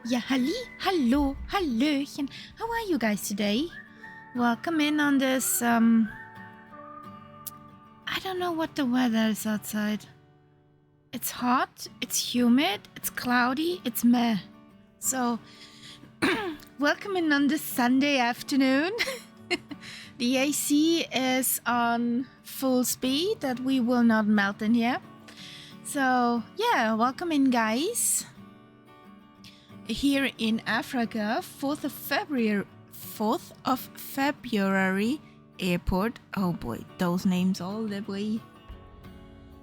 Ja, hallo, hallöchen. How are you guys today? Welcome in on this, I don't know what the weather is outside. It's hot, it's humid, it's cloudy, it's meh. So, welcome in on this Sunday afternoon. The AC is on full speed that we will not melt in here. So, yeah, welcome in, guys. Here in Africa, 4th of February airport. Oh boy, those names all the way.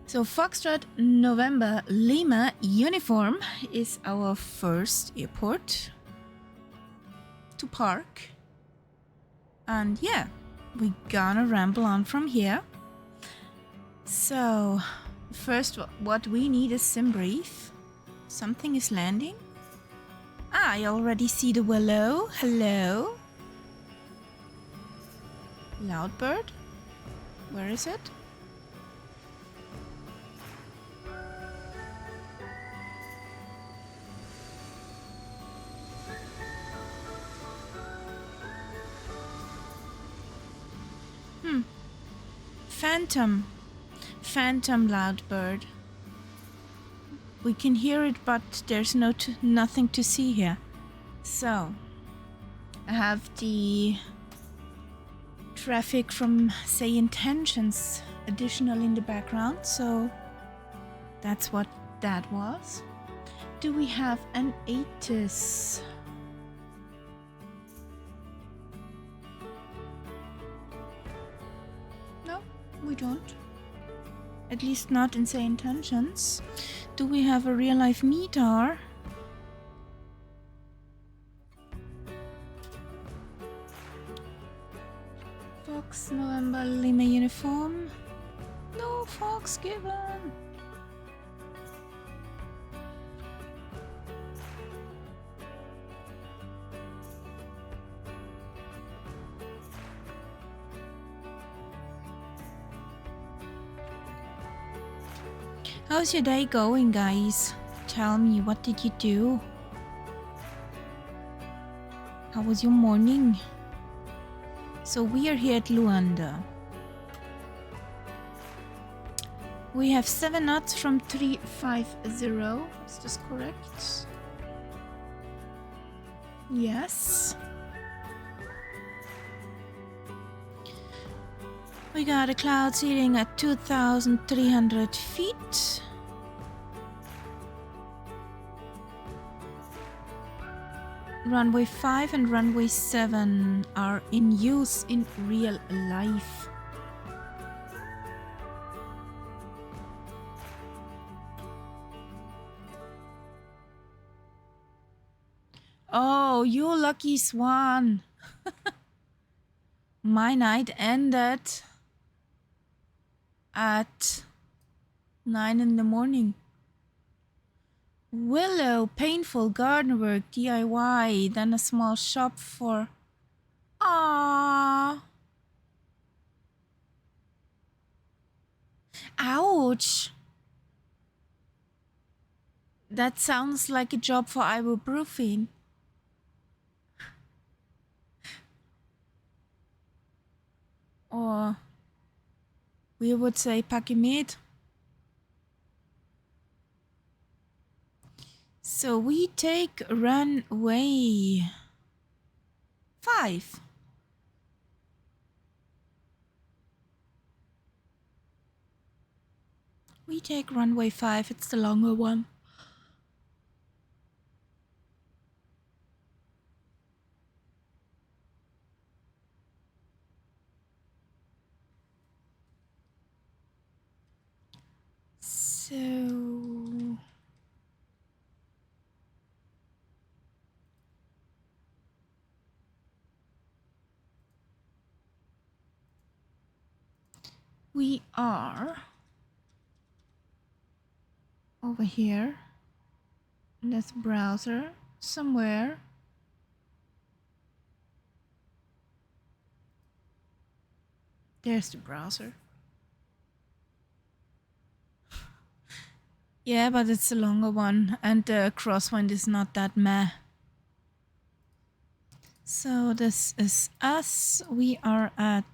So Foxtrot November Lima uniform is our first airport to park. And yeah, we gonna ramble on from here. So first what we need is sim brief. Something is landing. I already see the willow. Hello. Loudbird? Where is it? Phantom Loudbird. We can hear it, but there's nothing to see here. So, I have the traffic from, say, Intentions additional in the background, so that's what that was. Do we have an ATIS? No, we don't. At least not in, say, Intentions. Do we have a real-life METAR? Fox November Lima uniform. No Fox given. How's your day going, guys? Tell me, what did you do? How was your morning? So we are here at Luanda. We have 7 knots from 350. Is this correct? Yes. We got a cloud seeding at 2,300 feet. Runway 5 and runway 7 are in use in real life. Oh, you lucky swan. My night ended at 9 in the morning. Willow, painful garden work, DIY, then a small shop for... Ah. Ouch! That sounds like a job for ibuprofen. Or we would say Pakimet. So we take runway 5. We take runway 5, it's the longer one. So... we are over here in this browser somewhere. There's the browser. Yeah, but it's a longer one, and the crosswind is not that meh. So this is us. We are at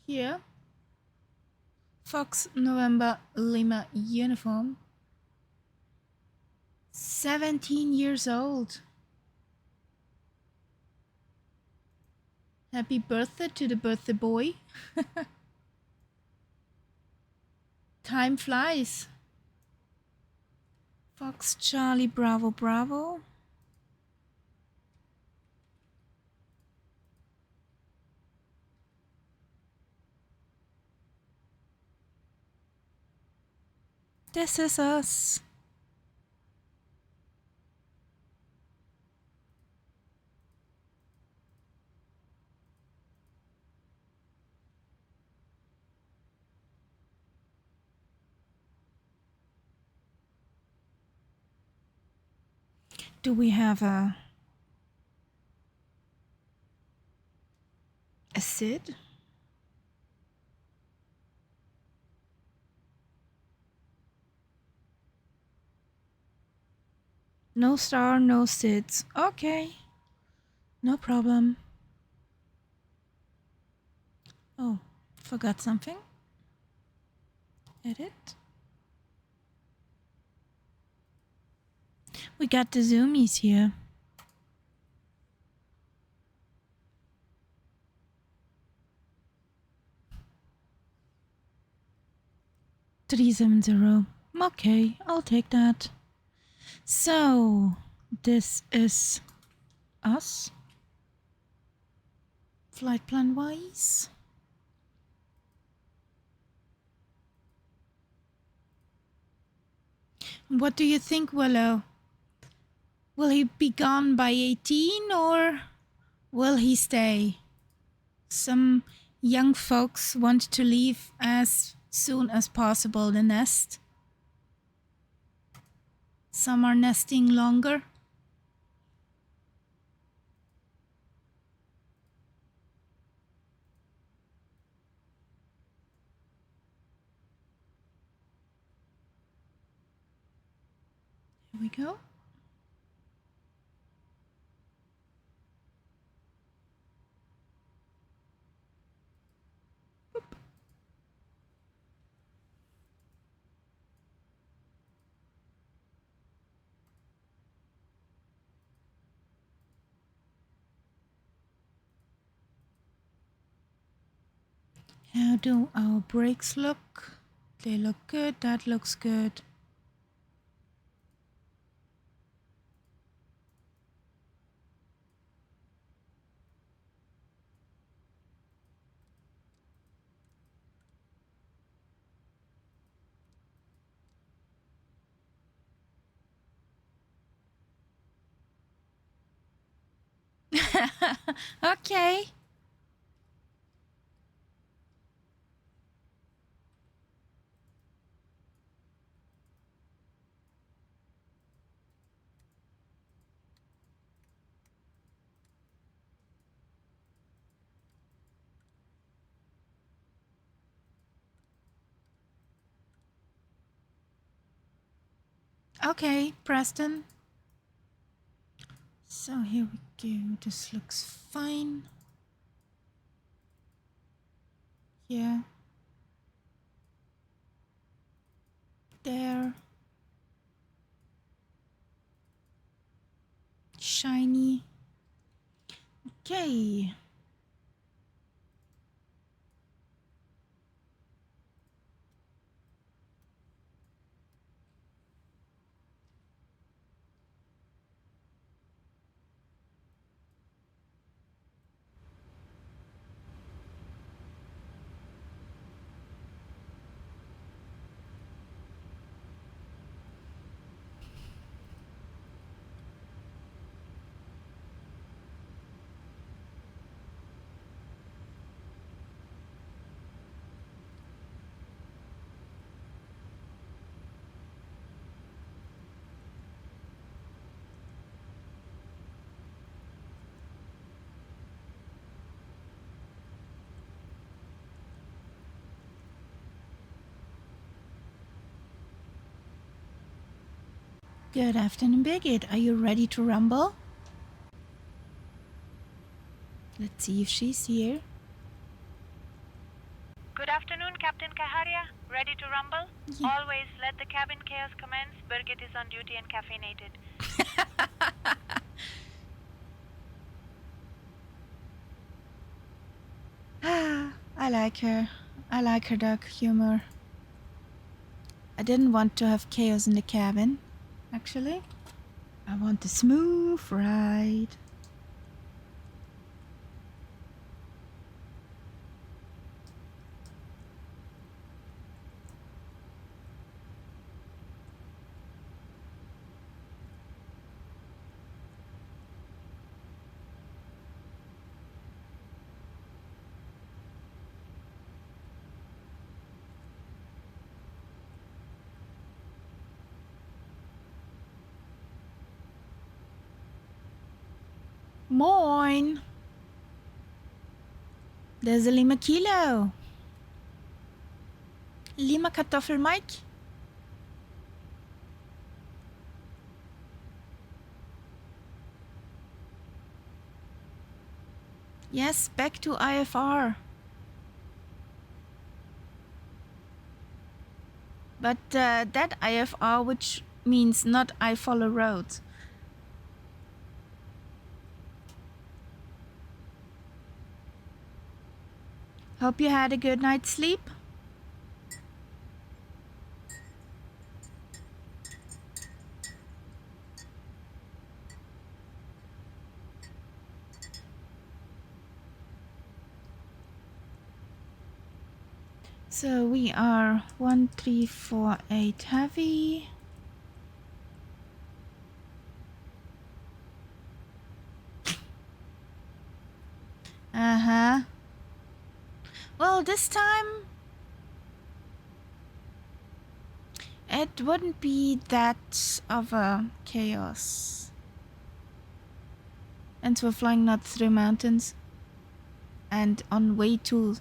here. Fox November Lima uniform. 17 years old. Happy birthday to the birthday boy. Time flies. Fox Charlie Bravo Bravo. This is us. Do we have a Sid? No star, no Sids. Okay. No problem. Oh, forgot something. Edit. We got the zoomies here. 370. Okay, I'll take that. So, this is us. Flight plan wise. What do you think, Willow? Will he be gone by 18 or will he stay? Some young folks want to leave as soon as possible the nest. Some are nesting longer. Here we go. How do our brakes look? They look good. That looks good. Okay. Okay, Preston. So here we go. This looks fine. Yeah. There. Shiny. Okay. Good afternoon, Birgit. Are you ready to rumble? See if she's here. Good afternoon, Captain Kaharia. Ready to rumble? Yeah. Always let the cabin chaos commence. Birgit is on duty and caffeinated. I like her. I like her dark humor. I didn't want to have chaos in the cabin, actually. I want a smooth ride. Moin! Das ist Lima Kilo. Lima Kartoffel Mike. Yes, back to IFR. But that IFR, which means not I follow roads. Hope you had a good night's sleep. So we are 1348 heavy. Uh-huh. Well, this time it wouldn't be that of a chaos. And we're flying not through mountains and on way to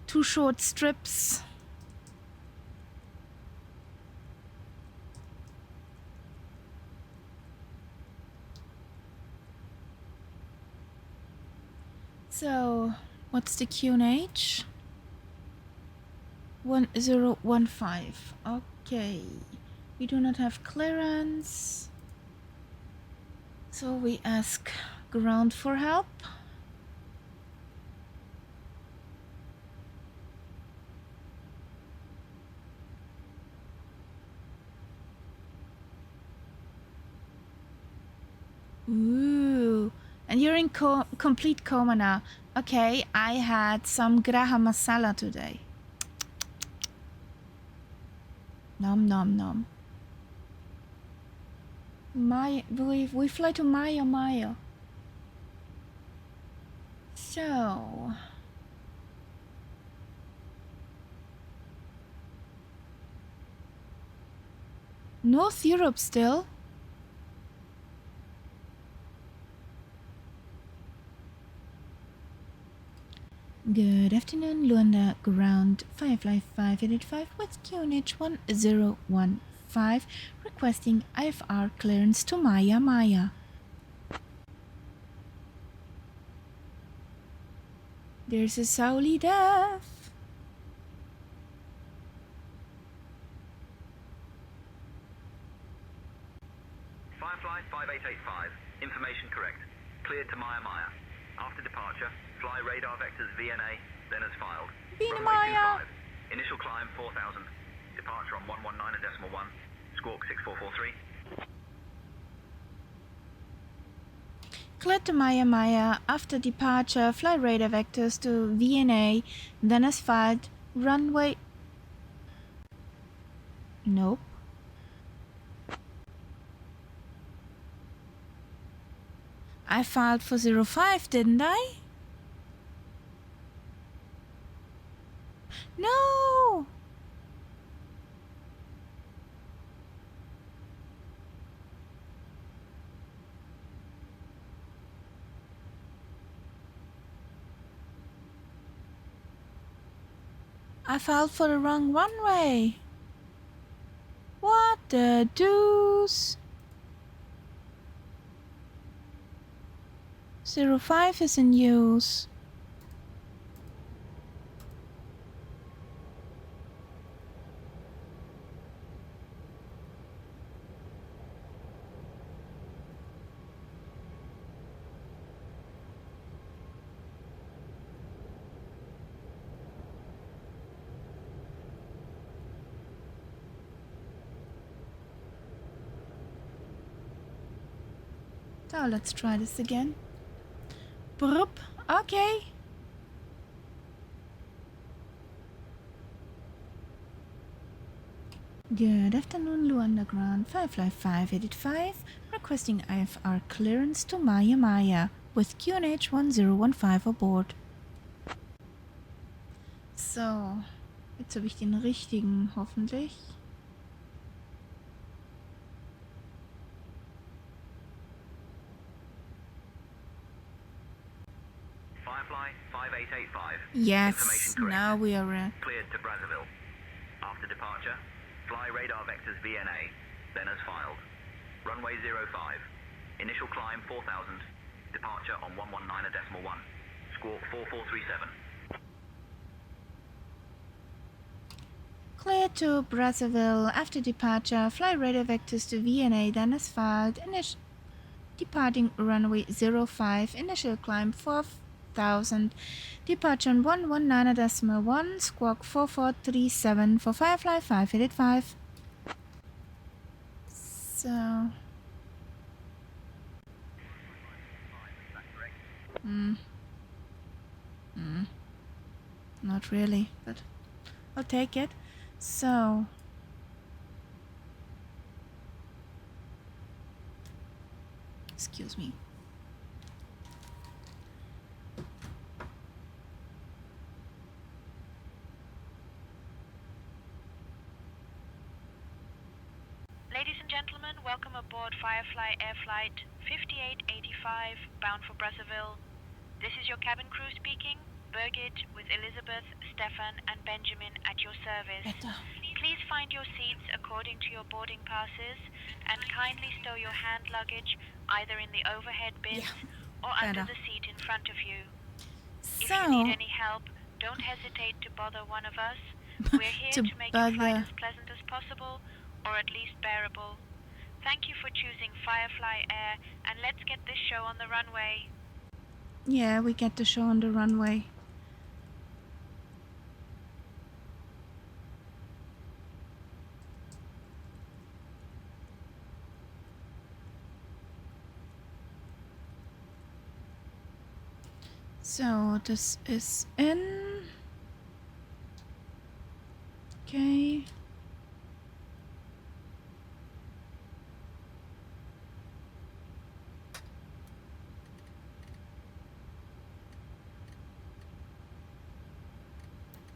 two short strips. So, what's the QNH? 1015. Okay. We do not have clearance. So we ask ground for help. Ooh, and you're in complete coma now. Okay, I had some graha masala today. Nom nom nom. Maya, we fly to Maya. So North Europe still. Good afternoon, Luanda ground Firefly 585 with QNH 1015 requesting IFR clearance to Maya. There's a Sauli death. Firefly 5885, information correct. Cleared to Maya. After departure, fly radar vectors VNA, then as filed. Runway 25. Initial climb 4000. Departure on 119.1. Squawk 6443. Cleared to Maya. After departure, fly radar vectors to VNA, then as filed. Runway. Nope. I filed for 05, didn't I? No! I filed for the wrong runway. What the deuce? 05 is in use. So let's try this again. Broop. Okay. Good afternoon, Lu Underground. Firefly 585 requesting IFR clearance to Maya Maya with QNH 1015 aboard. So, jetzt habe ich den richtigen, hoffentlich. Firefly 5885. Yes, now we are Cleared to Brazzaville. After departure, fly radar vectors VNA, then as filed. Runway 05. Initial climb 4000. Departure on 119.1. Squawk 4437. clear to Brazzaville. After departure, fly radar vectors to VNA, then as filed. Departing runway 05. Initial climb 4000. Departure on 119.1. Squawk 4437 for Firefly 585. So... Not really, but I'll take it. So... Excuse me. Ladies and gentlemen, welcome aboard Firefly Air Flight 5885, bound for Brazzaville. This is your cabin crew speaking, Birgit, with Elizabeth, Stefan, and Benjamin at your service. Better. Please find your seats according to your boarding passes, and kindly stow your hand luggage either in the overhead bins or under Better. the seat in front of you. If So... you need any help, don't hesitate to bother one of us. We're here To to make your flight bother. as pleasant as possible, or at least bearable. Thank you for choosing Firefly Air, and let's get this show on the runway. Yeah, we get the show on the runway. So this is in. Okay.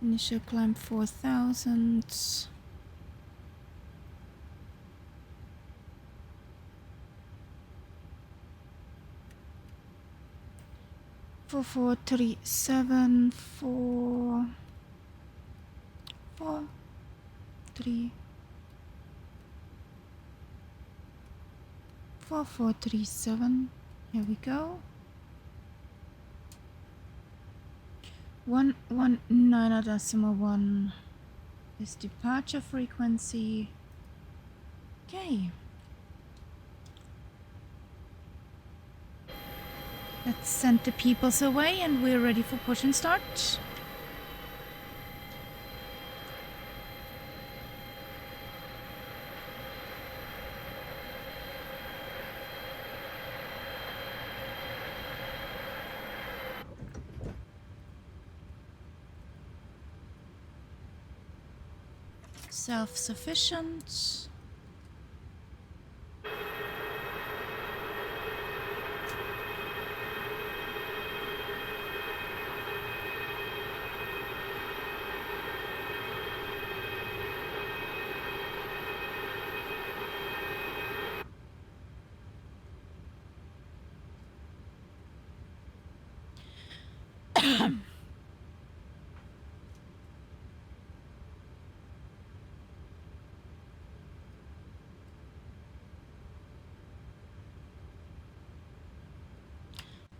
Initial climb 4000. Four, 437, 4437. Here we go. 119.1 is departure frequency. Okay. Let's send the peoples away and we're ready for push and start. Self-sufficient.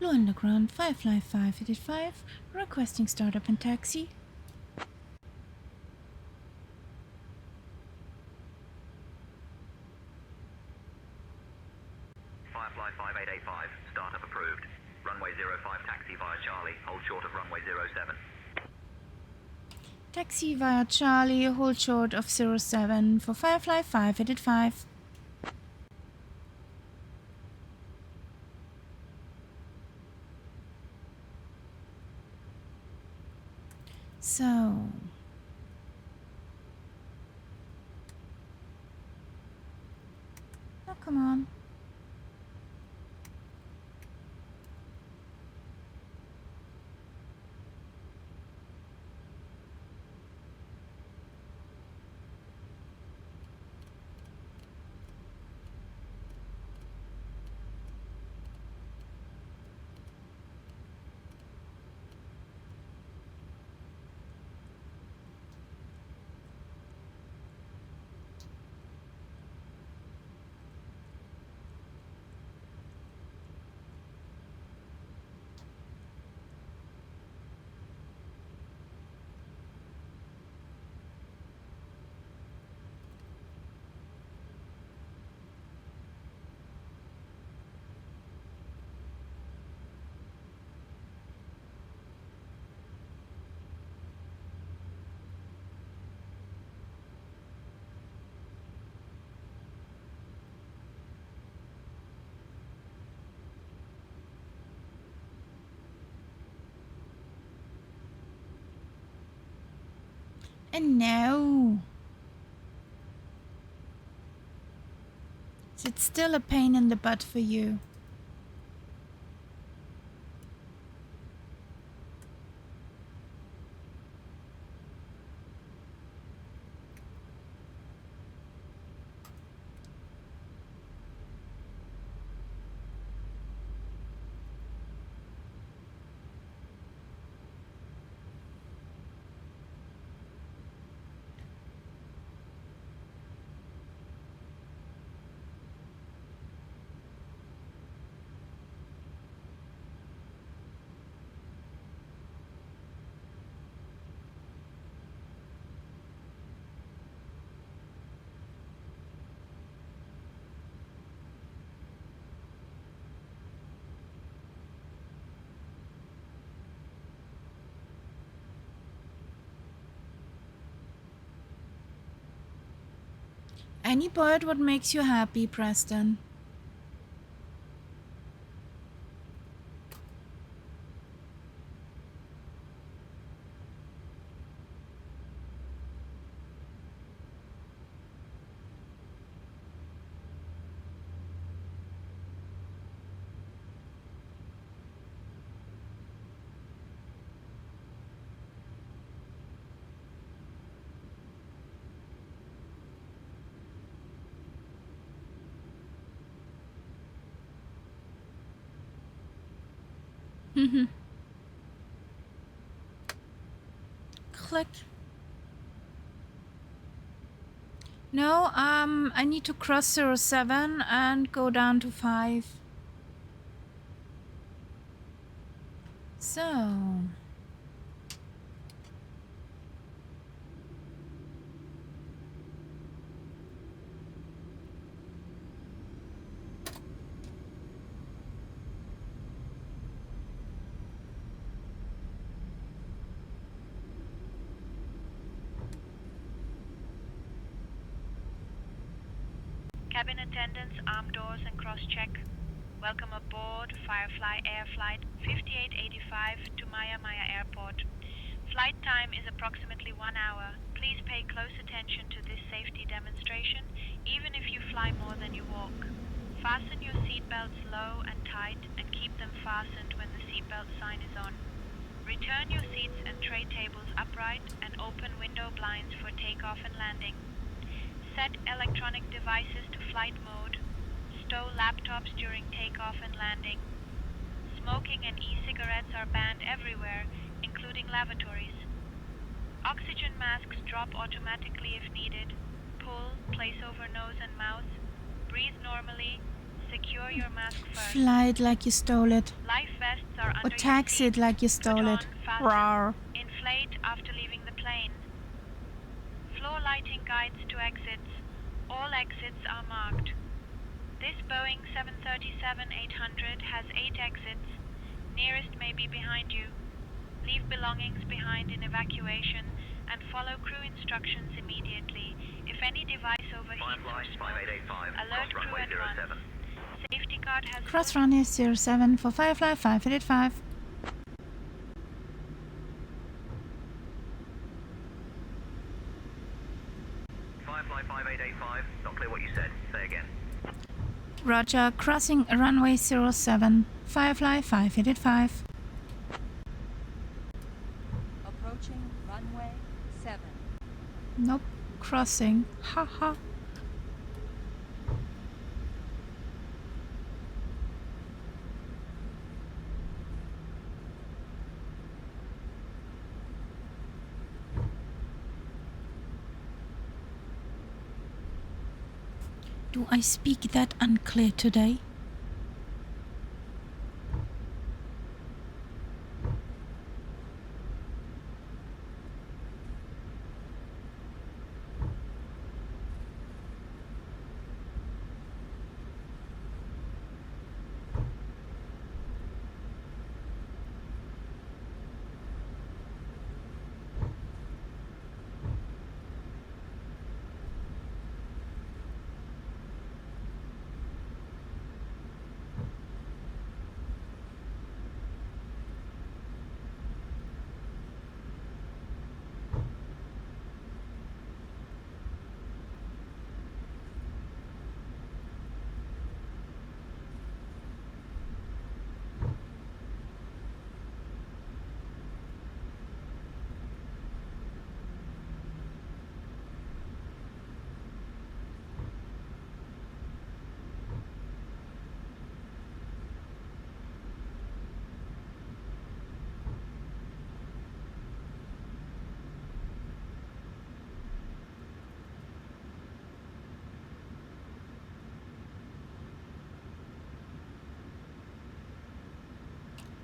Blue Underground, Firefly 585, requesting startup and taxi. Firefly 5885, startup approved. Runway 05 taxi via Charlie, hold short of runway 07. Taxi via Charlie, hold short of 07 for Firefly 585. So, oh, come on. And now, is it still a pain in the butt for you? Any bird what makes you happy, Preston? Click. No, I need to cross 07 and go down to 5. So... Cabin attendants, arm doors and cross-check. Welcome aboard Firefly Air Flight 5885 to Maya Airport. Flight time is approximately 1 hour. Please pay close attention to this safety demonstration, even if you fly more than you walk. Fasten your seatbelts low and tight and keep them fastened when the seatbelt sign is on. Return your seats and tray tables upright and open window blinds for takeoff and landing. Set electronic devices to flight mode. Stow laptops during takeoff and landing. Smoking and e-cigarettes are banned everywhere, including lavatories. Oxygen masks drop automatically if needed. Pull, place over nose and mouth. Breathe normally. Secure your mask first. Fly it like you stole it. Life vests are Or under taxi your it seat. like you Put stole on, it. fasten, Rawr. inflate after leaving the plane. Floor lighting guides to exits. All exits are marked. This Boeing 737-800 has 8 exits. Nearest may be behind you. Leave belongings behind in evacuation and follow crew instructions immediately. If any device overheats or Firefly smokes, 5885, alert cross crew runway at once. 07. Safety guard has Cross runway 07 for Firefly 585. Firefly 5885, not clear what you said. Say again. Roger, crossing runway 07, Firefly 585. Approaching runway 7. Nope, crossing. Haha. Do I speak that unclear today?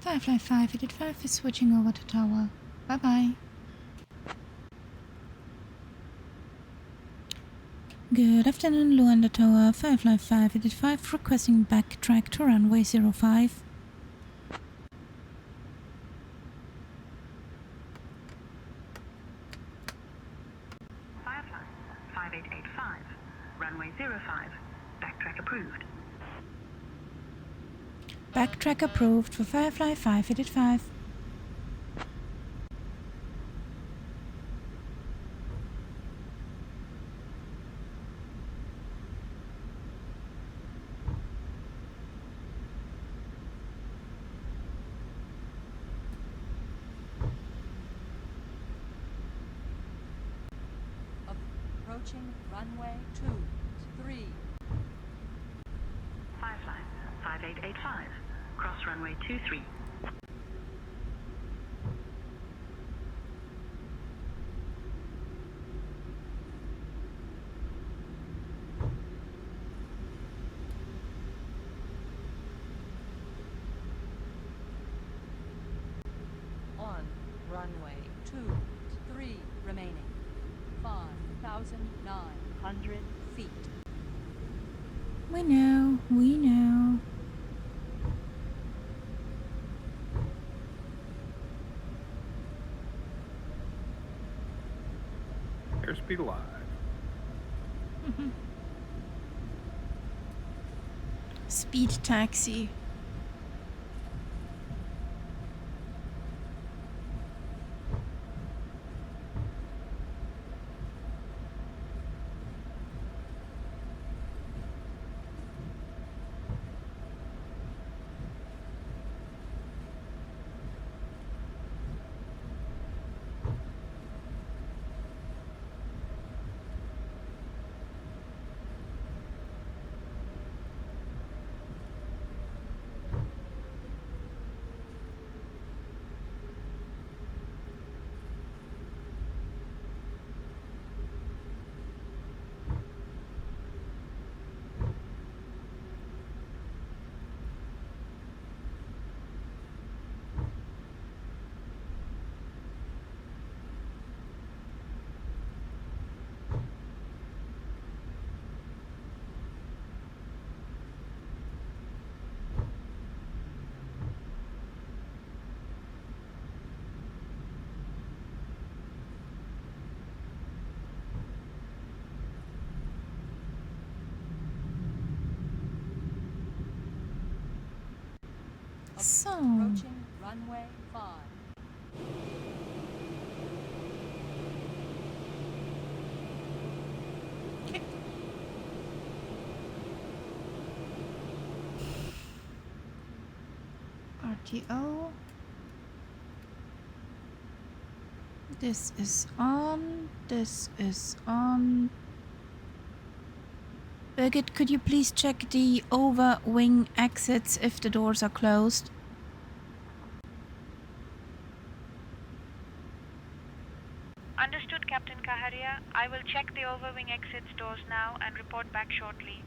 Firefly 585 is switching over to tower. Bye bye. Good afternoon, Luanda Tower, Firefly 585 requesting backtrack to runway 05. Firefly 5885, runway 05, backtrack approved. Backtrack approved for Firefly 585. Approaching runway 23. Firefly 5885, cross runway 23. On runway 23 remaining. 5,900 feet. We know, we know. Airspeed alive. Speed taxi. runway 5. Okay. RTO. This is on. This is on. Birgit, could you please check the over wing exits if the doors are closed? Understood, Captain Kaharia. I will check the overwing exits doors now and report back shortly.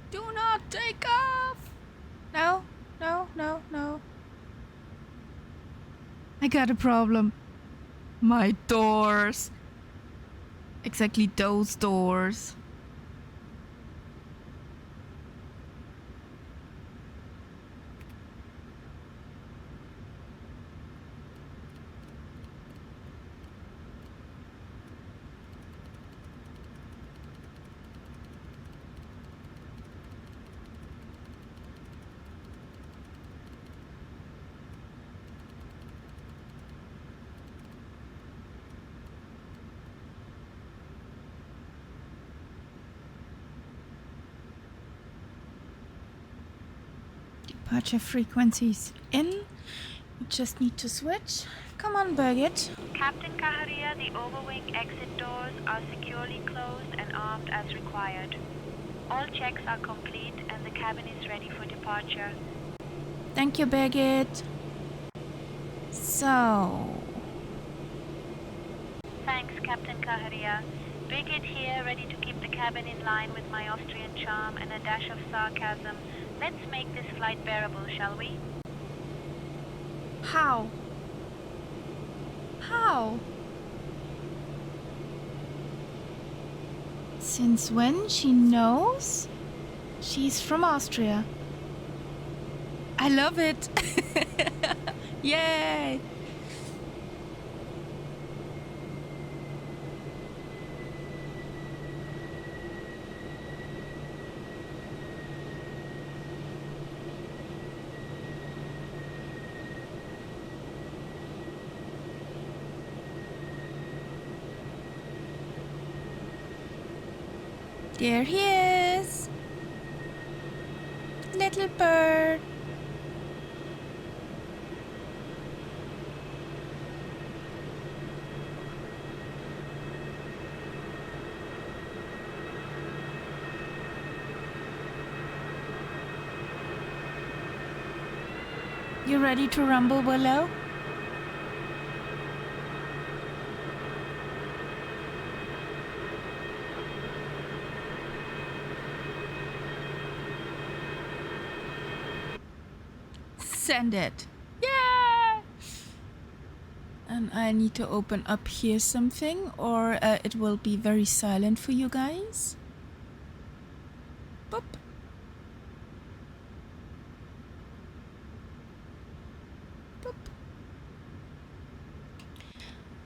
Do not take off! No, no, no, no. I got a problem. My doors. Exactly those doors. Departure frequencies in. We just need to switch. Come on, Birgit. Captain Kaharia, the overwing exit doors are securely closed and armed as required. All checks are complete and the cabin is ready for departure. Thank you, Birgit. So, Thanks, Captain Kaharia. Birgit here, ready to keep the cabin in line with my Austrian charm and a dash of sarcasm. Let's make this flight bearable, shall we? how? How? Since when she knows she's from Austria? I love it. Yay! There he is. Little bird. You ready to rumble, Willow? Send it. Yeah! And I need to open up here something, or it will be very silent for you guys. Boop. Boop.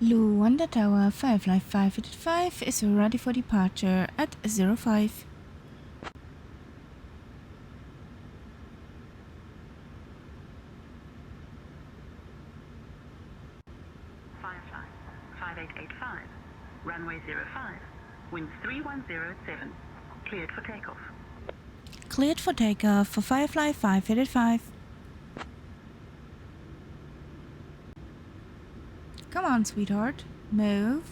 Lu on the tower, Firefly 585 is ready for departure at 05. Firefly 5885, runway 05, winds 3107, cleared for takeoff. Cleared for takeoff for Firefly 585. Come on, sweetheart. Move.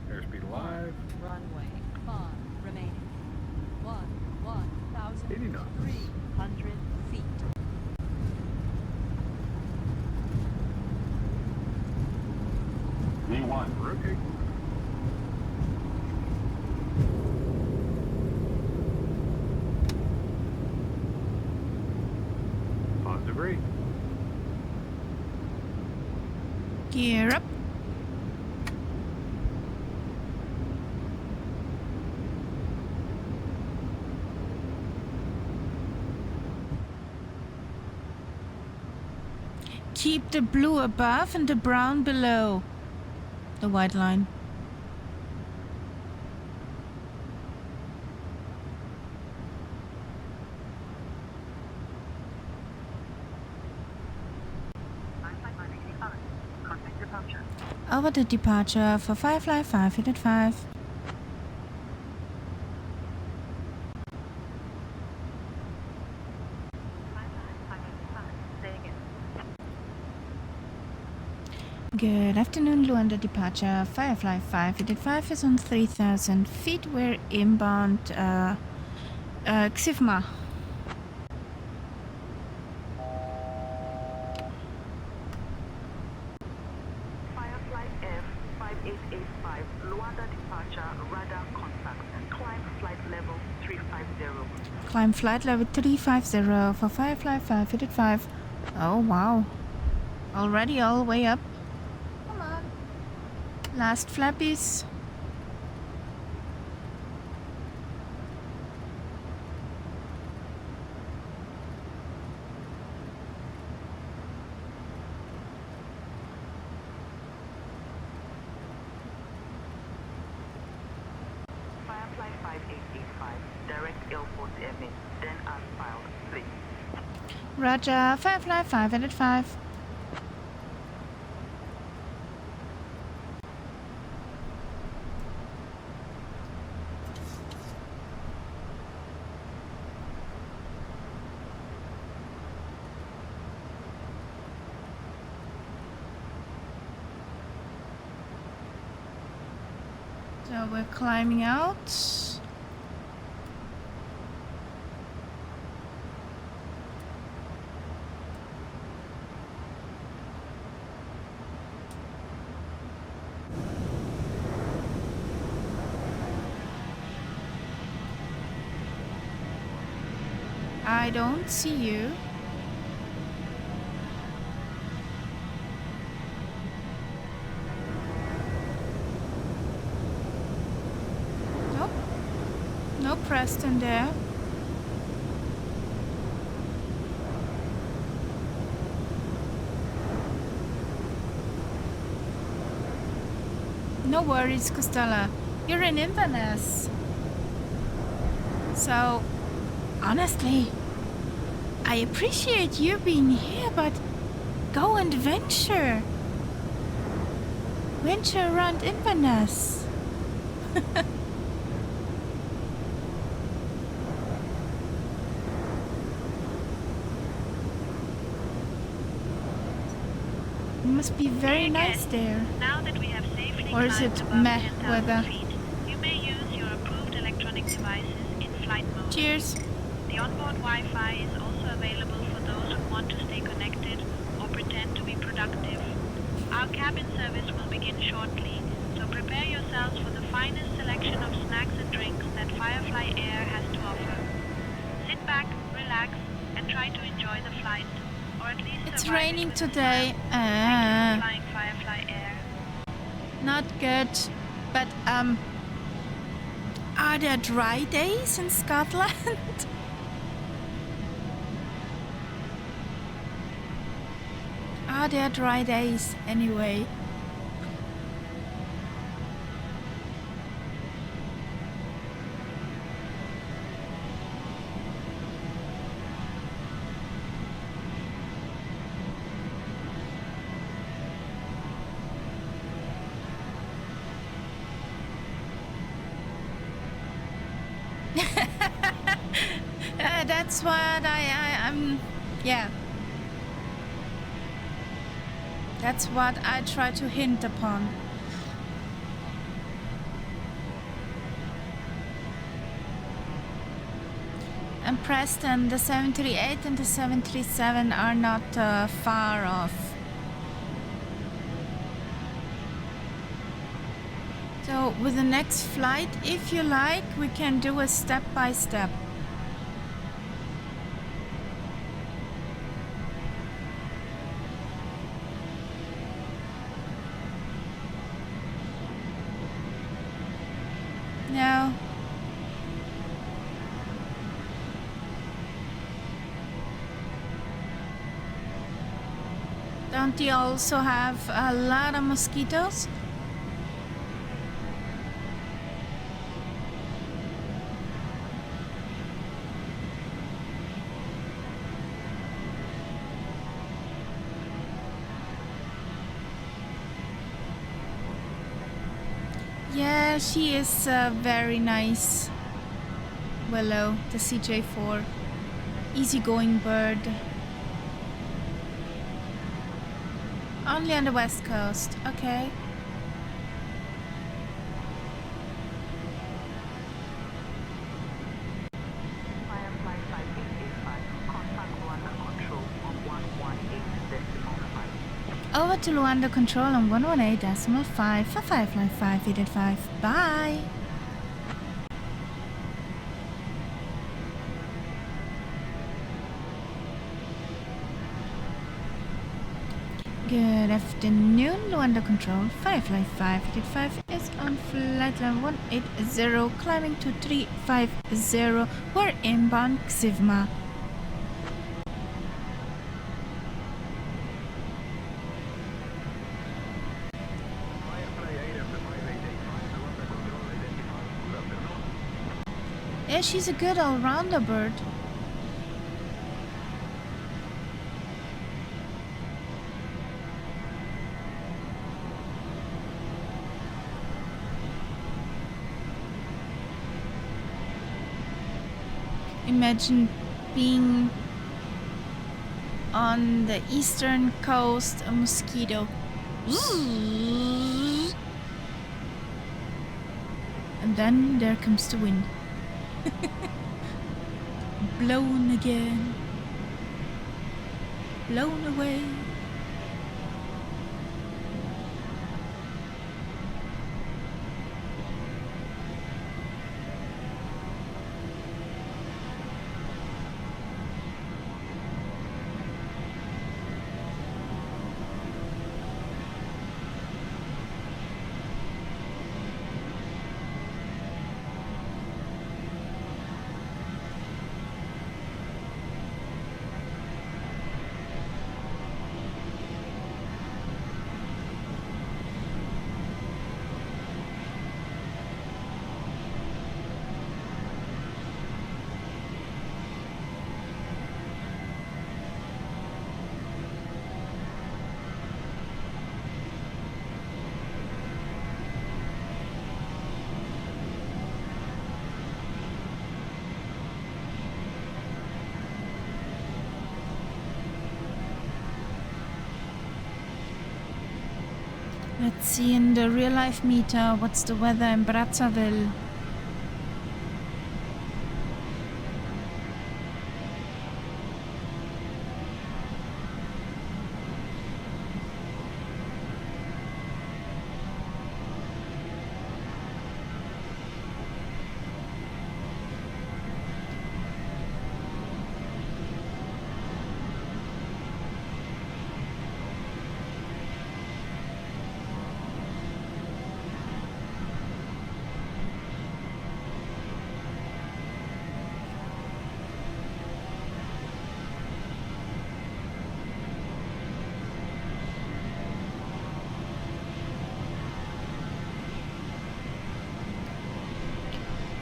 Airspeed alive. Runway 5 remaining. 80 knots. 1,300 feet. V1, rotate. Positive rate. Gear up. Keep the blue above and the brown below the white line. Contact departure. Over the departure for Firefly 585. Say again. Good afternoon, Luanda departure. Firefly 585 is on 3,000 feet. We're inbound Xivma. Firefly F5885, Luanda departure, radar contact. Climb flight level 350. Climb flight level 350 for Firefly 585. Oh wow. Already all the way up. Come on. Last flappies. Firefly 5885, direct airport airmail, then as filed, please. Roger, Firefly 585. So we're climbing out. I don't see you. Nope. No Preston there. No worries, Costello. You're in Inverness. So, honestly, I appreciate you being here, but go and venture. Venture around Inverness. It must be very nice there. Now that we have safely Or is climbed it above meh 10,000 weather? feet, you may use your approved electronic devices in flight mode. Cheers. The onboard Wi-Fi is also available for those who want to stay connected or pretend to be productive. Our cabin service will begin shortly, so prepare yourselves for the finest selection of snacks and drinks that Firefly Air has to offer. Sit back, relax, and try to enjoy the flight, or at least It's survive it raining with a today. smile. Thank you for flying Firefly Air. Not good. But are there dry days in Scotland? Are there dry days anyway? That's what I'm. Yeah. That's what I try to hint upon. And Preston, the 738 and the 737 are not far off. So with the next flight, if you like, we can do a step by step. Don't you also have a lot of mosquitoes? Yeah, she is very nice. Willow, the CJ4. Easygoing bird. Only on the west coast, okay. Firefly 5885, contact Rwanda Control on 118.5. Over to Luanda Control on 118.5 for Firefly 5885. Bye! Good afternoon, Luanda Control. Firefly 585 is on flight line 180, climbing to 350. We're inbound Xivma. Yeah, she's a good all-rounder bird. Imagine being on the eastern coast, a mosquito. And then there comes the wind. Blown again. Blown away. Let's see in the real life meter, what's the weather in Brazzaville?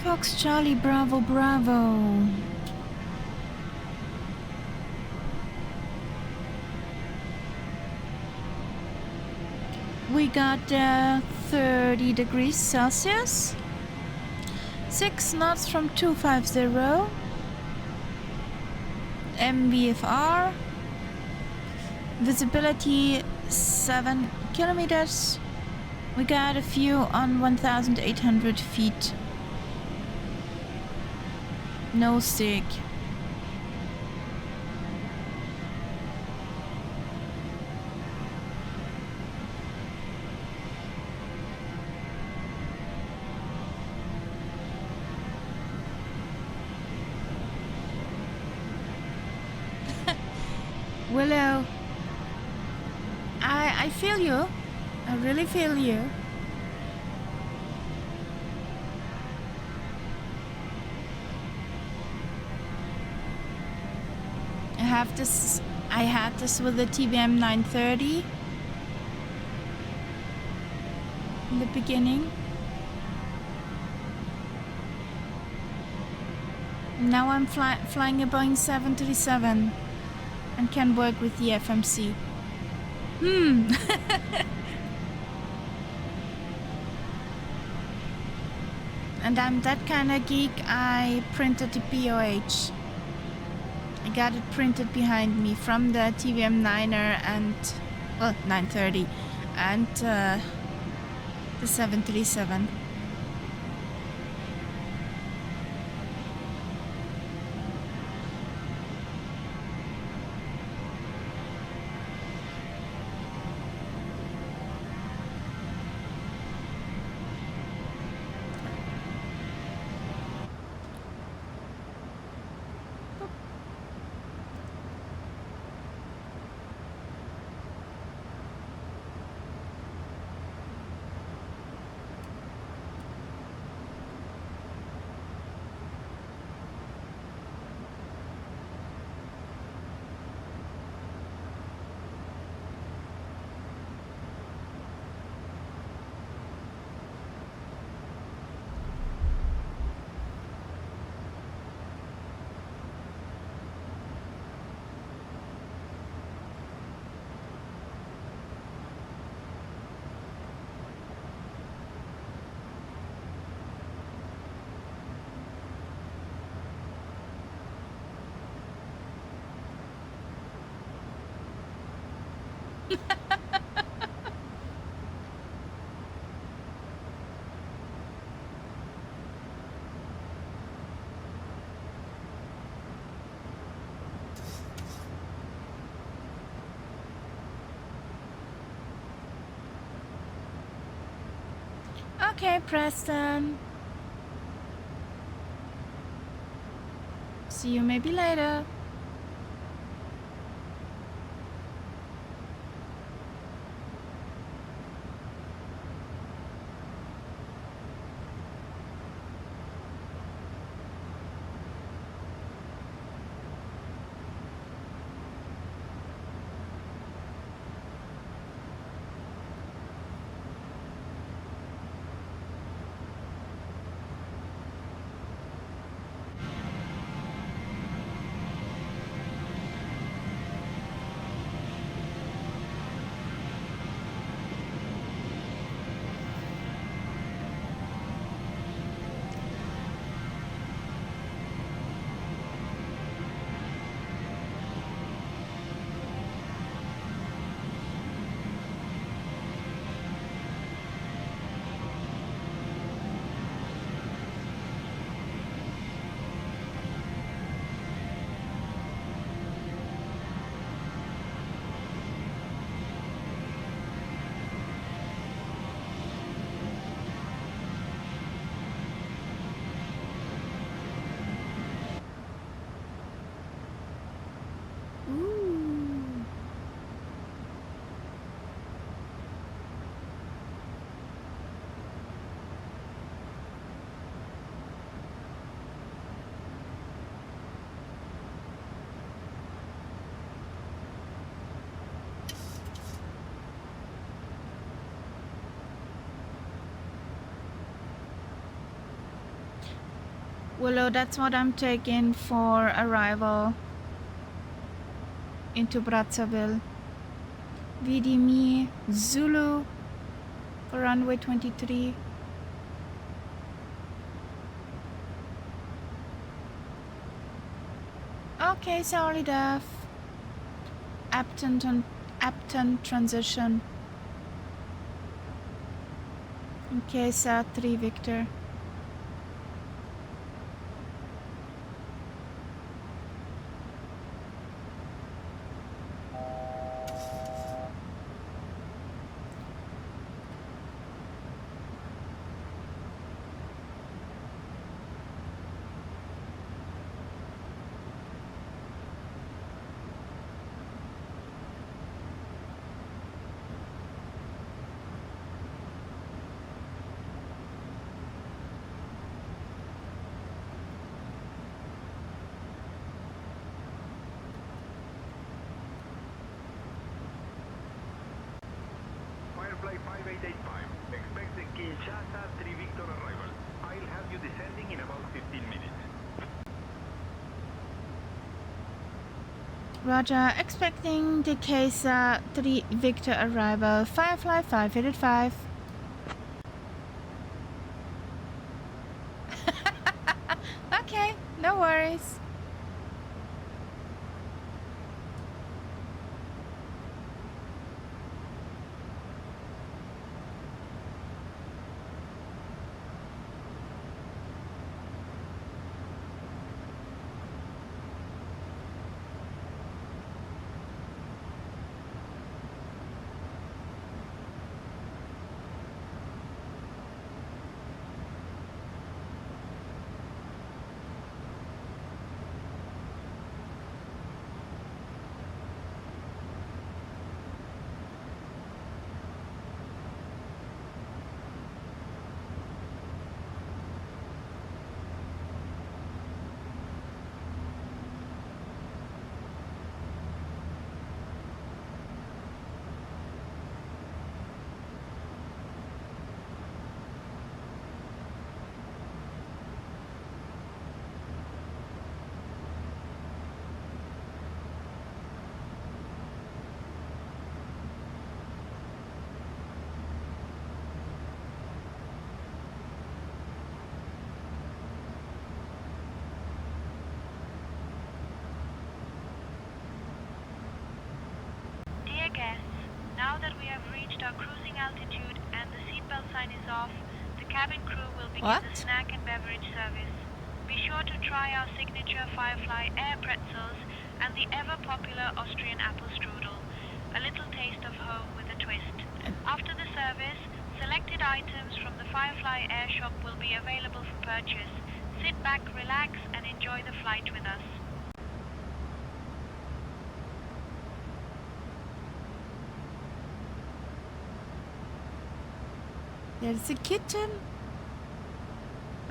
Fox Charlie Bravo Bravo. We got 30 degrees Celsius, 6 knots from 250, MVFR, visibility 7 kilometers. We got a few on 1,800 feet. No stick. Willow, I feel you. I really feel you. I have this I had this with the TBM 930 in the beginning. Now I'm flying a Boeing 737 and can work with the FMC. And I'm that kind of geek, I printed the POH. I got it printed behind me from the TVM 9er and, well, 930 and the 737. Okay, Preston. See you maybe later. Ooh. Willow, that's what I'm taking for arrival into Brazzaville. VDME Zulu for runway 23. Okay, sorry, Duff. Apton transition. Okay, South 3 Victor. continue descending in about 15 minutes. Roger, expecting the Casa 3 Victor arrival, Firefly 585. Okay, no worries. Dear guests, now that we have reached our cruising altitude and the seatbelt sign is off, the cabin crew will begin What? the snack and beverage service. Be sure to try our signature Firefly air pretzels and the ever-popular Austrian apple strudel. A little taste of home with a twist. After the service, selected items from the Firefly air shop will be available for purchase. Sit back, relax, and enjoy the flight with us. There's a kitten.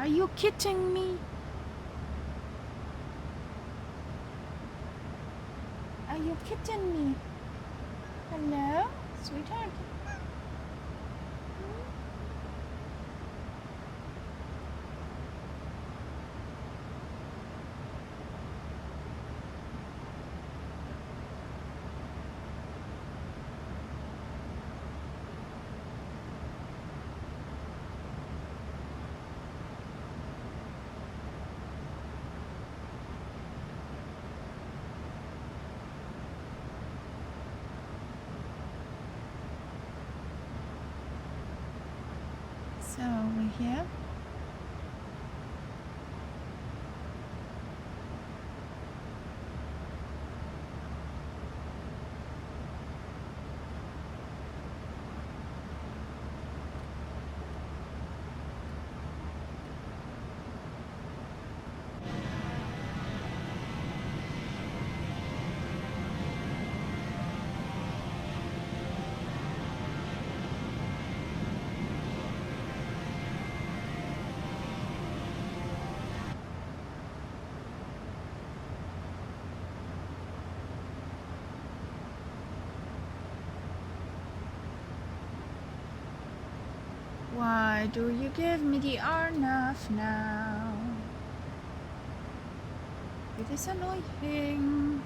Are you kidding me? Are you kidding me? Hello, sweetheart. So over here. Why do you give me the Arnav now? It is annoying.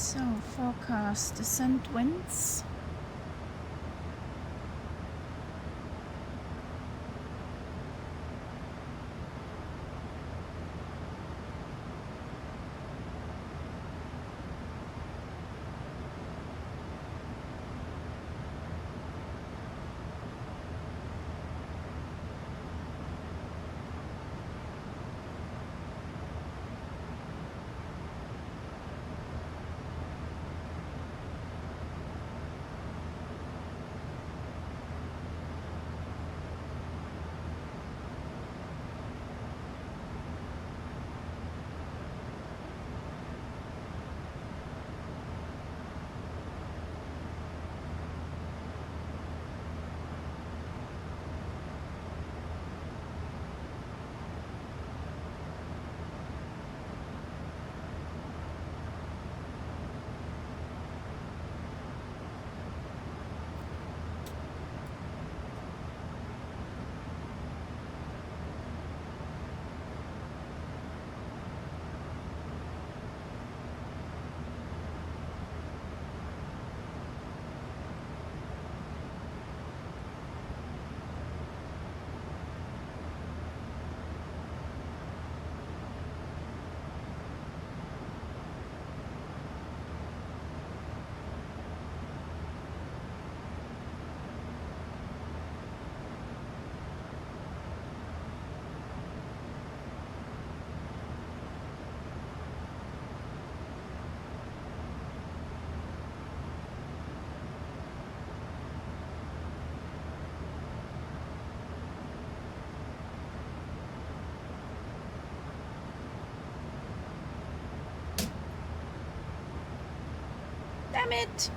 So, forecast descent winds. Damn it!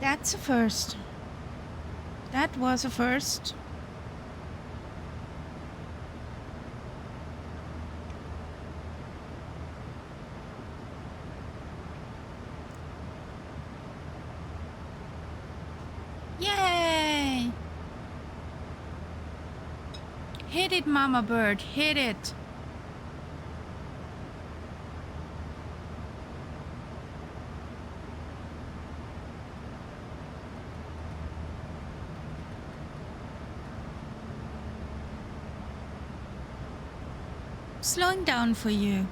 That's a first. That was a first. Yay! Hit it, Mama Bird, hit it. Slowing down for you.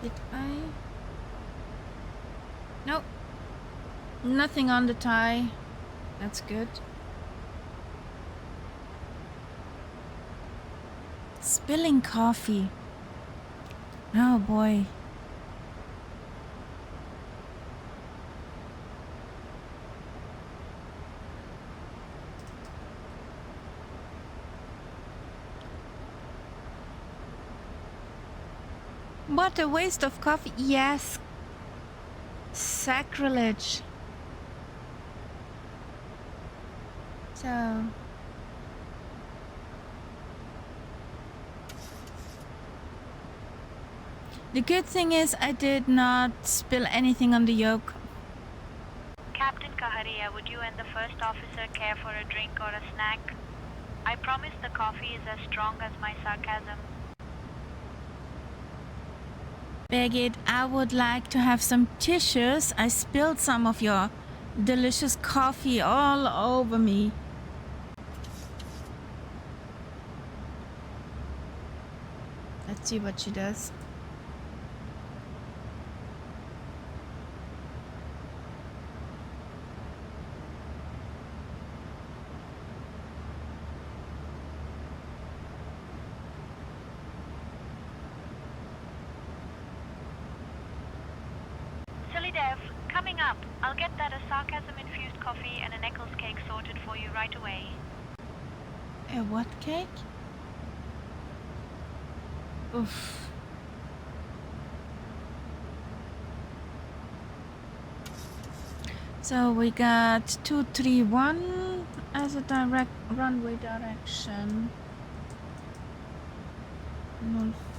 Did I? Nope. Nothing on the tie. That's good. Spilling coffee. Oh boy. What a waste of coffee. Yes. Sacrilege. So. The good thing is I did not spill anything on the yoke. Captain Kaharia, would you and the first officer care for a drink or a snack? I promise the coffee is as strong as my sarcasm. Birgit, I would like to have some tissues. I spilled some of your delicious coffee all over me. Let's see what she does. Silly Dev, coming up. up. I'll get that a sarcasm-infused coffee and an Eccles cake sorted for you right away. A what cake? Oof. So we got 231 as a direct runway direction.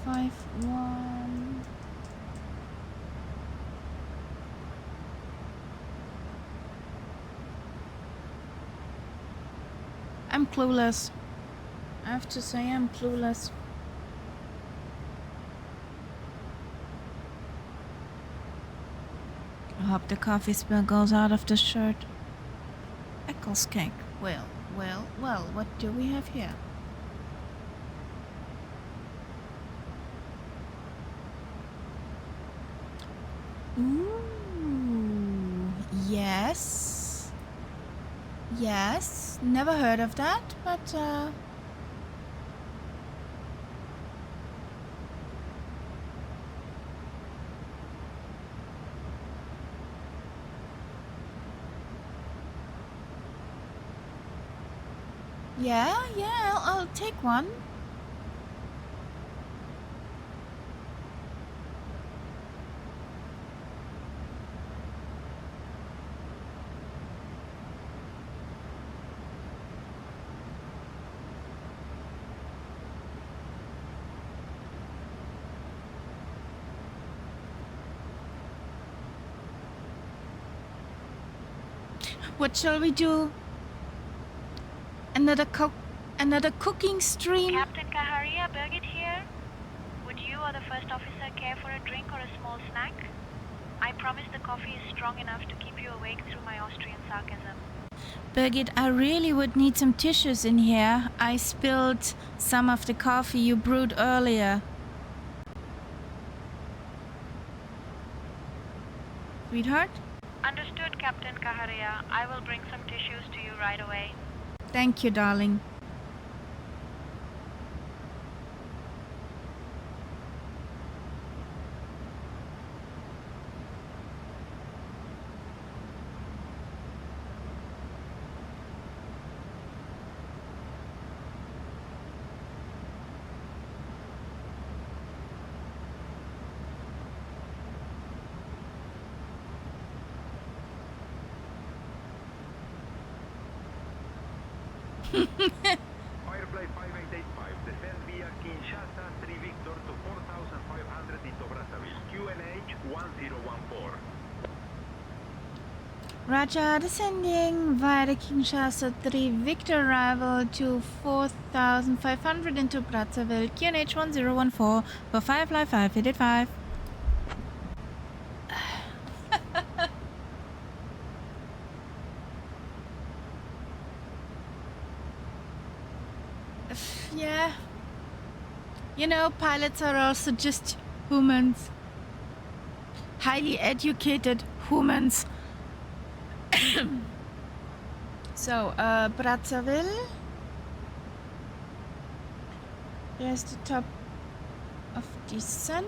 051. I'm clueless. I have to say I'm clueless. I hope the coffee spill goes out of the shirt. Eccles cake. Well, what do we have here? Ooh, yes. Yes, never heard of that, but yeah, I'll take one. What shall we do? Another cooking stream? Captain Kaharia, Birgit here. Would you or the first officer care for a drink or a small snack? I promise the coffee is strong enough to keep you awake through my Austrian sarcasm. Birgit, I really would need some tissues in here. I spilled some of the coffee you brewed earlier. Sweetheart? Understood, Captain Kaharia. I will bring some tissues to you right away. Thank you, darling. Firefly 5885, descend via Kinshasa 3 Victor to 4500 into Brazzaville. QNH 1014. Roger, descending via the Kinshasa 3 Victor arrival to 4500 into Brazzaville, QNH 1014 for Firefly 5885. Yeah. You know, pilots are also just humans. Highly educated humans. So, Brazzaville. There's the top of descent.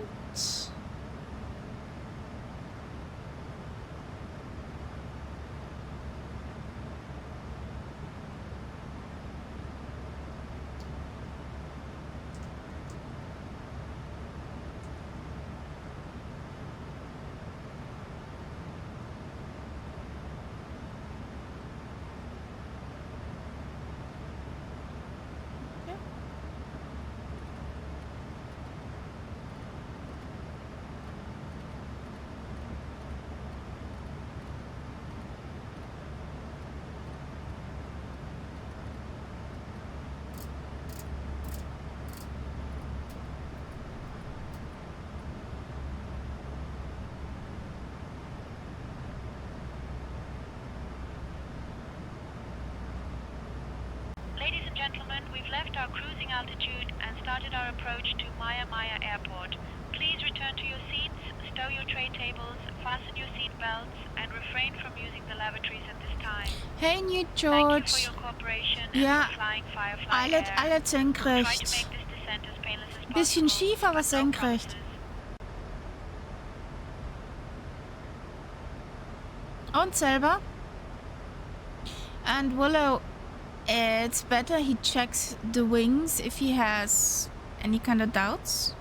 Ladies and gentlemen, we've left our cruising altitude and started our approach to Maya Maya Airport. Please return to your seats, stow your tray tables, fasten your seat belts, and refrain from using the lavatories at this time. Hey, New Thank you George. for your cooperation Ja, and for flying Firefly Alles, Air. alles We'll try to make senkrecht. this descent as painless as Bisschen possible, schief, aber but no senkrecht. promises. Und selber. And Willow, it's better he checks the wings if he has any kind of doubts.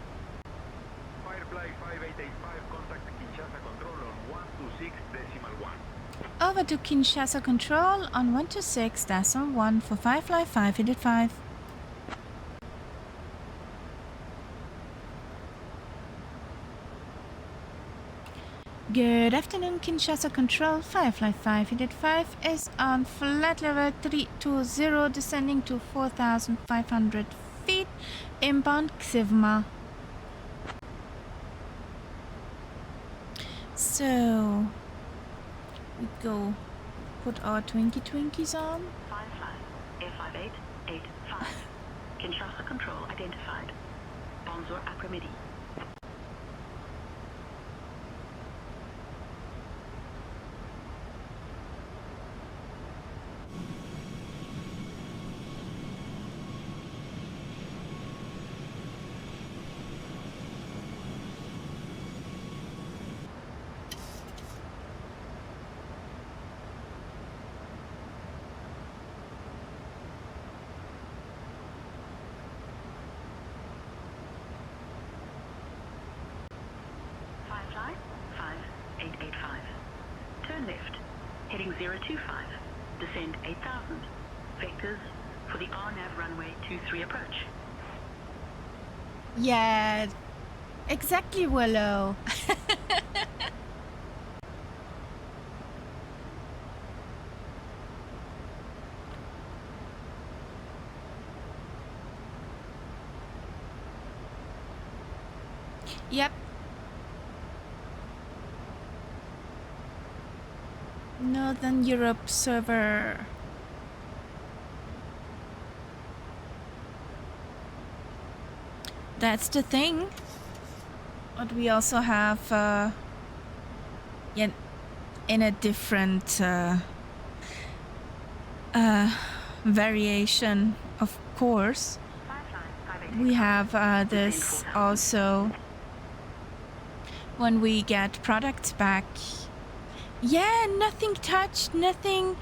Firefly 5885, contact Kinshasa Control on 126.1. Over to Kinshasa Control on 126.1 for Firefly 585. Good afternoon, Kinshasa Control. Firefly 585 is on flight level 320, descending to 4,500 feet, inbound Xivma. So, we go put our Twinkies on. Firefly, A5885. Kinshasa Control identified. Bonjour après-midi. Firefly 5885. Turn left, heading 025. Descend 8,000. Vectors for the RNAV runway 23 approach. Yeah, exactly, Willow. Yep. Northern Europe server. That's the thing. But we also have, yeah, in a different variation, of course. We have this also when we get products back. Yeah, nothing touched, nothing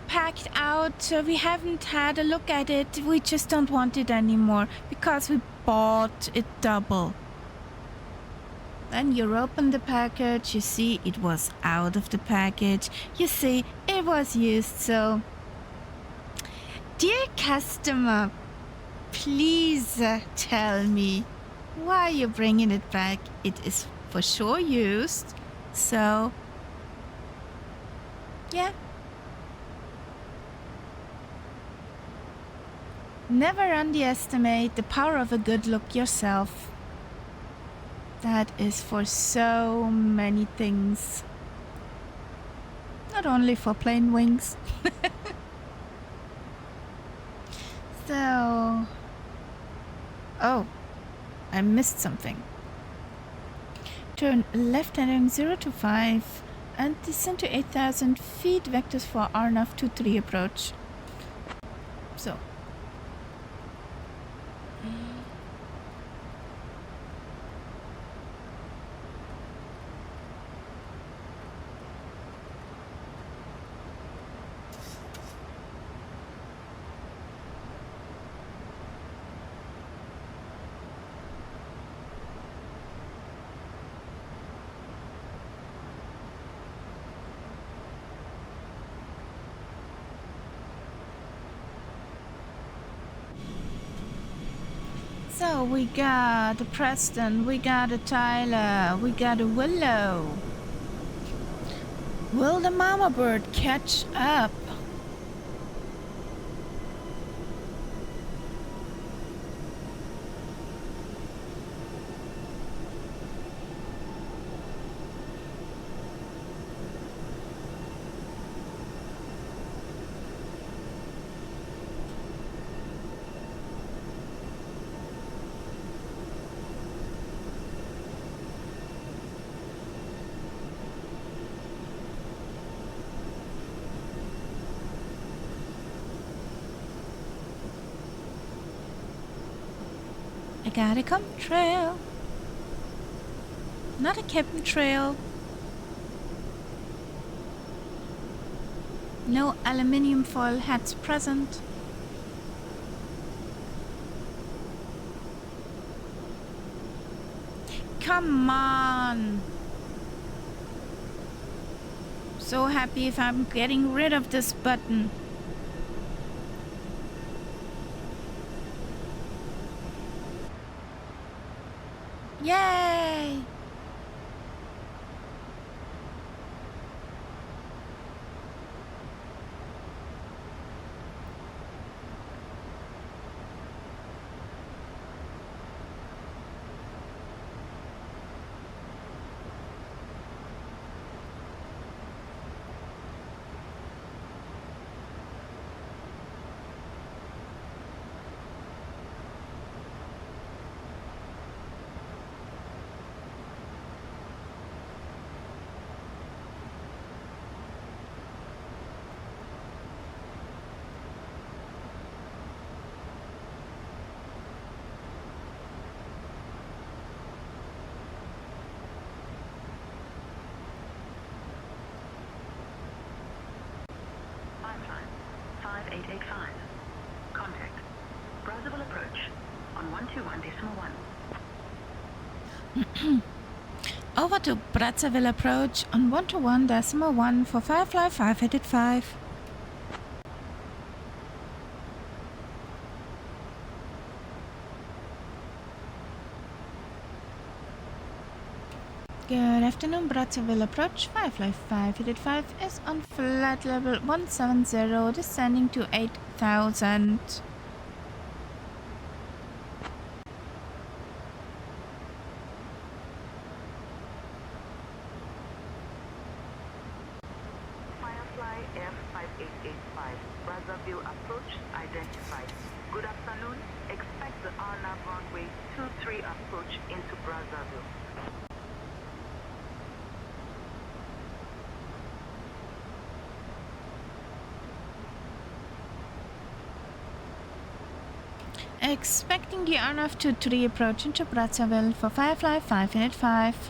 packed out. We haven't had a look at it. We just don't want it anymore because we bought it double. Then you open the package, you see it was out of the package. You see it was used. So, dear customer, please tell me why you're bringing it back. It is for sure used. So, yeah. Never underestimate the power of a good look yourself. That is for so many things. Not only for plain wings. So... Oh, I missed something. Turn left heading 025 and descend to 8,000 feet, vectors for RNAV 23 approach. So. So we got a Preston, we got a Tyler, we got a Willow. Will the mama bird catch up? I got a chemtrail. Not a chemtrail. No aluminium foil hats present. Come on! So happy if I'm getting rid of this button. Yay! Pipeline 5885. Contact. Brazzaville approach on 121.1. Over to Brazzaville approach on 121.1 for Firefly 585. Good afternoon, Brazzaville approach. Firefly 585 is on flight level 170, descending to 8,000. Firefly F5885. Brazzaville approach identified. Good afternoon. Expect the RNAV runway 23 approach into Brazzaville. Expecting the RNAV 23 approach into Brazzaville for Firefly 585.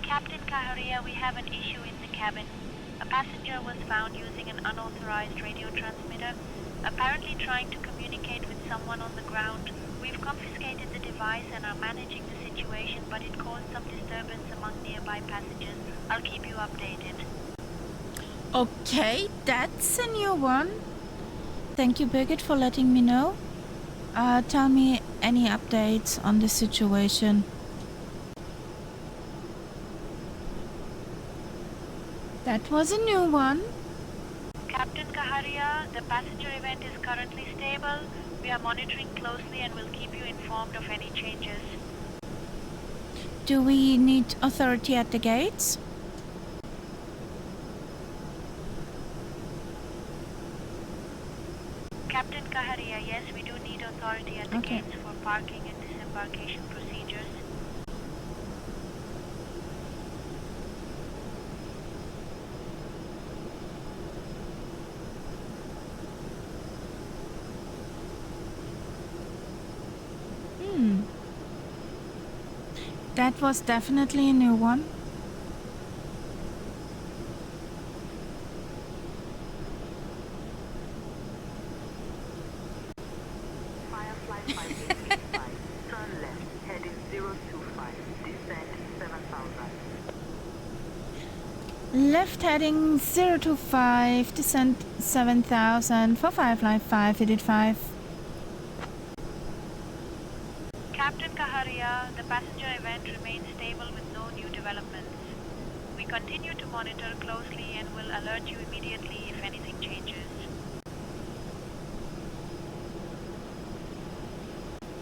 Captain Kaharia, we have an issue in the cabin. A passenger was found using an unauthorized radio transmitter, apparently trying to communicate with someone on the ground. We've confiscated the device and are managing the situation, but it caused some disturbance among nearby passengers. I'll keep you updated. Okay, that's a new one. Thank you, Birgit, for letting me know. Tell me any updates on the situation. That was a new one. Captain Kaharia, the passenger event is currently stable. We are monitoring closely and will keep you informed of any changes. Do we need authority at the gates? Captain Kaharia, yes, we do need authority at the Okay. gates for parking and disembarkation procedures. That was definitely a new one. Firefly 5885. Turn left, heading 025. Descend 7,000. Left heading 025, descent 7,000 for Firefly 585. Captain Kaharia, the passenger event remains stable with no new developments. We continue to monitor closely and will alert you immediately if anything changes.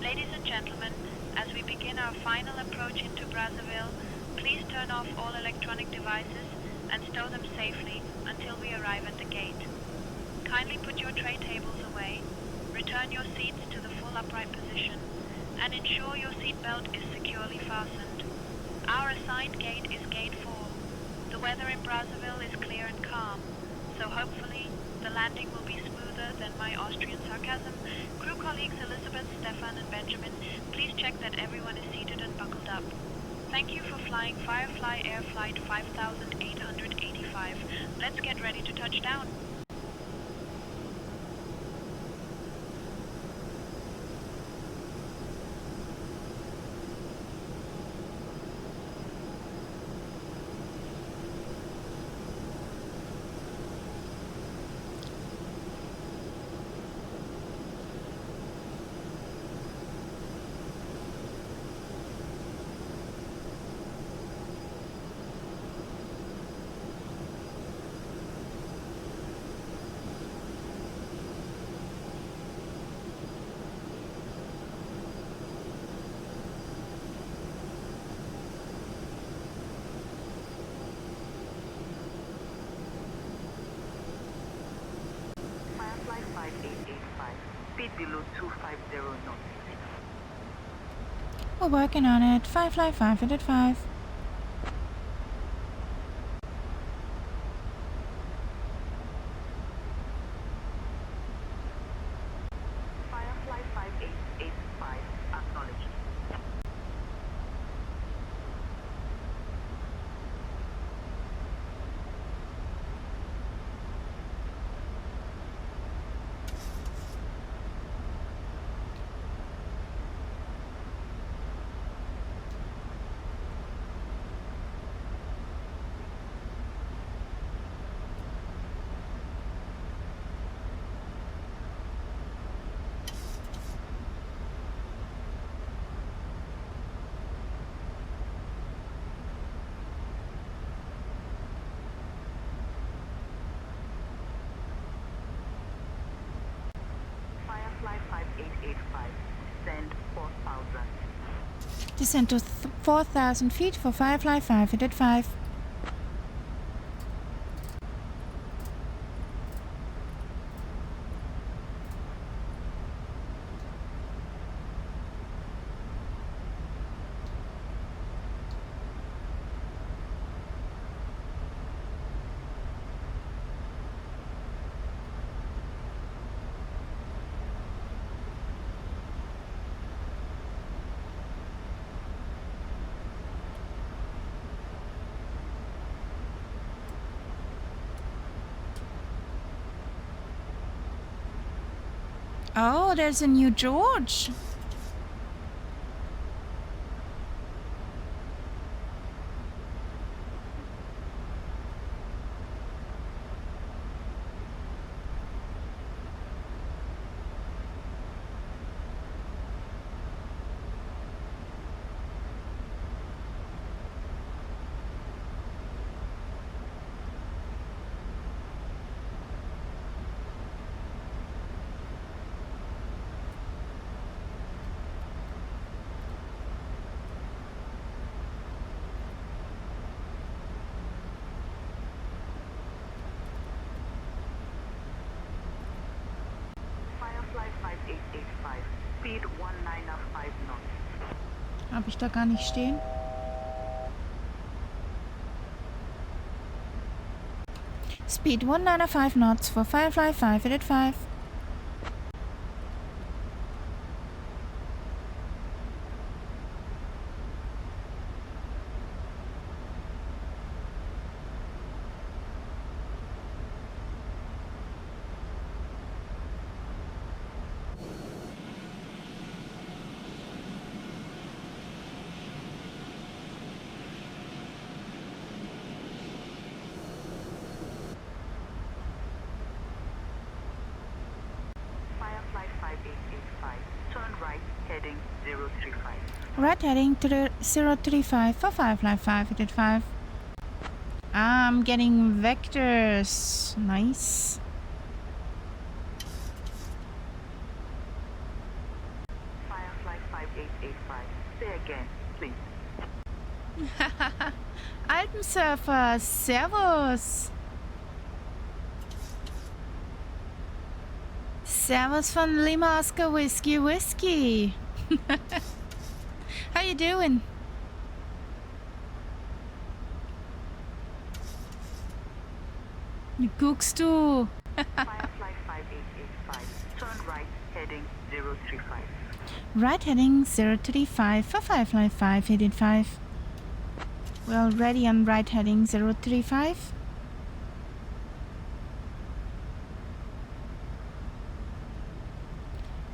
Ladies and gentlemen, as we begin our final approach into Brazzaville, please turn off all electronic devices and stow them safely until we arrive at the gate. Kindly put your tray tables away, return your seats to the full upright position, and ensure your seatbelt is securely fastened. Our assigned gate is Gate 4. The weather in Brazzaville is clear and calm, so hopefully the landing will be smoother than my Austrian sarcasm. Crew colleagues Elizabeth, Stefan, and Benjamin, please check that everyone is seated and buckled up. Thank you for flying Firefly Air Flight 5885. Let's get ready to touch down. Firefly 5885. Speed below 250 knots. We're working on it. Firefly 5885. Firefly 5885. Acknowledged. Firefly 5885. Send 4,000. Descend to 4,000 feet for Firefly 5885. Oh, there's a new George. Firefly 5885. Speed 195 knots. Hab ich da gar nicht stehen? Speed 195 knots for Firefly 5885. heading 035. Right heading 035 for Firefly 585. I'm getting vectors. Nice. Firefly 5885. Say again, please. Alpensurfer, Servus. Servus von Lima Oscar Whiskey. How you doing? Wie guckst du? Firefly 5885. Turn right heading 035. Right heading 035 for Firefly 585. We're already on right heading 035.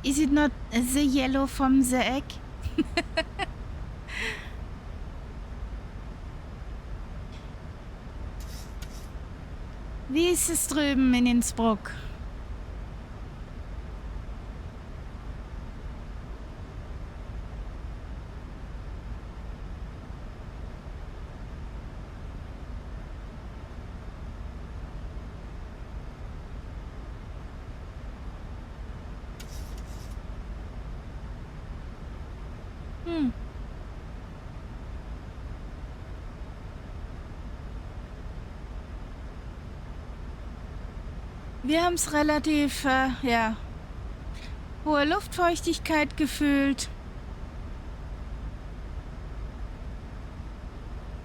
Is it not the yellow from the egg? Wie ist es drüben in Innsbruck? Wir haben es relativ, ja, hohe Luftfeuchtigkeit gefühlt.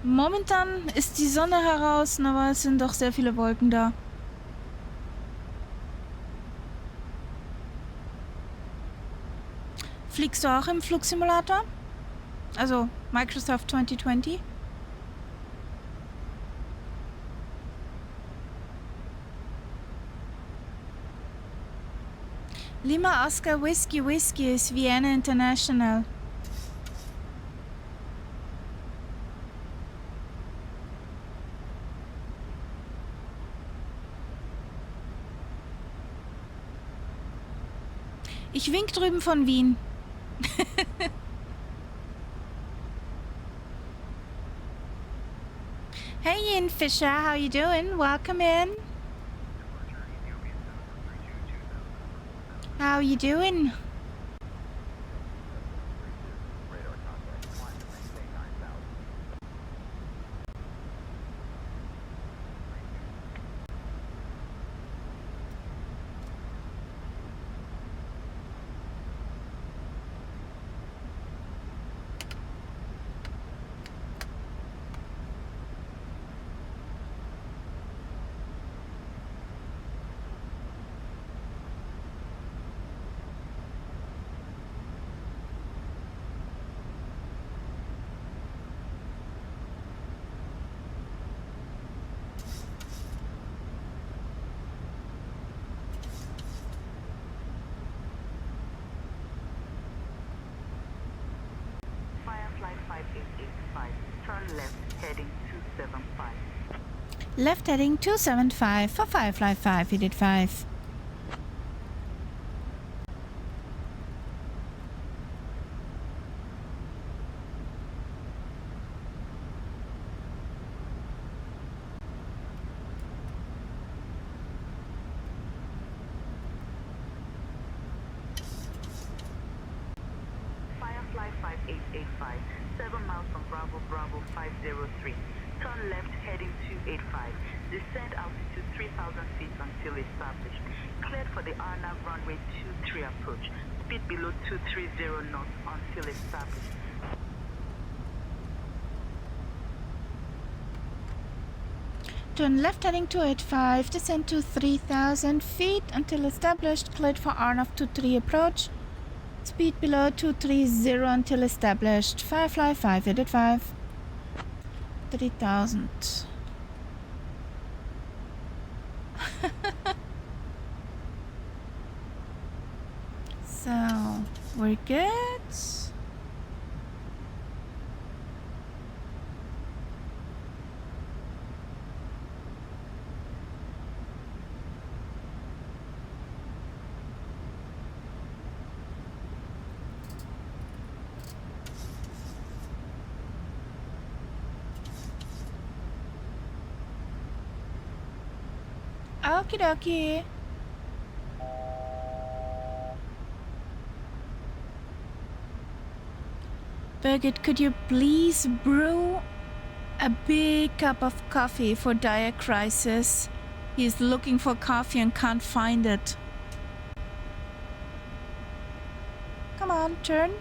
Momentan ist die Sonne heraus, aber es sind doch sehr viele Wolken da. Fliegst du auch im Flugsimulator? Also Microsoft 2020? Lima Oscar Whiskey ist Vienna International. Ich wink drüben von Wien. Hey Ian Fisher, how you doing? Welcome in. How you doing? Firefly 5885. Turn left heading 275. Left heading 275 for Firefly 585. Firefly 5885. 7 miles from Bravo 503. Turn left heading 285. Descend altitude 3,000 feet until established. Cleared for the RNAV runway 23 approach. Speed below 230 knots until established. Turn left heading 285, descend to 3,000 feet until established, cleared for RNAV 23 approach. Speed below 230 until established. Firefly 585. 3,000. So, we're good. Okie dokie. Birgit, could you please brew a big cup of coffee for Dire Crisis? He's looking for coffee and can't find it. Come on, turn.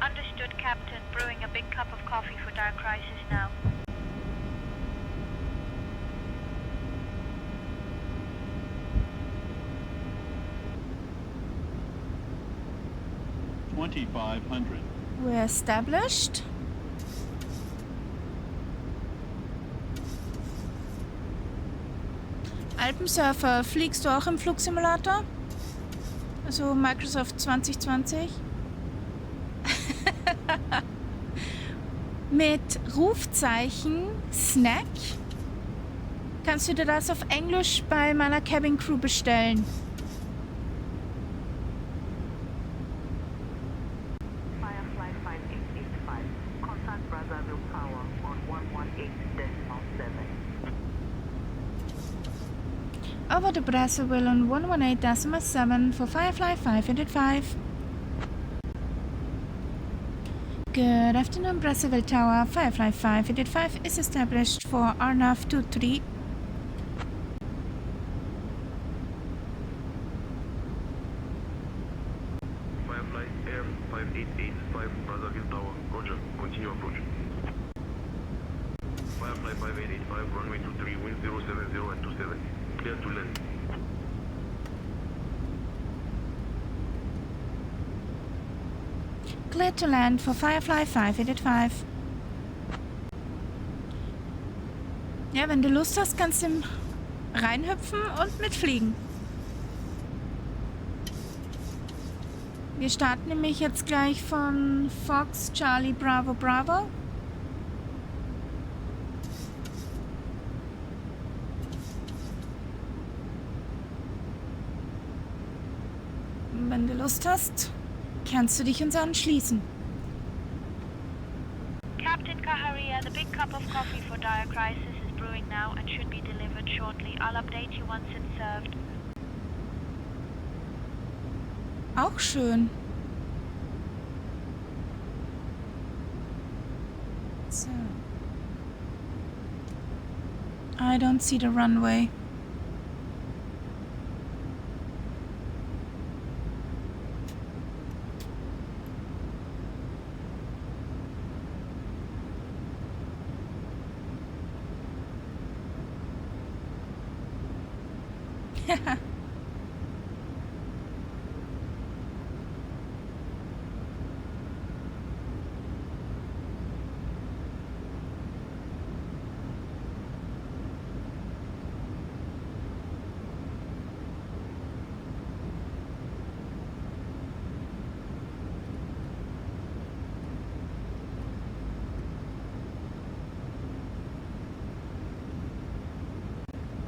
Understood, Captain. Brewing a big cup of coffee for Dire Crisis now. $2,500. We're established. Alpensurfer, fliegst du auch im Flugsimulator? Also Microsoft 2020? Mit Rufzeichen Snack kannst du dir das auf Englisch bei meiner Cabin Crew bestellen. Firefly 5885. Contact Brazzaville Power on 118.7. Over to Brazzaville on 118.7 for Firefly 585. Good afternoon, Brazzaville Tower. Firefly 585 is established for RNAV 23. Firefly Air 5885, Brazzaville Tower. Roger. Continue approach. Firefly 5885, runway 23, wind 070 and 27. Clear to land. Clear to land for Firefly 585. Ja, wenn du Lust hast, kannst du reinhüpfen und mitfliegen. Wir starten nämlich jetzt gleich von Fox Charlie Bravo Bravo. Wenn du Lust hast, kannst du dich uns anschließen. Captain Kaharia, the big cup of coffee for Dire Crisis is brewing now and should be delivered shortly. I'll update you once it's served. Auch schön. So. I don't see the runway.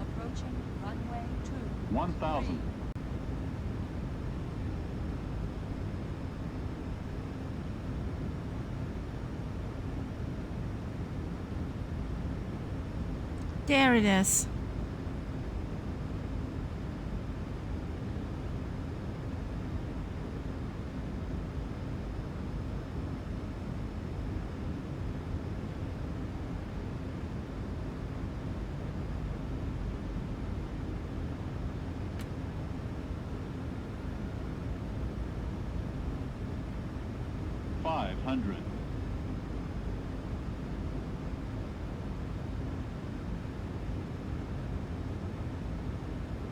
Approaching runway 1,000. There it is. $500.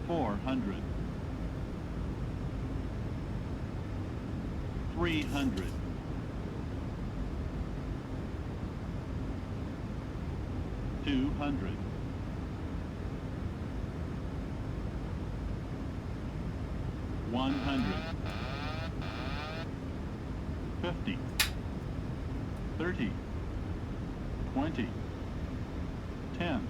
$400. $300. $200. $100. 50, 30, 20, 10.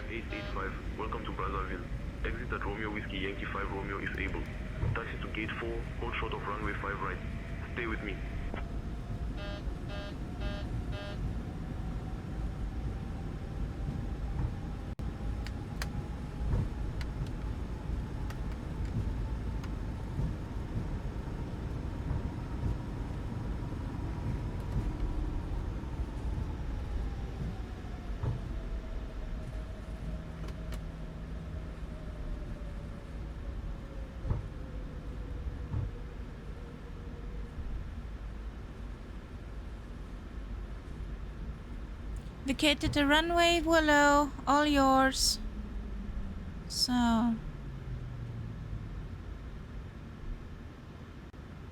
5885, welcome to Brazzaville. Exit at Romeo Whiskey Yankee 5 Romeo if able. Taxi to gate 4, hold short of runway 5 right. Stay with me. Vacated the runway, Willow, all yours. So,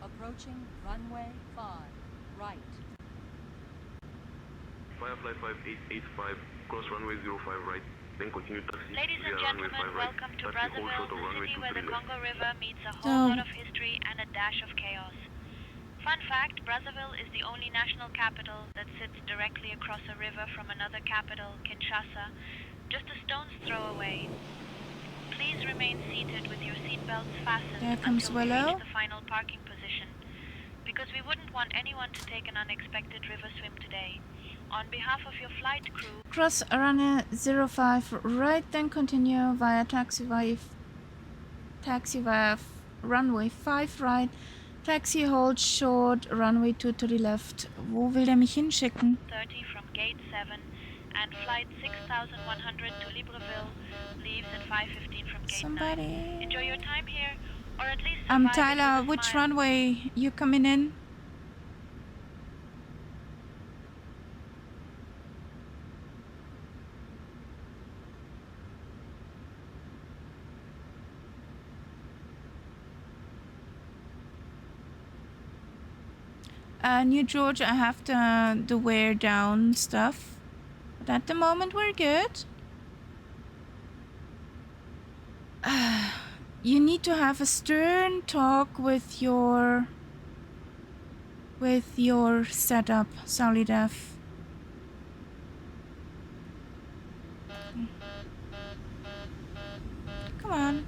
Approaching runway 5, right. Firefly 5885, cross runway 05 right, then continue taxi Ladies and via runway gentlemen, 5 right. welcome to Taxi hold Brazzaville, short of the runway city where the 23 left. Congo River meets a So- whole lot of history and a dash of chaos. Fun fact, Brazzaville is the only national capital that sits directly across a river from another capital, Kinshasa, just a stone's throw away. Please remain seated with your seatbelts fastened There comes until we Willow. reach the final parking position, because we wouldn't want anyone to take an unexpected river swim today. On behalf of your flight crew, cross runway 05 right, then continue via runway 5 right. Taxi hold short, runway 23 left. Wo will der mich hinschicken? 30 from gate 7, and flight 6100 to Libreville leaves at 5:15 from gate 9. Somebody. Enjoy your time here, or at least survive it Tyler, with a which smile. runway you coming in? New Georgia, I have the wear down stuff. But at the moment, we're good. You need to have a stern talk with your setup, Solidef. Come on.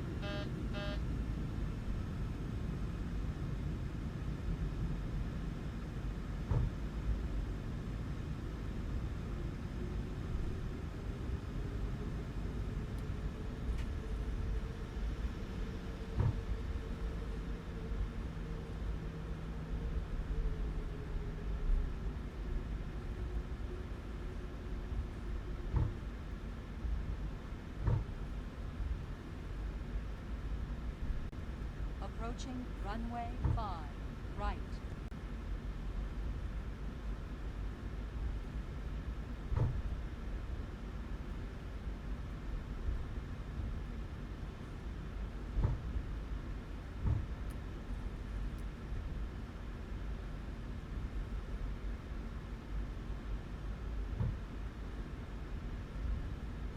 Approaching runway 5, right.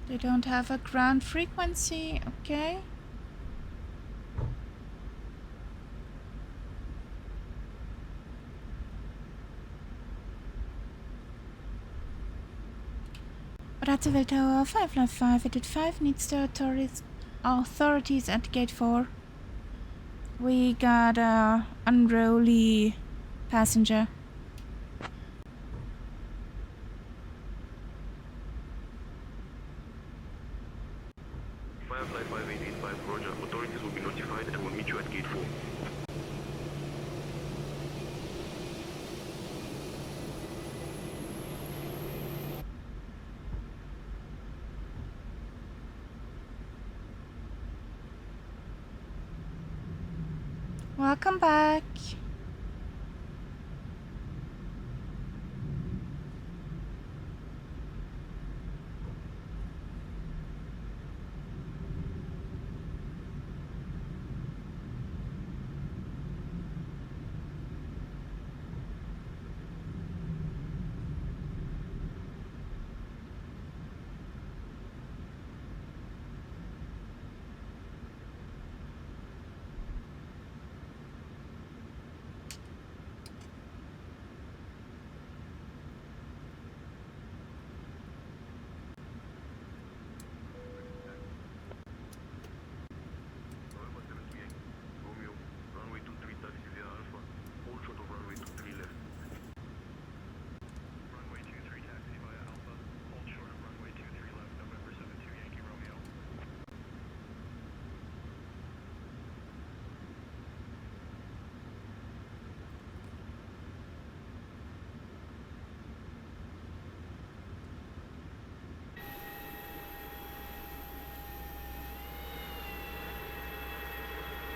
They don't have a ground frequency, okay? Brazzaville Tower 595 at 5 needs the authorities at gate 4. We got a unruly passenger. Firefly 5885, roger. Authorities will be notified and will meet you at gate 4. Welcome back.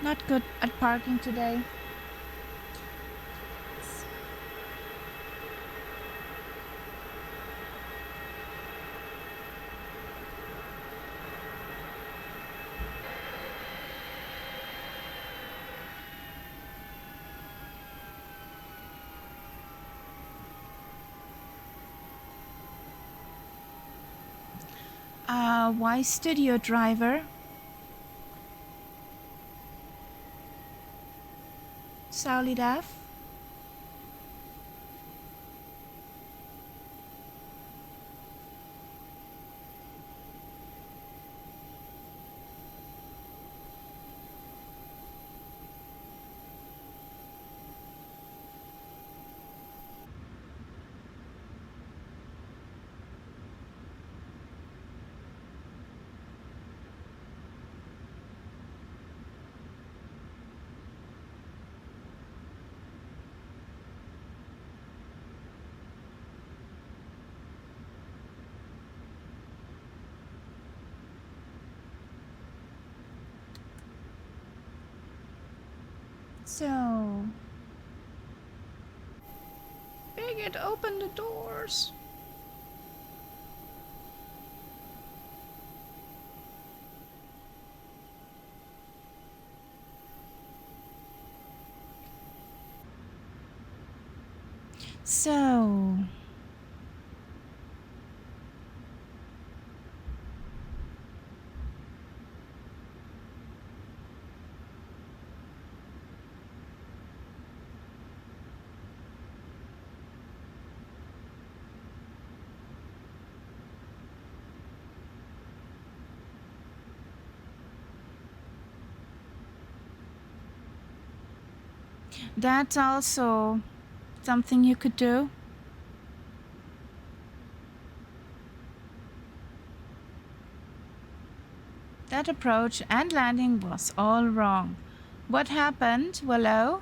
Not good at parking today. Why studio driver? Solid F. So, Bigot, open the doors. So, that's also something you could do. That approach and landing was all wrong. What happened, Willow?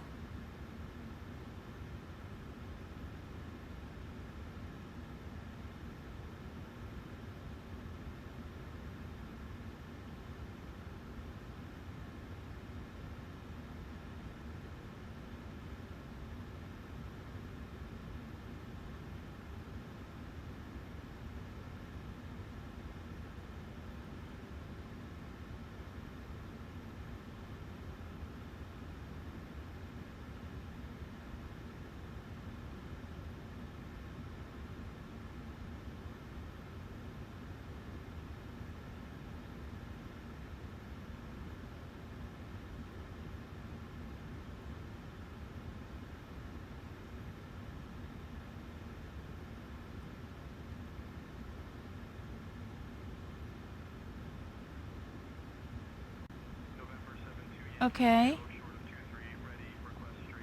Okay.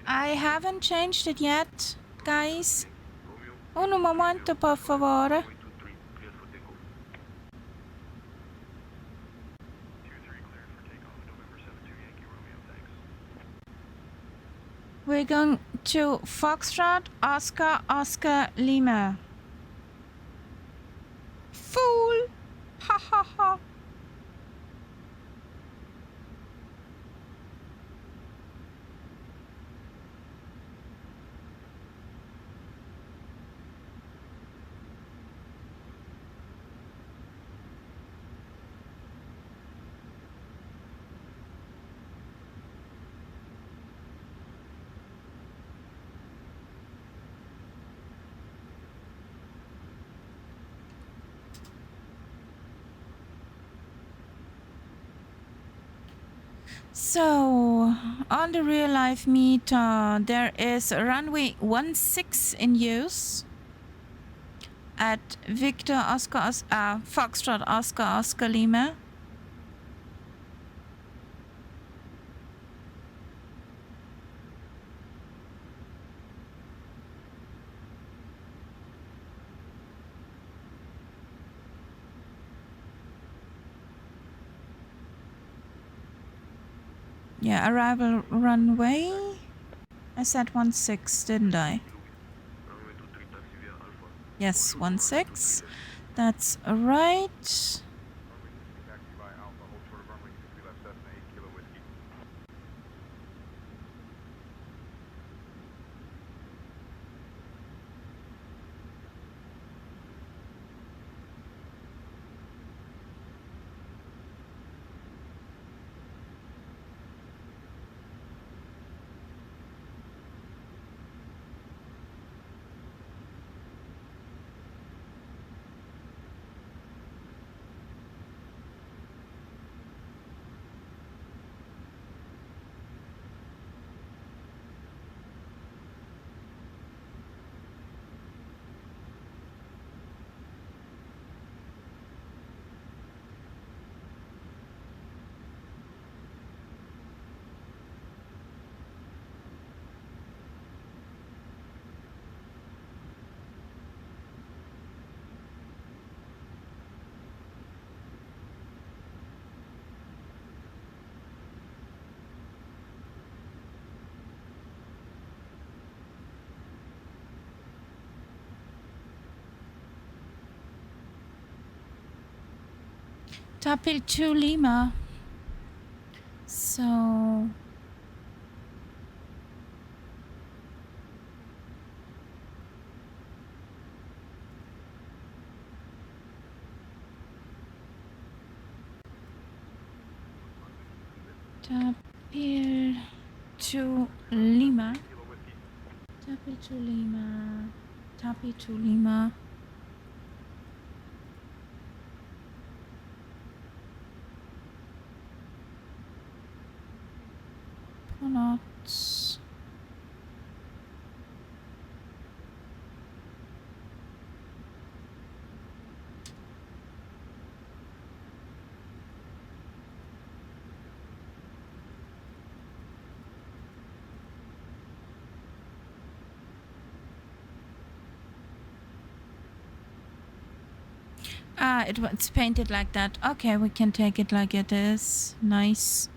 I haven't changed it yet, guys. Un momento, por favor. We're going to Foxtrot, Oscar, Oscar, Lima. Fool! Ha ha ha. So, on the real life meet, there is runway 16 in use at Victor Oscar, Foxtrot Oscar Oscar Lima. Yeah, arrival runway. I said 16, didn't I? Yes, 16. That's right. Tapil to Lima. So Tapil to Lima. Tapil to Lima. Tapil to Lima. Pronounce. Ah, it's painted like that. Okay, we can take it like it is. Nice.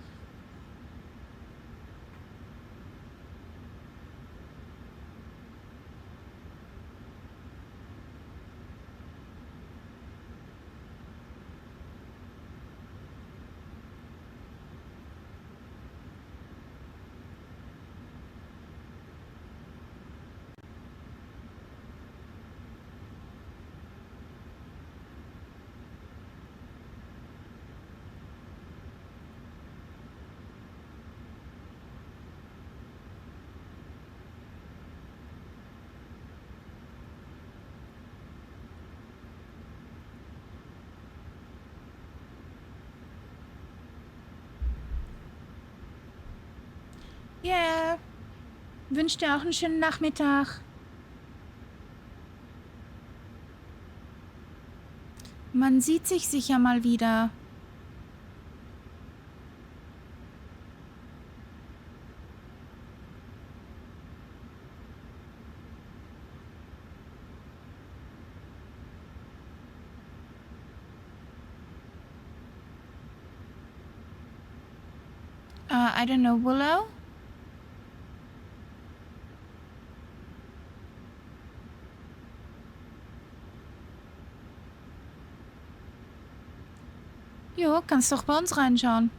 Yeah. Wünsche dir auch einen schönen Nachmittag. Man sieht sich sicher mal wieder. I don't know, Willow? Jo, kannst doch bei uns reinschauen.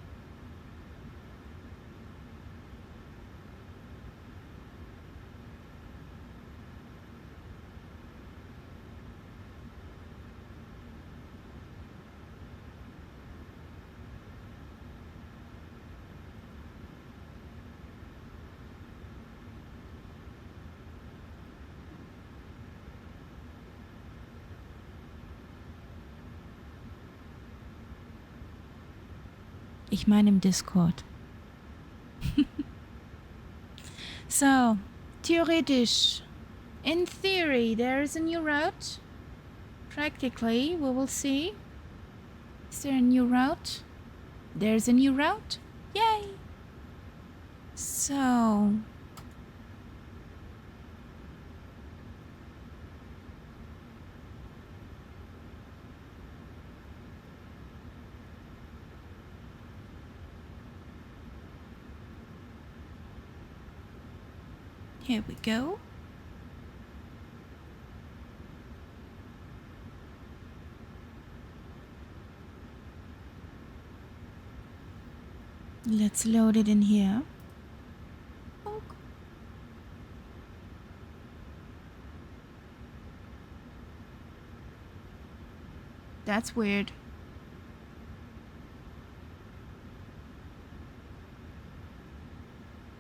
Ich meine im Discord. So, theoretisch. In theory, there is a new route. Practically, we will see. Is there a new route? There's a new route. Yay! So... Here we go. Let's load it in here. Oh. That's weird.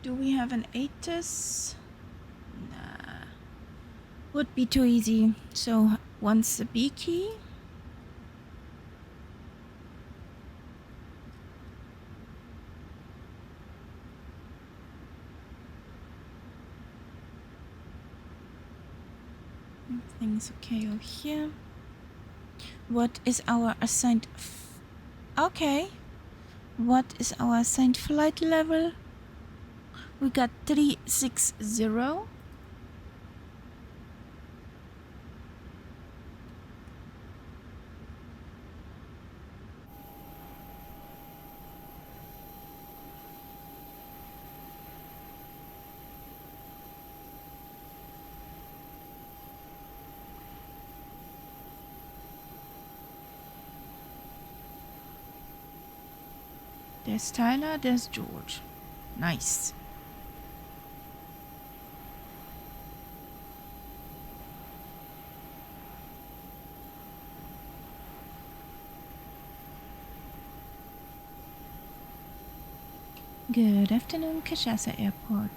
Do we have an ATIS? Nah. Would be too easy. So once the B key. Everything's okay over here. What is our assigned... Okay. What is our assigned flight level? We got 360. There's Tyler, there's George. Nice. Good afternoon, Kinshasa Airport.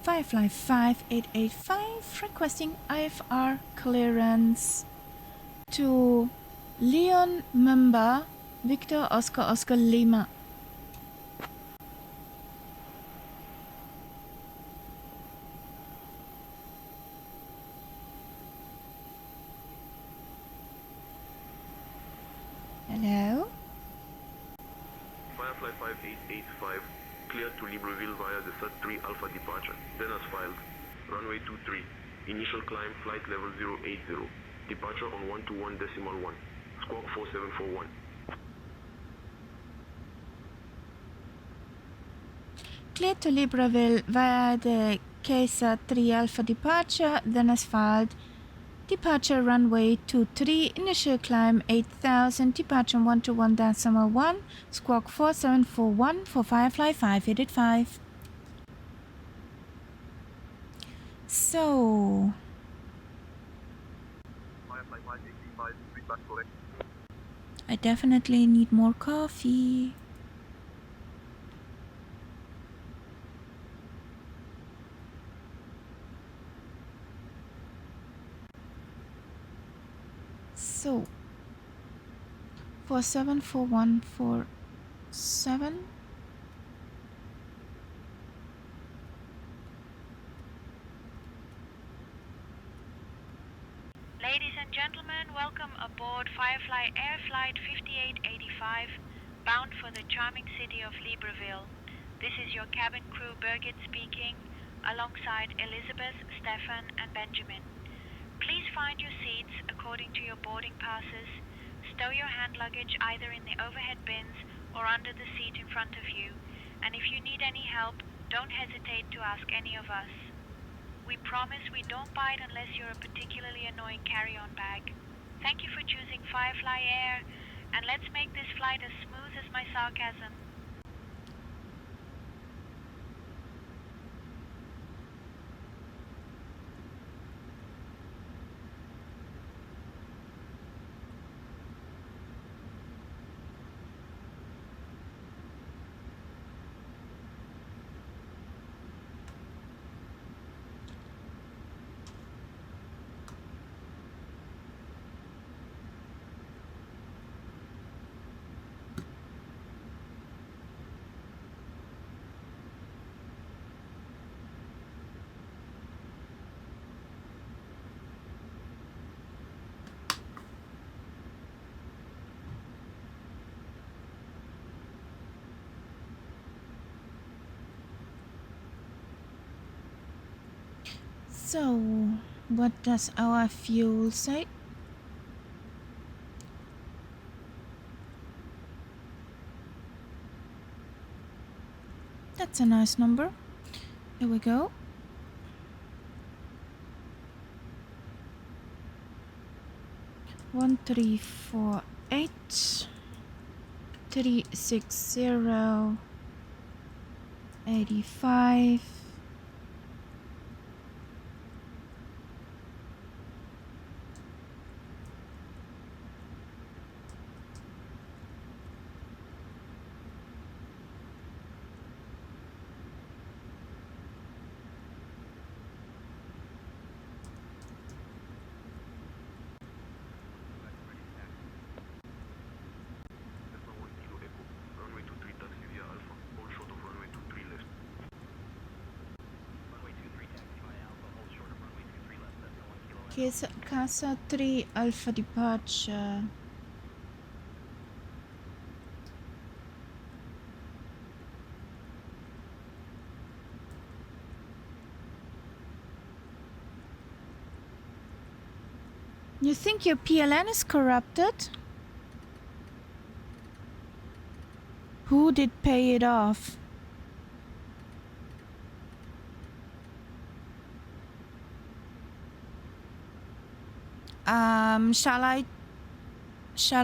Firefly 5885 requesting IFR clearance to Leon Mumba, Victor Oscar Oscar Lima. Hello? Firefly 5885, cleared to Libreville via the SAT-3 Alpha departure, then as filed. Runway 23, initial climb flight level 080, departure on 121.1, squawk 4741. Cleared to Libreville via the KSA 3 Alpha departure, then as filed. Departure runway 23, initial climb 8000, departure 121.1, squawk 4741 for Firefly 5885. So, Firefly 5885, feedback correct. I definitely need more coffee. So, 474147. Ladies and gentlemen, welcome aboard Firefly Air Flight 5885, bound for the charming city of Libreville. This is your cabin crew Birgit speaking, alongside Elizabeth, Stefan, and Benjamin. Please find your seats according to your boarding passes. Stow your hand luggage either in the overhead bins or under the seat in front of you. And if you need any help, don't hesitate to ask any of us. We promise we don't bite unless you're a particularly annoying carry-on bag. Thank you for choosing Firefly Air, and let's make this flight as smooth as my sarcasm. So, what does our fuel say? That's a nice number. Here we go. One 348 360 85. Runway 23 taxi via Alpha, hold short of runway 23 left. Runway 23 taxi via Alpha, hold short of runway 23 left, that's 1 kilo. Casa 3 Alpha departure. You think your PLN is corrupted? Who did pay it off? Shall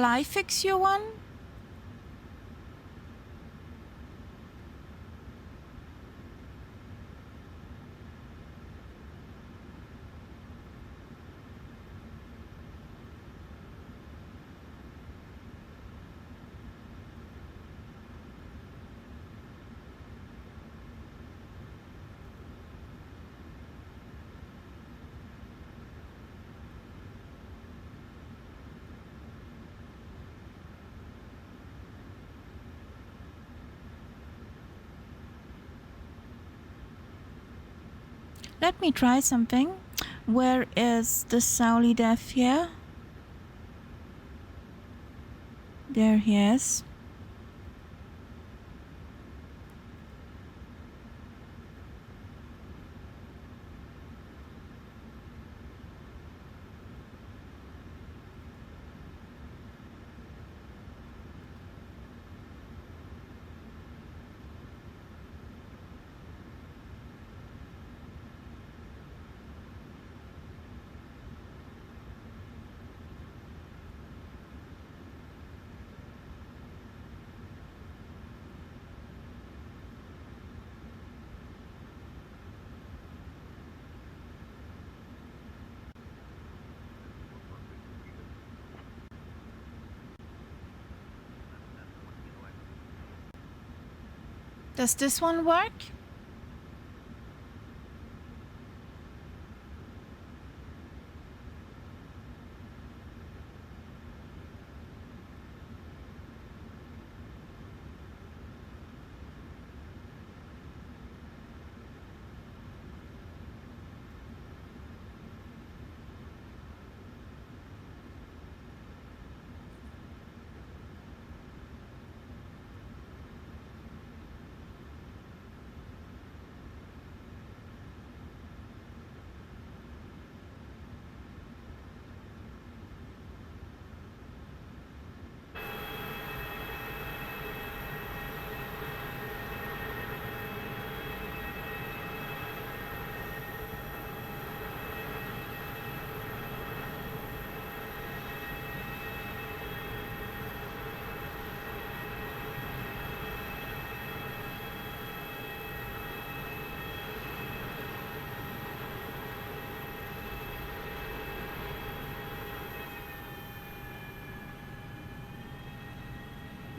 I fix you one? Let me try something. Where is the Sauli Def here? There he is. Does this one work?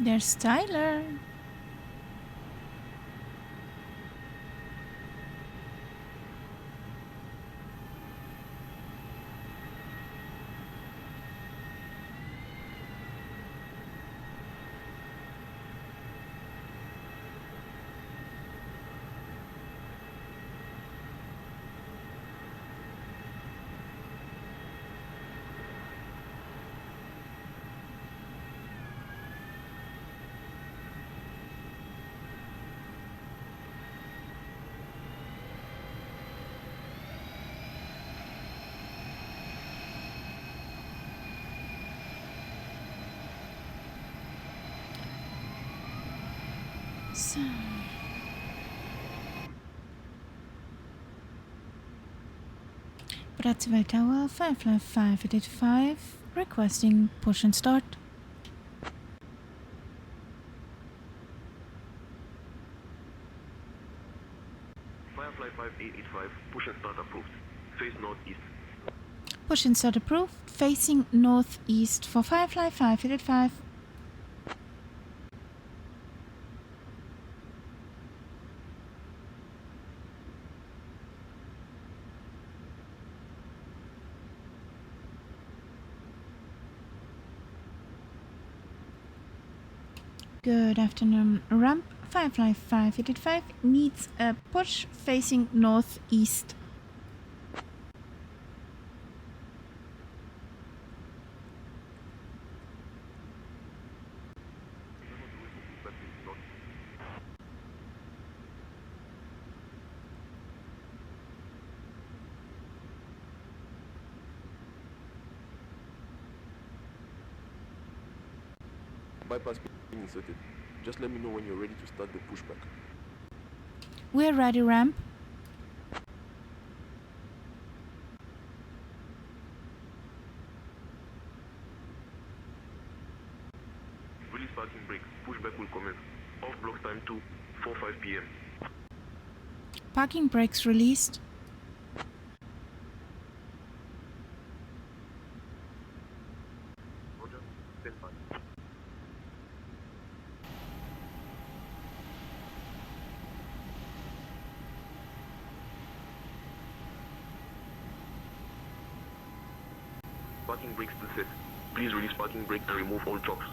There's Tyler. So, Brazzaville Tower, Firefly 585, requesting push and start. Firefly 5885, push and start approved. Face northeast. Push and start approved, facing northeast for Firefly 585. Good afternoon. Ramp Firefly 585 needs a push facing northeast. Bypass being inserted. Just let me know when you're ready to start the pushback. We're ready, Ramp. Release parking brake. Pushback will commence. Off block time 2, 4:05 p.m. Parking brakes released. Roger. Stand by. Parking brake still set. Please release parking brake and remove all chocks.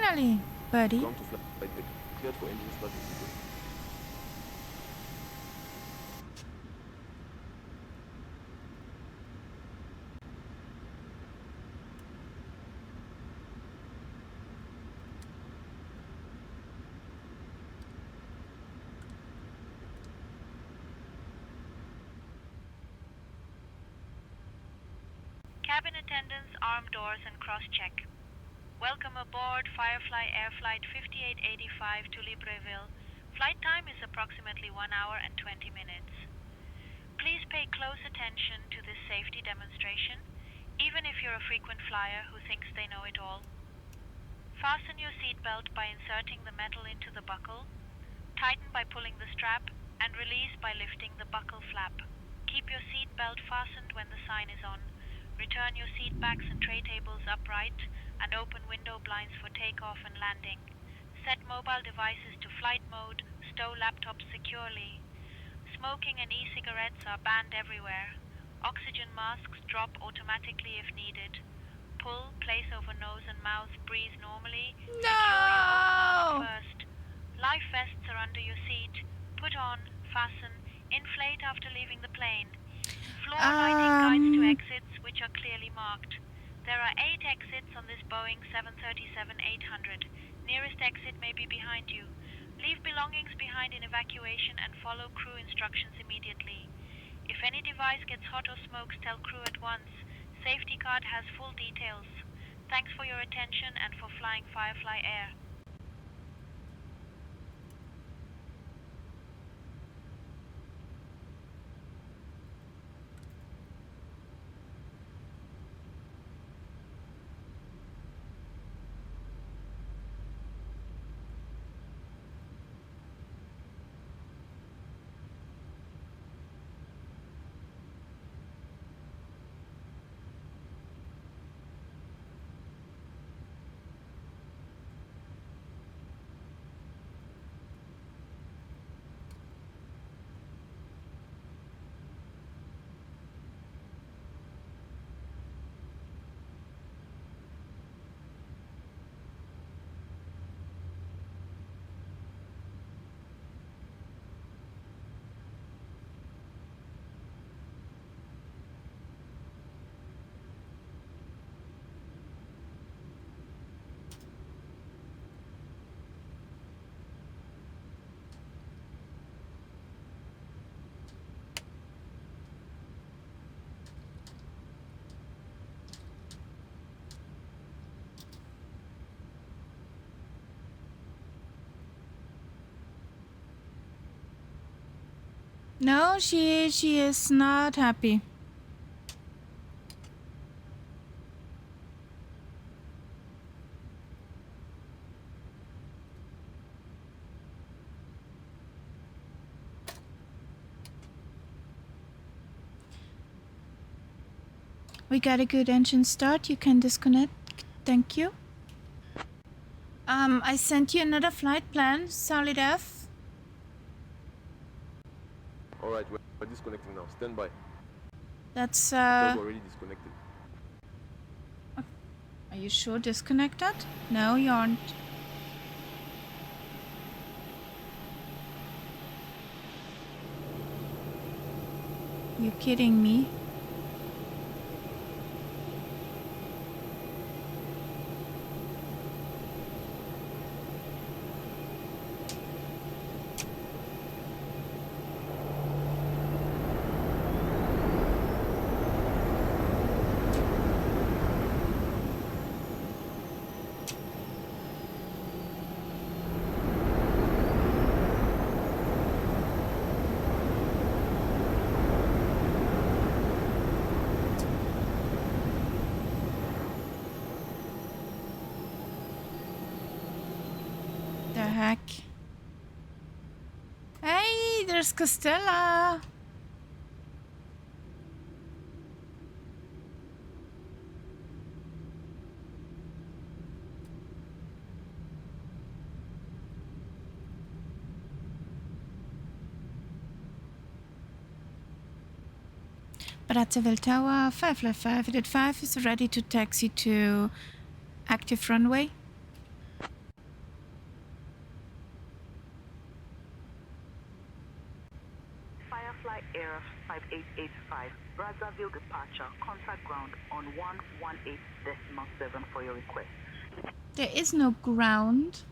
Finally, buddy. Ground to flight deck. Cleared for engine start. Cabin attendants, arm doors, and cross-check. Welcome aboard Firefly Air Flight 5885 to Libreville. Flight time is approximately 1 hour and 20 minutes. Please pay close attention to this safety demonstration, even if you're a frequent flyer who thinks they know it all. Fasten your seatbelt by inserting the metal into the buckle, tighten by pulling the strap, and release by lifting the buckle flap. Keep your seatbelt fastened when the sign is on. Return your seat backs and tray tables upright, and open window blinds for takeoff and landing. Set mobile devices to flight mode, stow laptops securely. Smoking and e-cigarettes are banned everywhere. Oxygen masks drop automatically if needed. Pull, place over nose and mouth, breathe normally. Secure your own mask first. Life vests are under your seat. Put on, fasten, inflate after leaving the plane. Floor lighting guides to exits, which are clearly marked. There are 8 exits on this Boeing 737-800. Nearest exit may be behind you. Leave belongings behind in evacuation and follow crew instructions immediately. If any device gets hot or smokes, tell crew at once. Safety card has full details. Thanks for your attention and for flying Firefly Air. No, she is not happy. We got a good engine start. You can disconnect. Thank you. I sent you another flight plan, solid F. Alright, we're disconnecting now. Stand by. That's We're already disconnected. Are you sure disconnected? No, you aren't. You kidding me? The heck? Hey, there's Costella. Brazzaville Tower, Firefly 585 is ready to taxi to active runway. Brazzaville departure, contact ground on 118.7 for your request. There is no ground.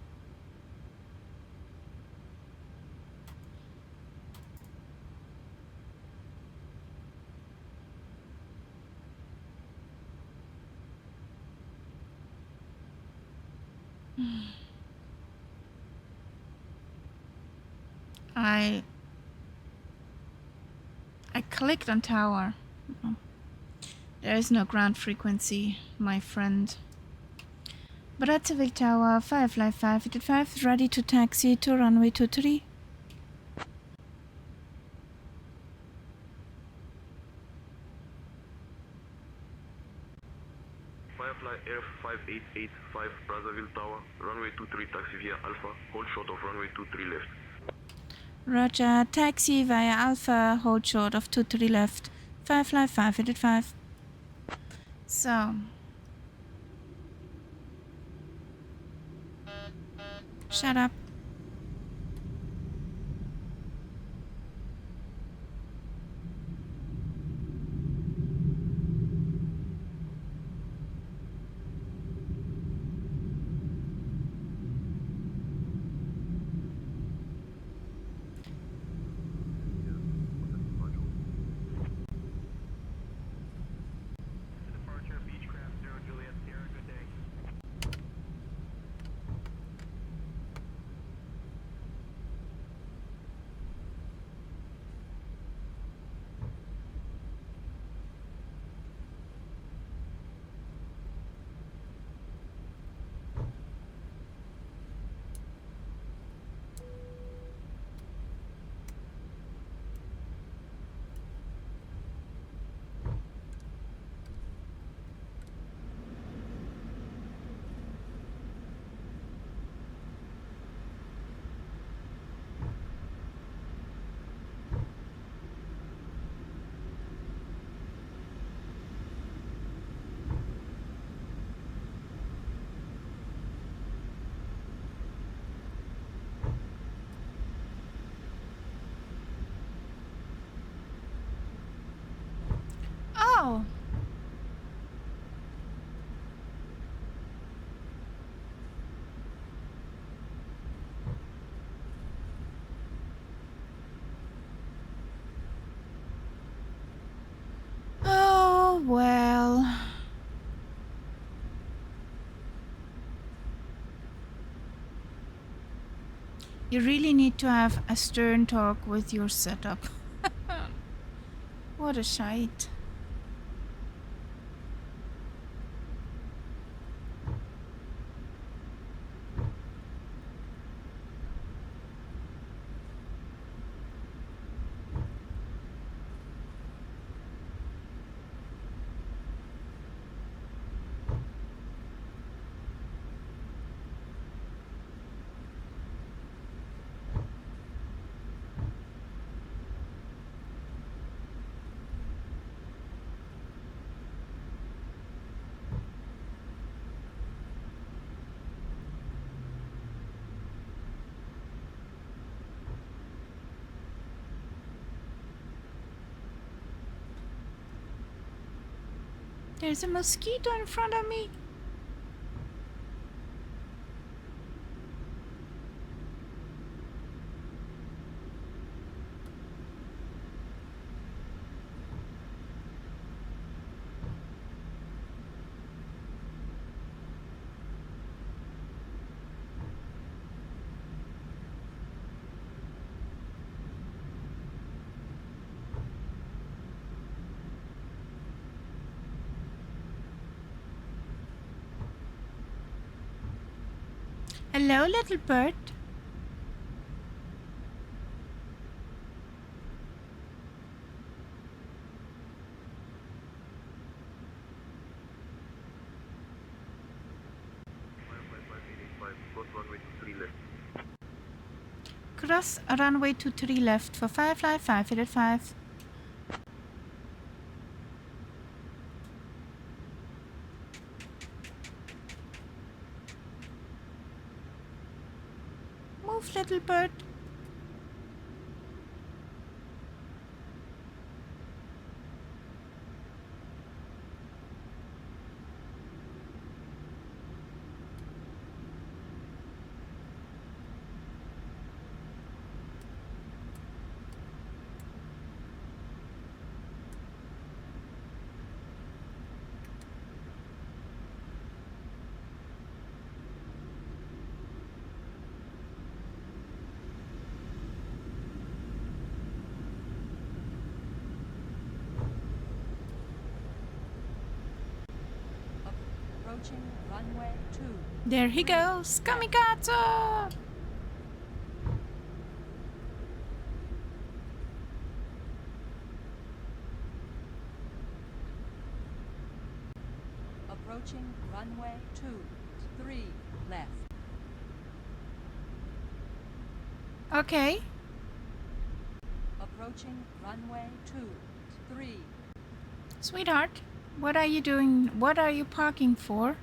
I clicked on tower. There is no ground frequency, my friend. Brazzaville Tower, Firefly 585, ready to taxi to runway 23. Firefly Air 5885, Brazzaville Tower, runway 23 taxi via Alpha, hold short of runway 23 left. Roger, taxi via Alpha, hold short of 23 left, Firefly 585. So. Shut up. Departure, Beechcraft 0 Juliet Sierra, good day. Oh. Oh, well. You really need to have a stern talk with your setup. What a shite. There's a mosquito in front of me. Hello, little bird. Firefly 5885, cross runway 23 left. Cross runway 23 left for Firefly 585. Move, little bird. Approaching runway 2. There he goes. Kamikaze! Approaching runway 2. 3 left. Okay. Approaching runway 2. 3. Sweetheart, what are you doing? What are you parking for?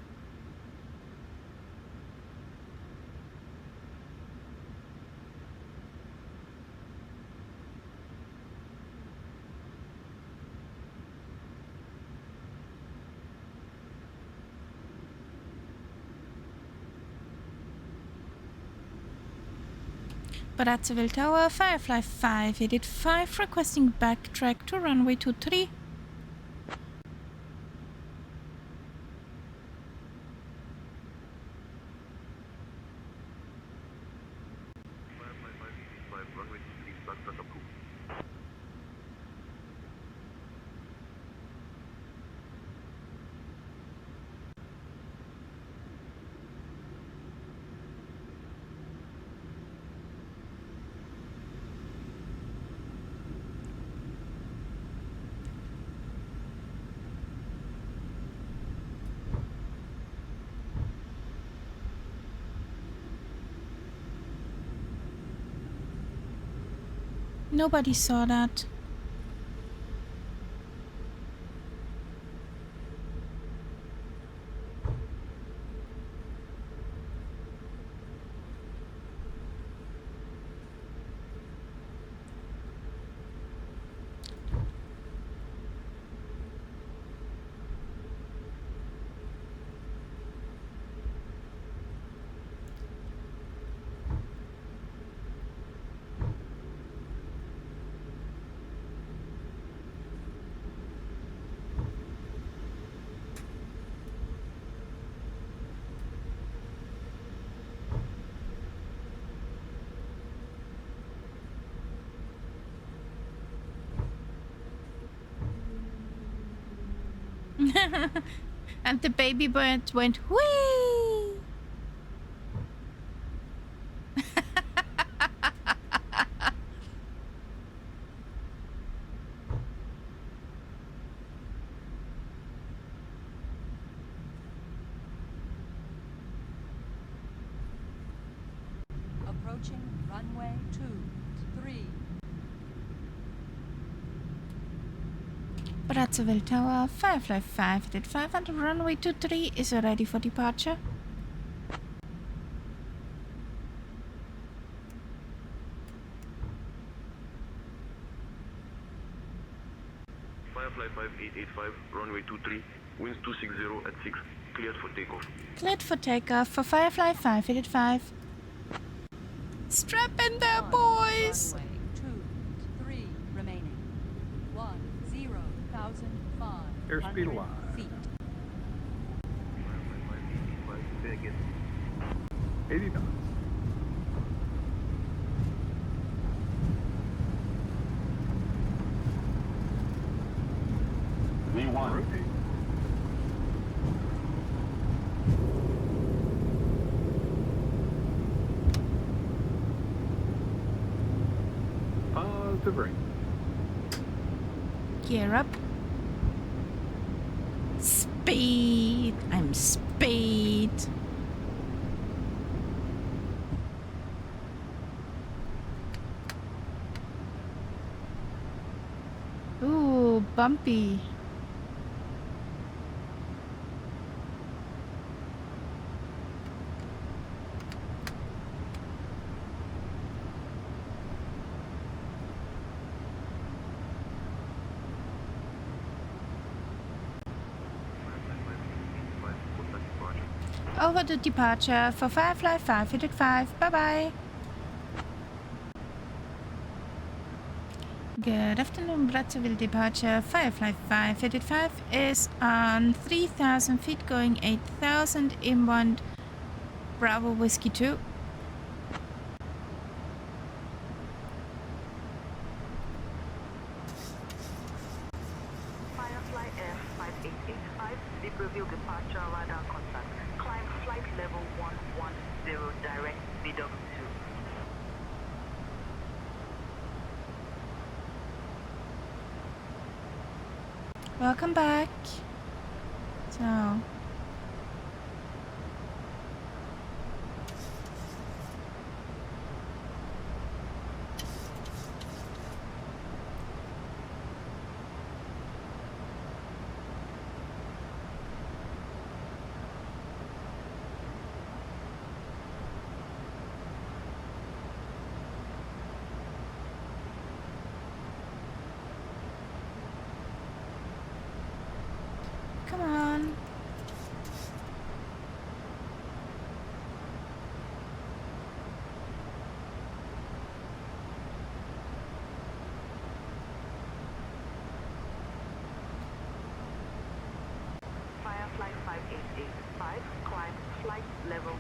Brazzaville Tower, Firefly 5, edit 5, requesting backtrack to runway 23. Runway 23, backtrack approved. Nobody saw that. And the baby bird went whee! Approaching runway 2. 3. Brazzaville Tower, Firefly 5, edit 5, and runway 23 is ready for departure. Firefly 5885, runway 23, winds 260 at 6, cleared for takeoff. Cleared for takeoff for Firefly 5, edit 5. Strap in there, boys! Runway 2. 3 remaining. 10,005. Airspeed alive. Feet. Firefly 585, Vegas. 80 knots. V1. Rotate. Positive ring. Gear up. Speed! I'm speed! Ooh, bumpy. Over the departure for Firefly 5, edit 5. Bye-bye. Good afternoon, Brazzaville departure. Firefly 5, edit 5 is on 3,000 feet going 8,000 inbound. Bravo Whiskey 2. Firefly Air 5885, Libreville departure radar contact. Climb flight level 110 direct BW2. Welcome back. So. Come on. Firefly 5885, climb flight level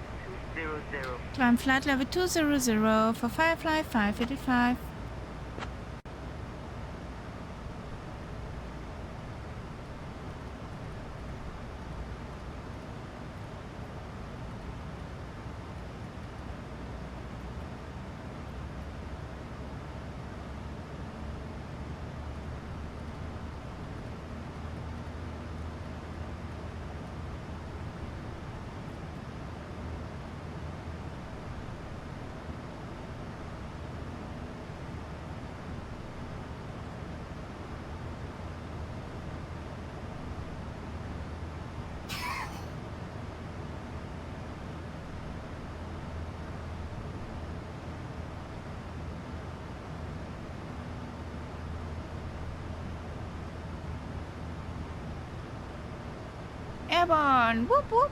200. Climb flight level 200 for Firefly 585. Airborne! Whoop whoop!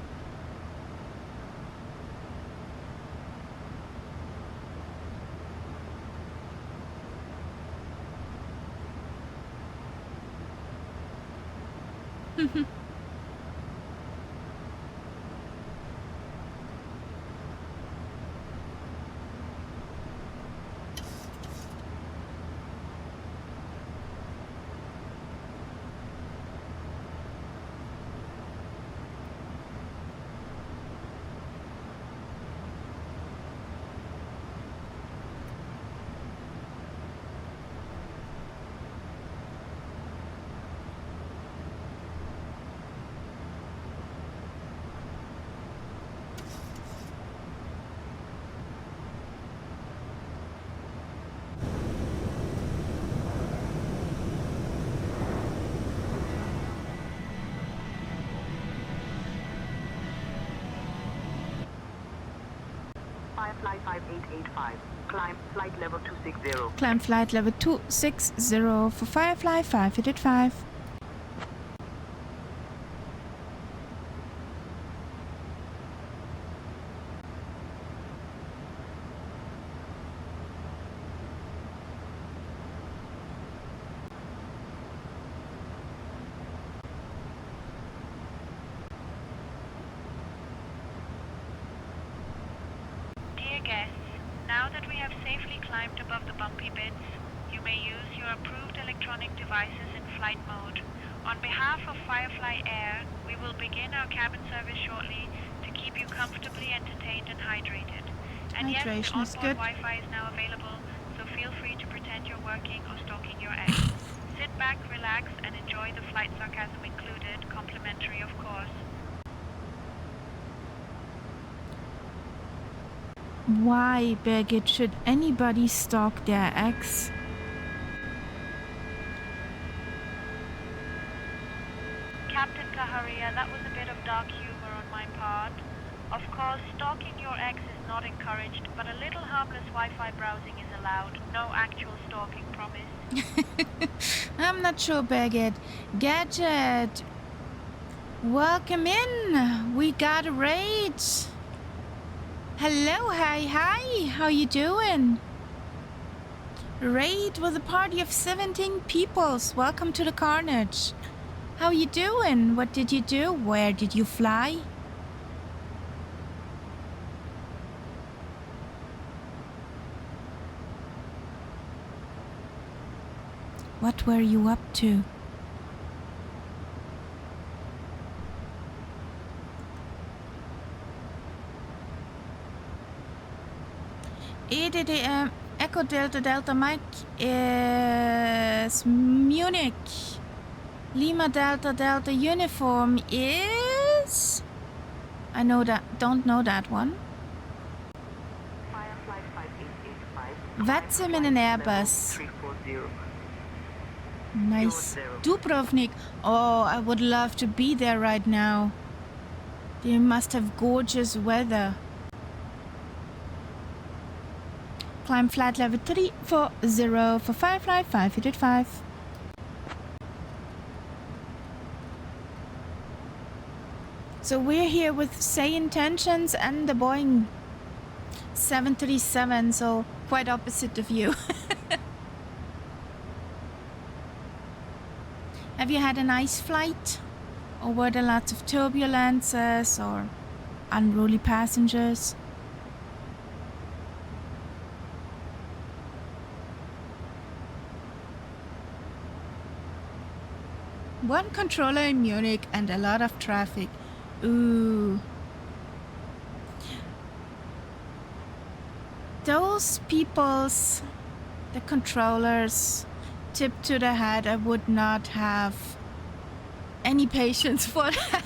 Firefly 5885, climb flight level 260. Climb flight level 260 for Firefly 585. Dear guests, now that we have safely climbed above the bumpy bits, you may use your approved electronic devices in flight mode. On behalf of Firefly Air, we will begin our cabin service shortly to keep you comfortably entertained and hydrated. And yes, the Hydration is onboard good. Wi-Fi is now available, so feel free to pretend you're working or stalking your ex. Sit back, relax, and enjoy the flight sarcasm included, complimentary of course. Why, Birgit, should anybody stalk their ex? Captain Kaharia, that was a bit of dark humor on my part. Of course, stalking your ex is not encouraged, but a little harmless Wi-Fi browsing is allowed. No actual stalking, promise. I'm not sure, Birgit. Gadget! Welcome in! We got a raid! Hello, hi! How you doing? Raid with a party of 17 peoples. Welcome to the carnage. How you doing? What did you do? Where did you fly? What were you up to? EDDM Echo Delta Delta Mike is Munich. Lima Delta Delta Uniform is... I know that, don't know that one. Firefly 5885. That's him in an Airbus. 340. Nice. Dubrovnik. Oh, I would love to be there right now. They must have gorgeous weather. Climb flight level 340 for Firefly 5885. So we're here with Say Intentions and the Boeing 737, so quite opposite of you. Have you had a nice flight? Or were there lots of turbulences or unruly passengers? One controller in Munich and a lot of traffic. Ooh. Those people's, the controllers, tip to the head, I would not have any patience for that.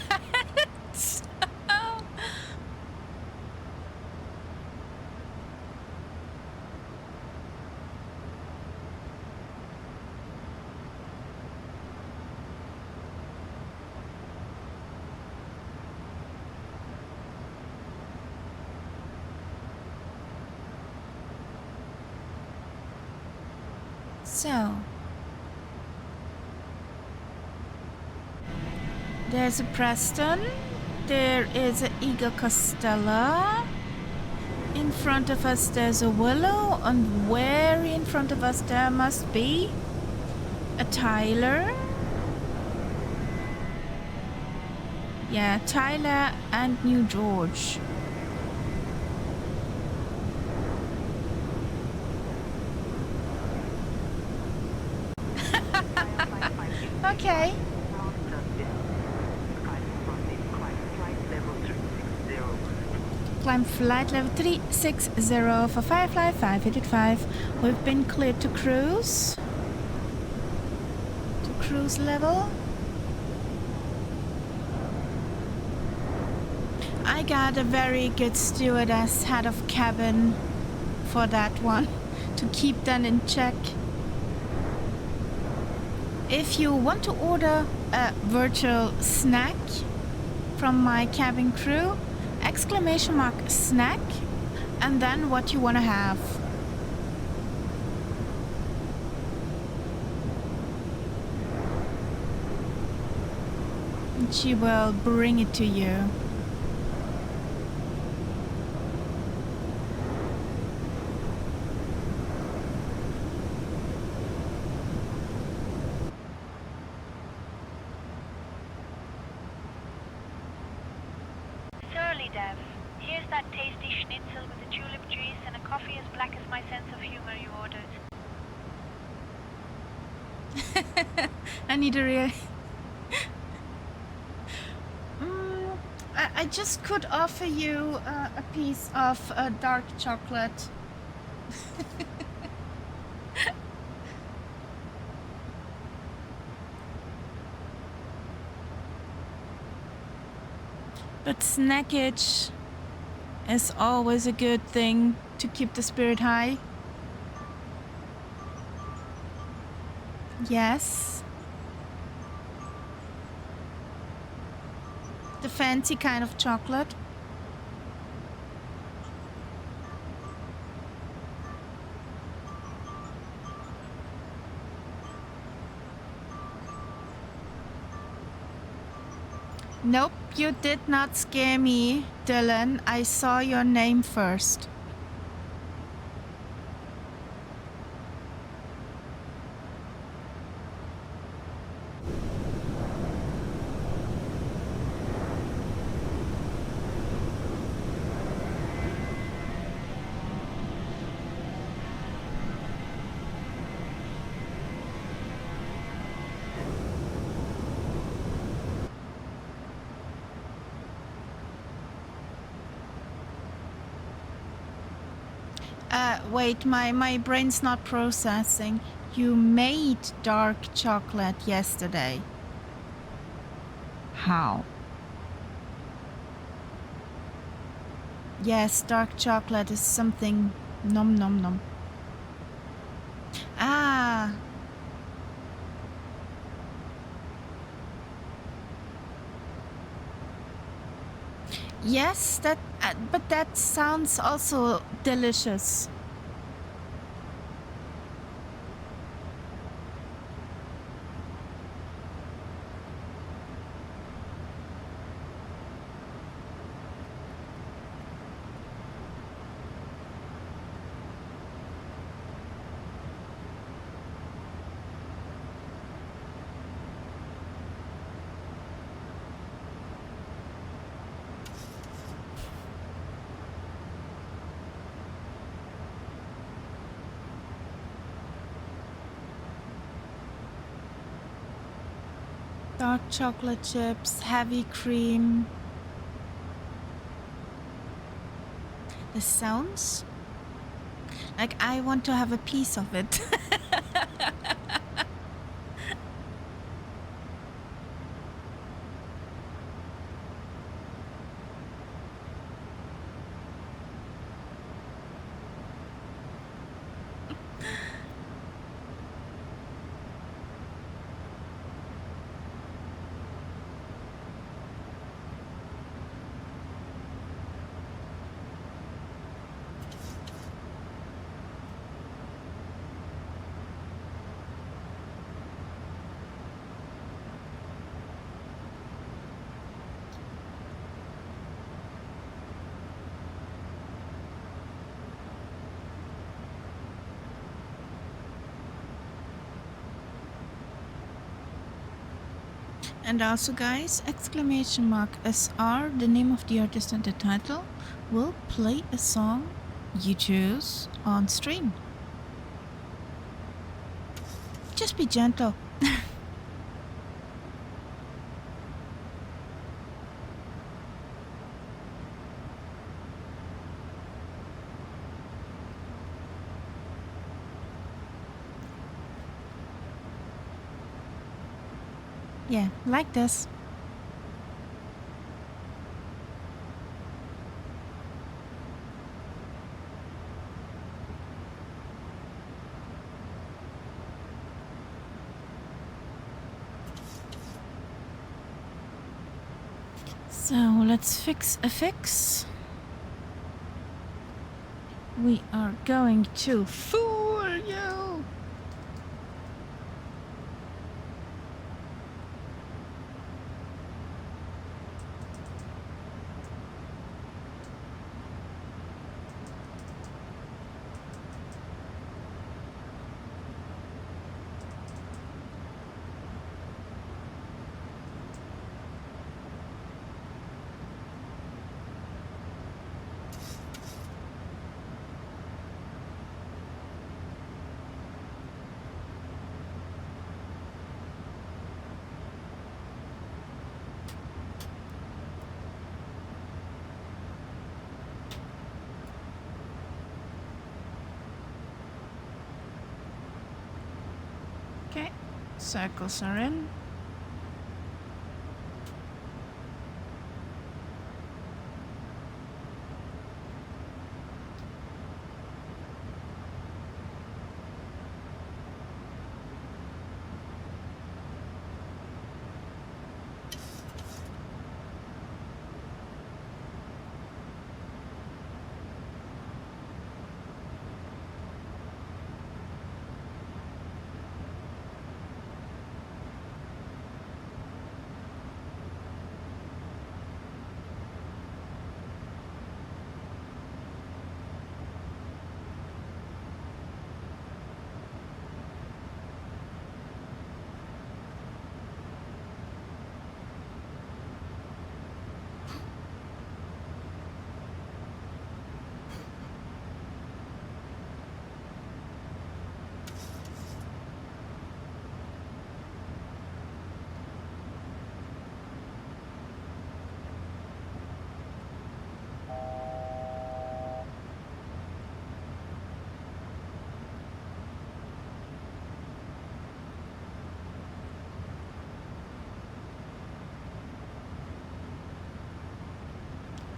So, there's a Preston, there is a Eagle Costello, in front of us there's a Willow, and way in front of us there must be a Tyler. Yeah, Tyler and New George. Okay. Climb flight level 360 for Firefly 585. We've been cleared to cruise. To cruise level. I got a very good stewardess head of cabin for that one, to keep that in check. If you want to order a virtual snack from my cabin crew, exclamation mark snack, and then what you want to have. And she will bring it to you. Dev, here's that tasty schnitzel with a tulip juice and a coffee as black as my sense of humor you ordered. I need a real... I just could offer you a piece of dark chocolate. But snackage is always a good thing to keep the spirit high. Yes. The fancy kind of chocolate. Nope, you did not scare me, Dylan. I saw your name first. Wait, my brain's not processing. You made dark chocolate yesterday. How? Yes, dark chocolate is something nom nom nom. Ah. Yes, but that sounds also delicious. Dark chocolate chips, heavy cream. The sounds like I want to have a piece of it. And also, guys, exclamation mark SR, the name of the artist and the title, will play a song you choose on stream. Just be gentle. Yeah, like this. So let's fix a fix. We are going to fool you. Okay, circles are in.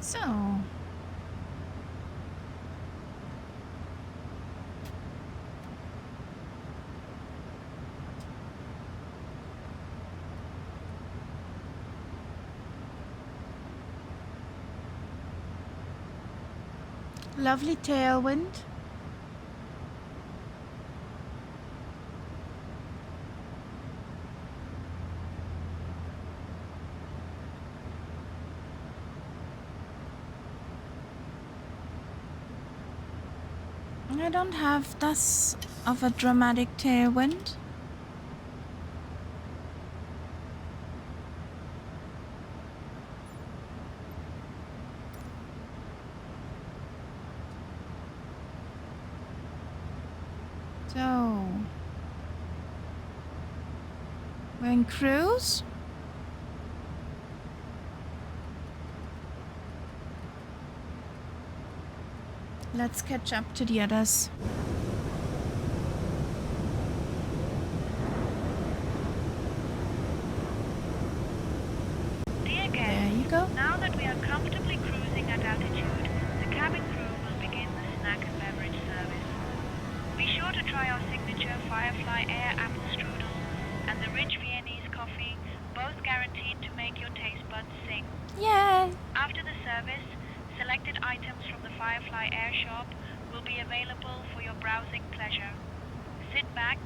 So. Lovely tailwind. I don't have thus of a dramatic tailwind. So, we're in cruise. Let's catch up to the others. Dear guests, There you go. now that we are comfortably cruising at altitude, the cabin crew will begin the snack and beverage service. Be sure to try our signature Firefly Air apple strudel and the rich Viennese coffee, both guaranteed to make your taste buds sing. Yay! After the service, selected items from the Firefly Air shop will be available for your browsing pleasure. Sit back,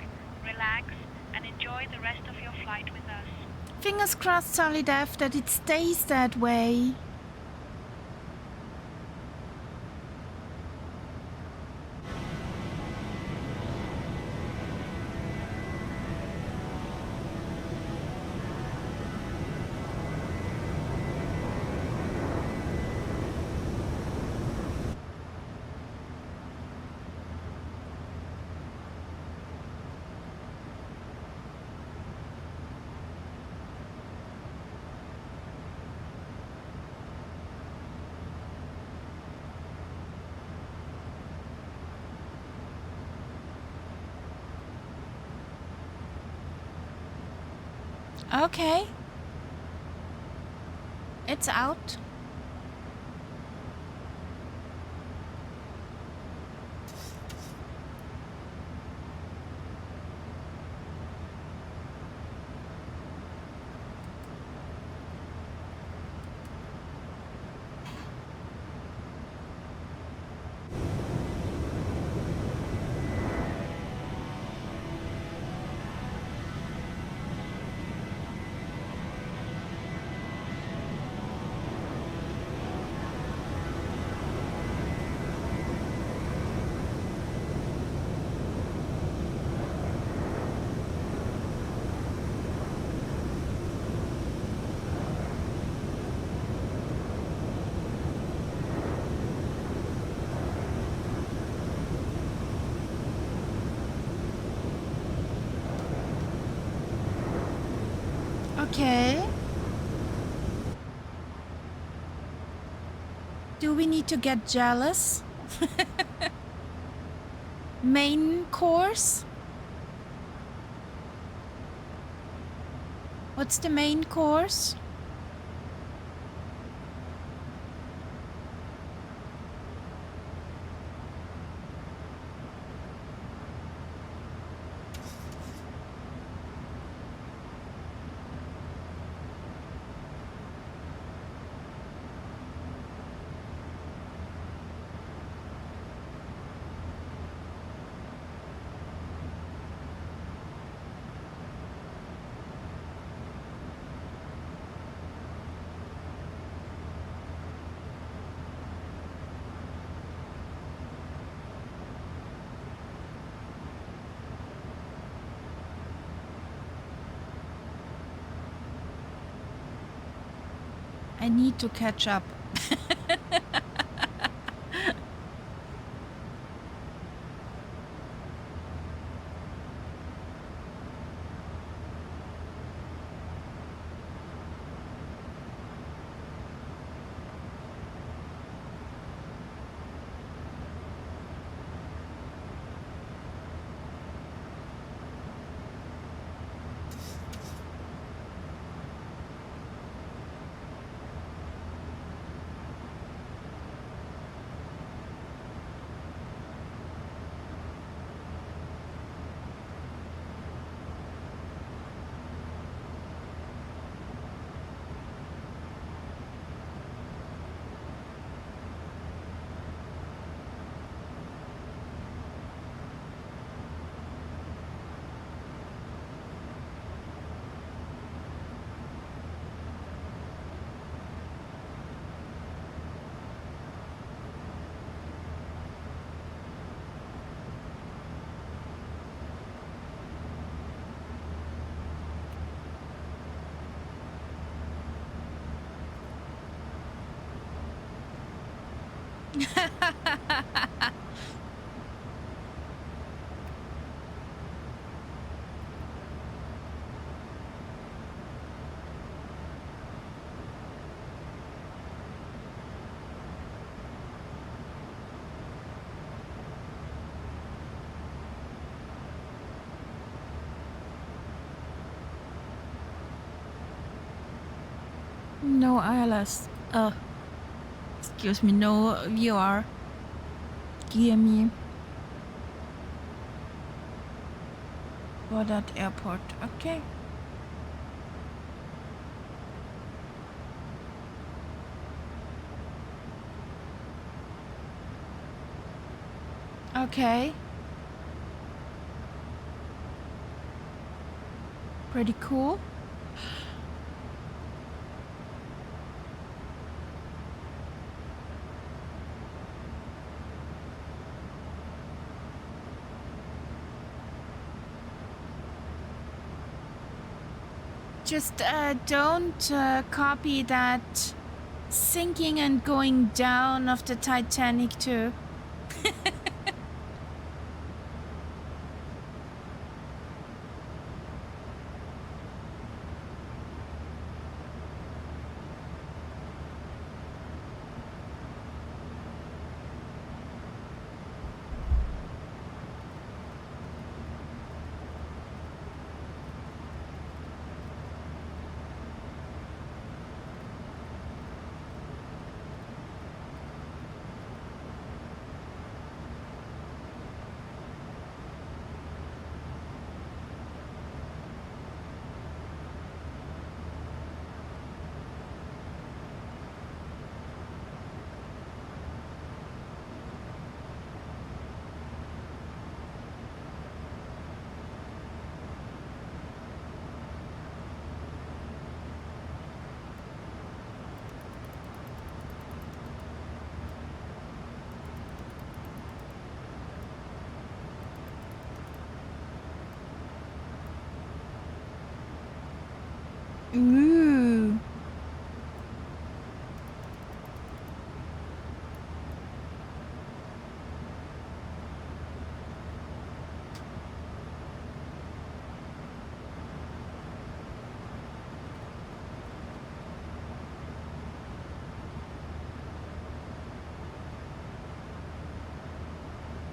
relax, and enjoy the rest of your flight with us. Fingers crossed, Solid F, that it stays that way. Okay. It's out. Okay. Do we need to get jealous? Main course? What's the main course? I need to catch up. No ILS. Excuse me, no VR. Gear me. For that airport. Okay. Okay. Pretty cool. Just don't copy that sinking and going down of the Titanic too. Ooh.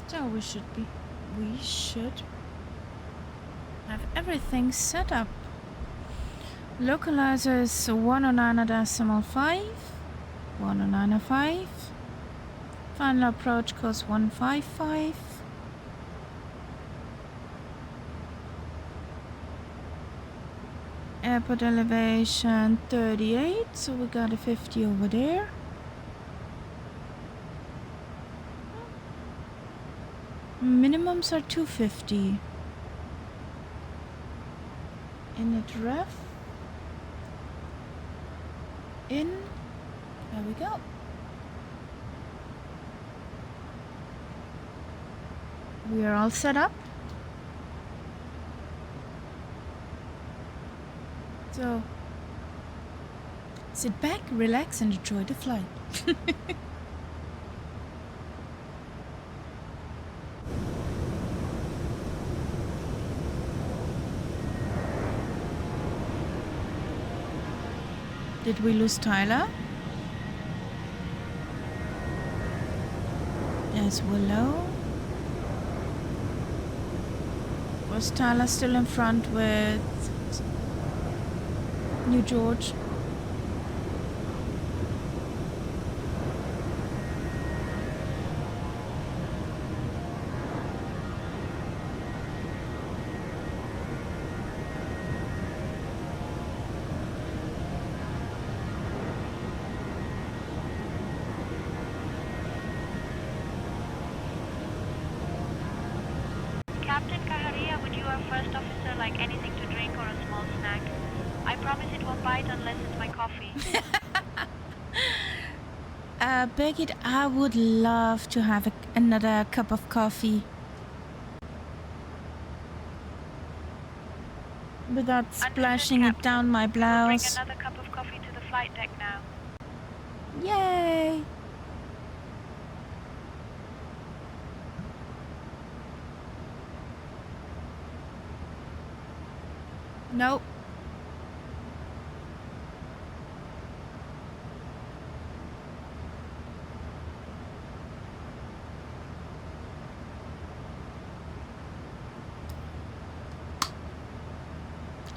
So we should have everything set up. Localizer is 109.5, 109.5. Final approach course 155. Airport elevation 38, so we got a 50 over there. Minimums are 250. Init ref. In. There we go. We are all set up. So, sit back, relax, and enjoy the flight. Did we lose Tyler? Yes, Willow. Was Tyler still in front with New George? Captain Kaharia, would you, our first officer, like anything to drink or a small snack? I promise it won't bite unless it's my coffee. Birgit, I would love to have another cup of coffee. Without splashing it down my blouse. Bring another cup of coffee to the flight deck now. Yay! No.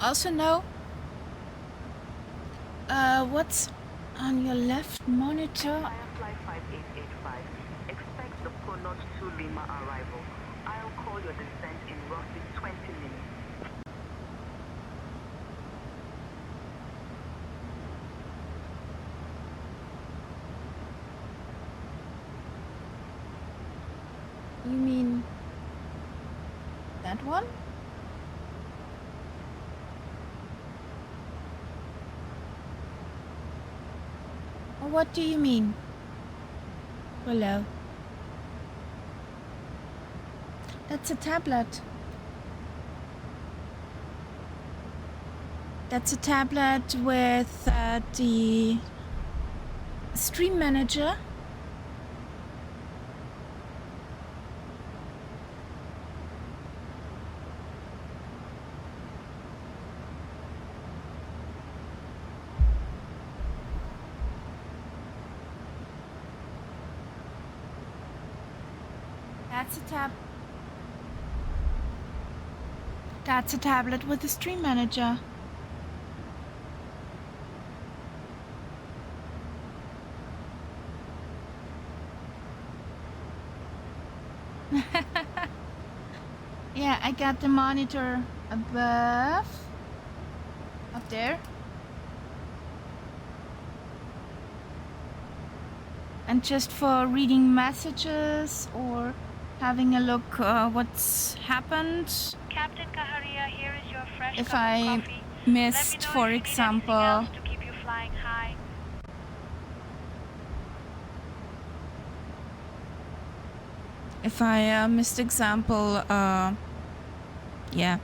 Also no. What's on your left monitor? Firefly 5885. Expect the Ponot 2 Lima arrival. I'll call your descent in roughly 20 minutes. You mean that one? Or what do you mean? Hello. That's a tablet. That's a tablet with the stream manager. That's a tablet with a stream manager. Yeah, I got the monitor above, up there. And just for reading messages or having a look what's happened. Captain Kaharia, here is your fresh If cup I of coffee. missed, Let me know for if you need example, anything else to keep you flying high. if I missed example, yeah,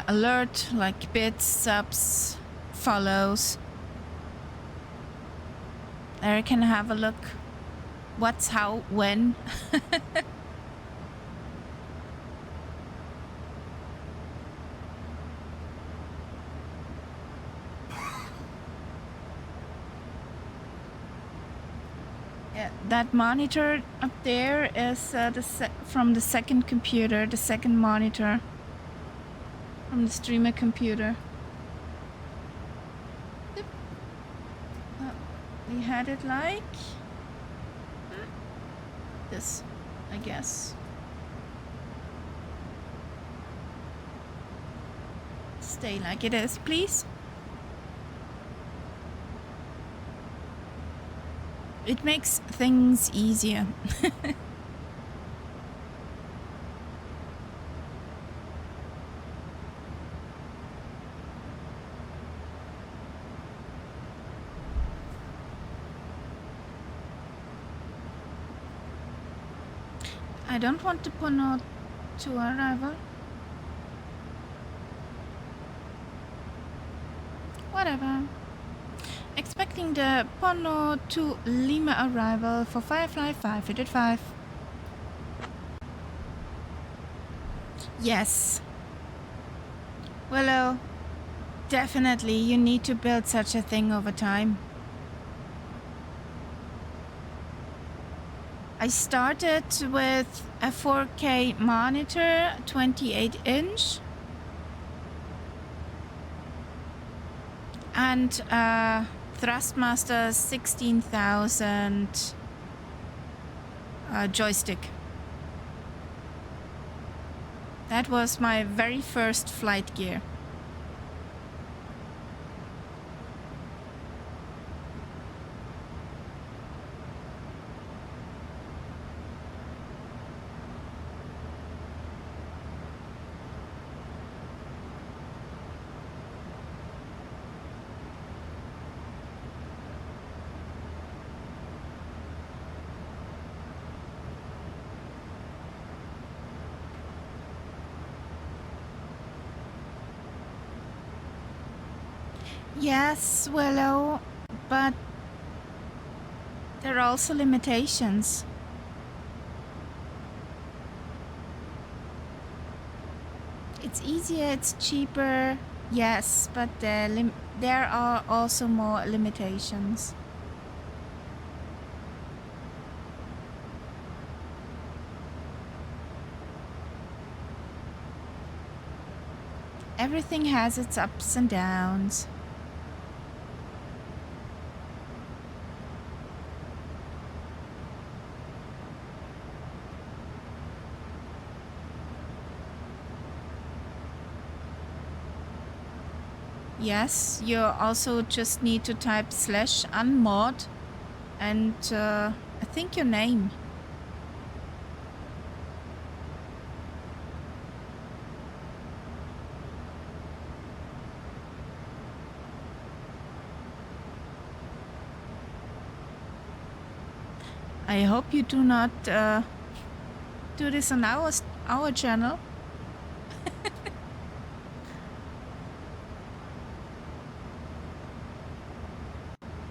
alert like bits, subs, follows. There you can have a look. What's how, when. Yeah, that monitor up there is from the second computer, the second monitor from the streamer computer. Yep. We had it like this, I guess. Stay like it is, please. It makes things easier. I don't want to Pono to arrival. Whatever. Expecting the Pono to Lima arrival for Firefly 585. Yes. Well, definitely you need to build such a thing over time. I started with a 4K monitor, 28-inch. And Thrustmaster 16,000 joystick. That was my very first flight gear. Yes, well, but there are also limitations. It's easier, it's cheaper, yes, but there are also more limitations. Everything has its ups and downs. Yes, you also just need to type /unmod and I think your name. I hope you do not do this on our channel.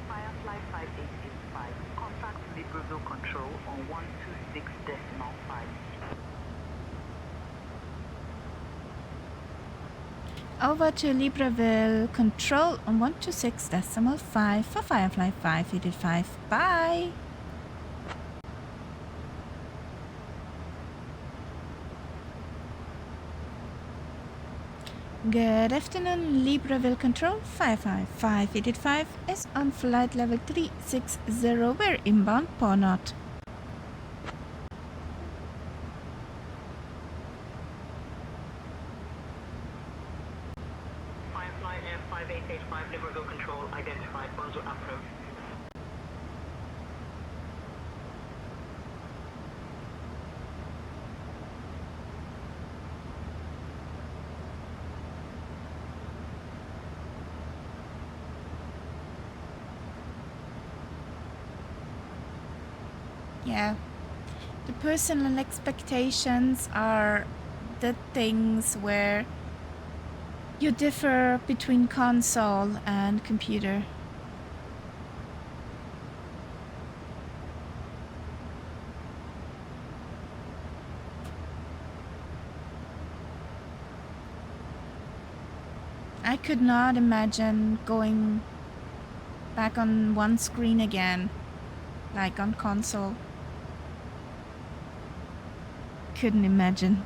Firefly 5885, contact Libreville Control on 126.5. Over to Libreville Control on 126.5 for Firefly 585. Bye! Good afternoon, Libreville Control. Firefly 585 is on flight level 360. We're inbound Ponot. Firefly F5885, Libreville Control, identified, Bonzo approach. Yeah. The personal expectations are the things where you differ between console and computer. I could not imagine going back on one screen again, like on console. Couldn't imagine.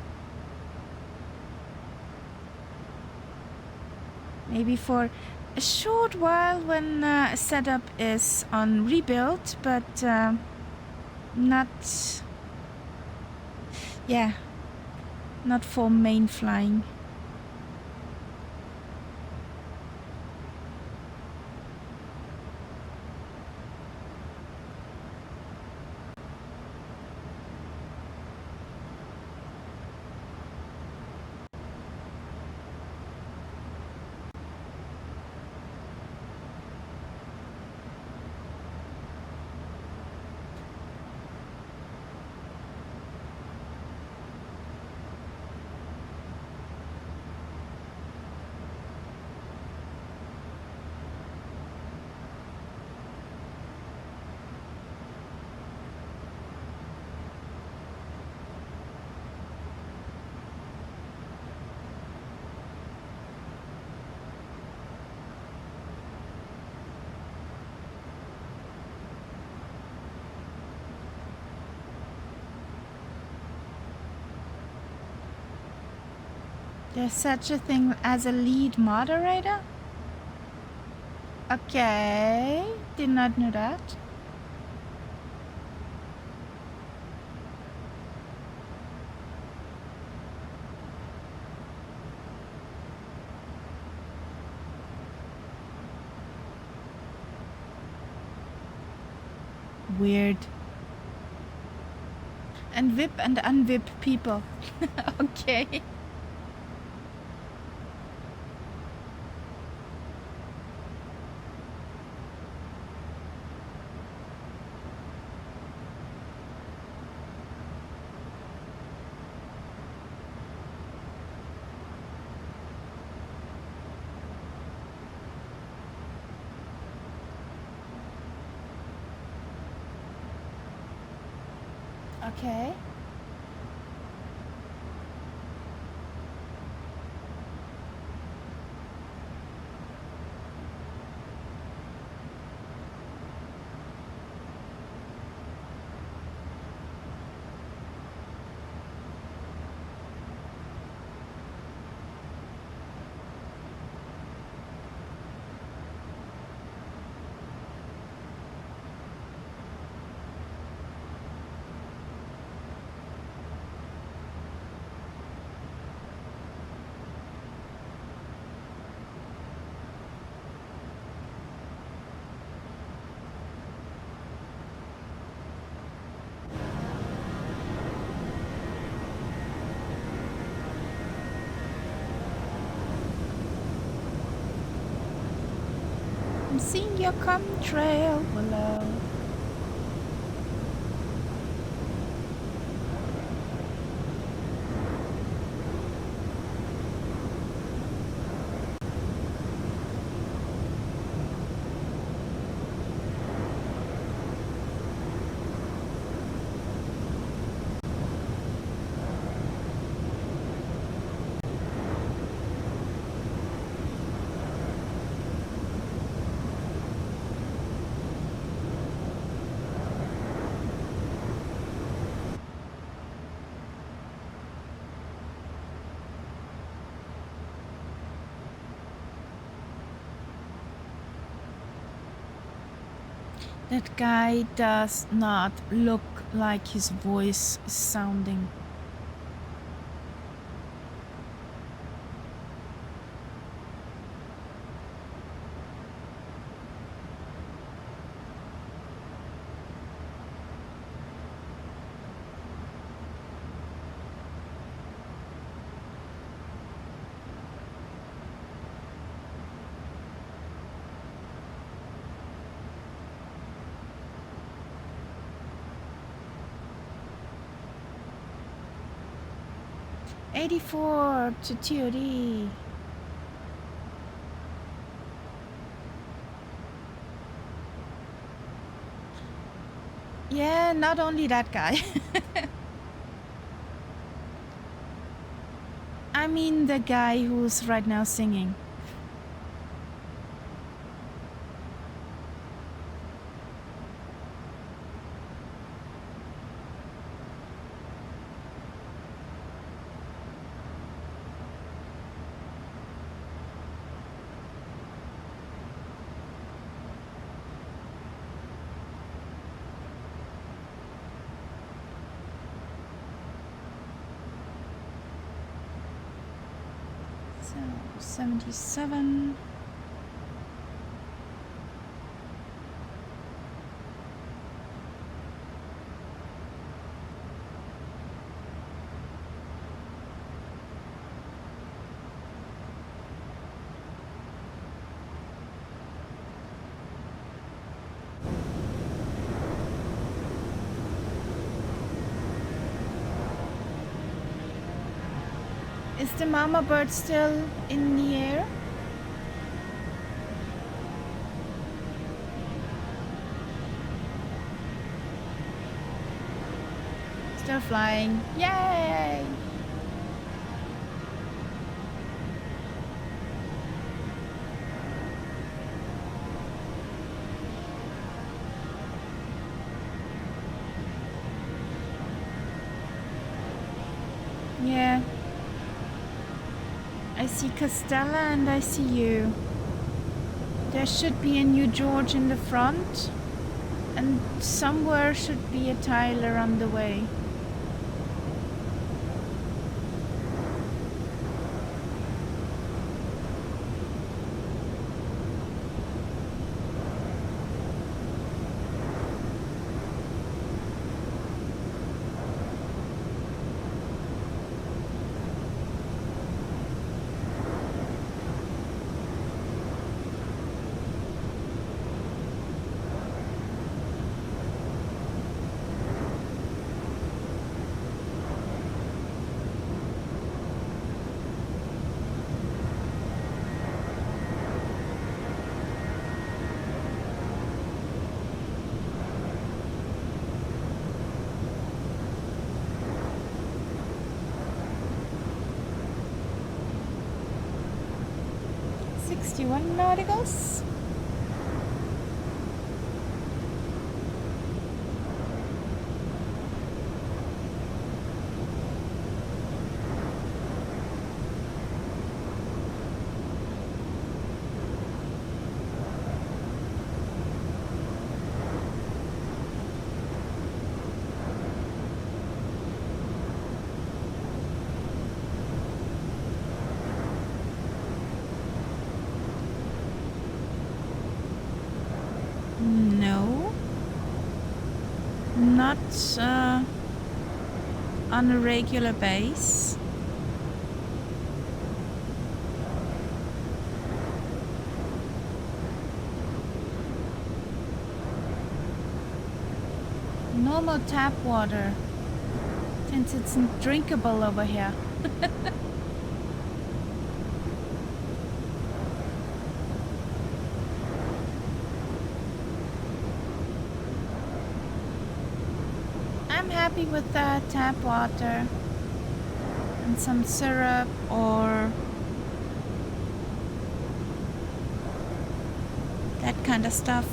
Maybe for a short while when a setup is on rebuild, but not, yeah, not for main flying. There's such a thing as a lead moderator? Okay, did not know that. Weird. And VIP and unvip people. Okay. Okay. I'm seeing your contrail below. That guy does not look like his voice is sounding. '84 to TOD. Yeah, not only that guy. I mean the guy who's right now singing. So 77. Is the mama bird still in the air? Still flying. Yay! Yeah. I see Castella and I see you. There should be a New George in the front, and somewhere should be a Tyler on the way. '61 nauticals. No, not on a regular base. normal tap water, since it's drinkable over here. I'm happy with the tap water and some syrup or that kind of stuff.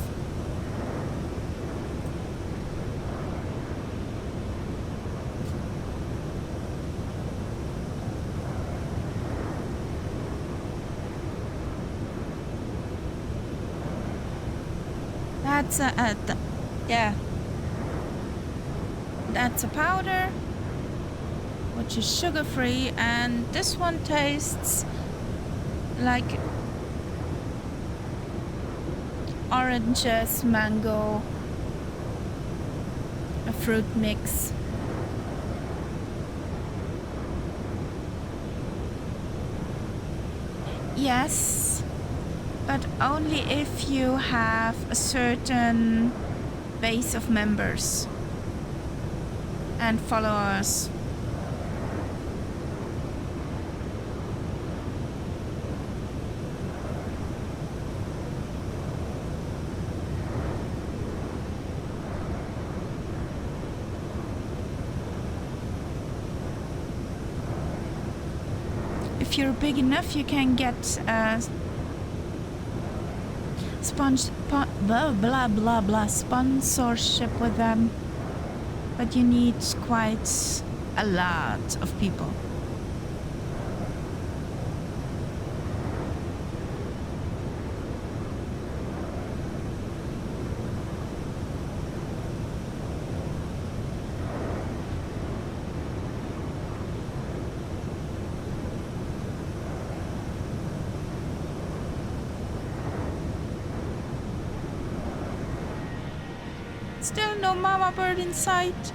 That's yeah. That's a powder, which is sugar-free, and this one tastes like oranges, mango, a fruit mix. Yes, but only if you have a certain base of members and followers. If you're big enough, you can get sponsorship with them, but you need quite a lot of people. Still no mama bird in sight.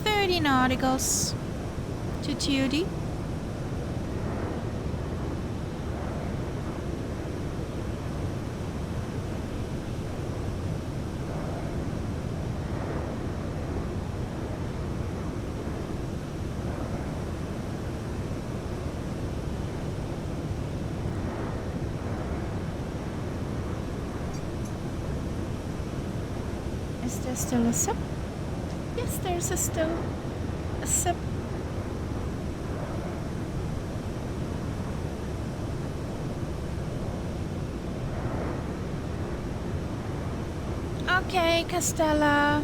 Thirty nauticals to Tudy. Is there still a sip? Yes, there's still a sip. Okay, Castella,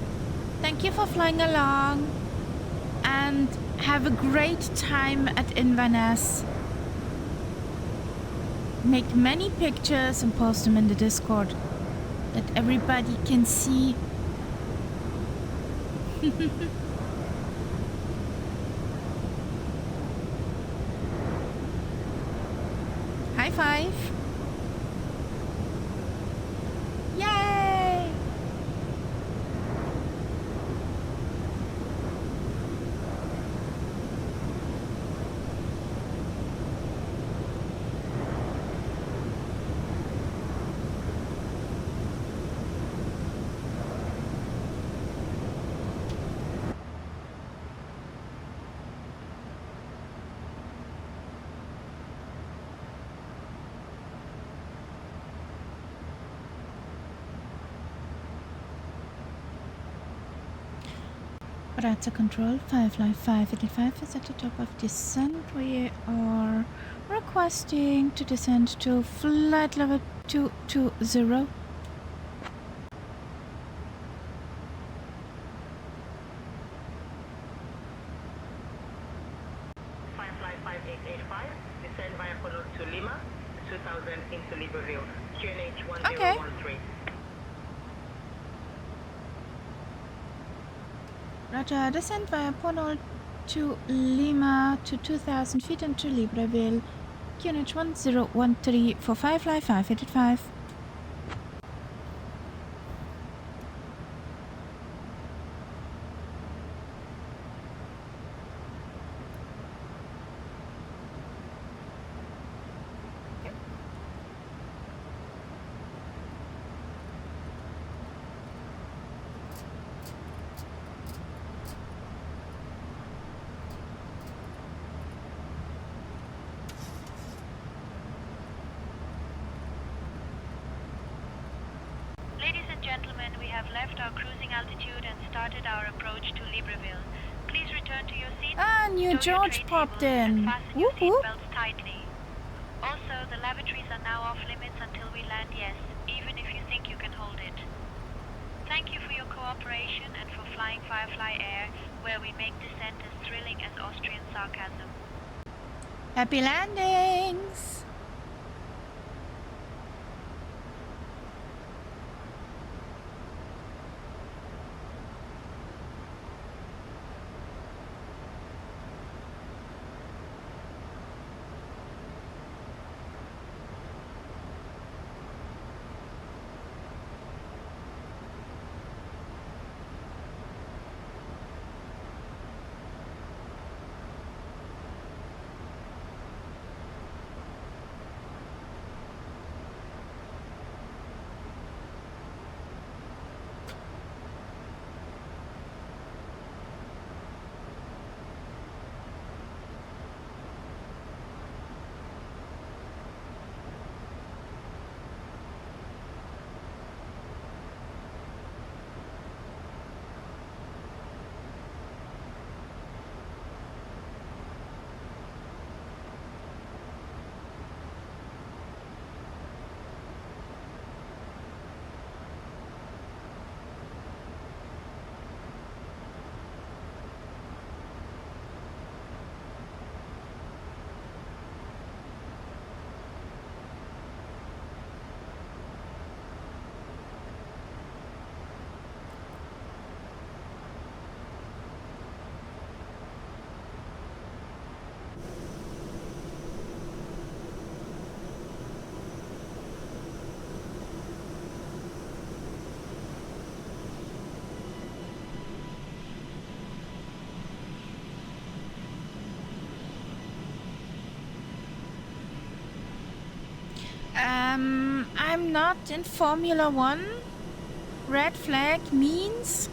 thank you for flying along and have a great time at Inverness. Make many pictures and post them in the Discord that everybody can see. High five. Yay! Rata control 55585 is at the top of descent. We are requesting to descend to flight level 220. 2000 into Libreville. QNH Okay. 1013. Roger, descent via Portal to Lima to 2000 feet into Libreville. QNH 1013 for Firefly 585. Ladies and gentlemen, we have left our cruising altitude and started our approach to Libreville. Please return to your seats. Ah, new stow your George tray popped tables, and in. fasten your Whoop whoop. seatbelts tightly. Also, the lavatories are now off limits until we land, yes, even if you think you can hold it. Thank you for your cooperation and for flying Firefly Air, where we make descent as thrilling as Austrian sarcasm. Happy landings. I'm not in Formula One. Red flag means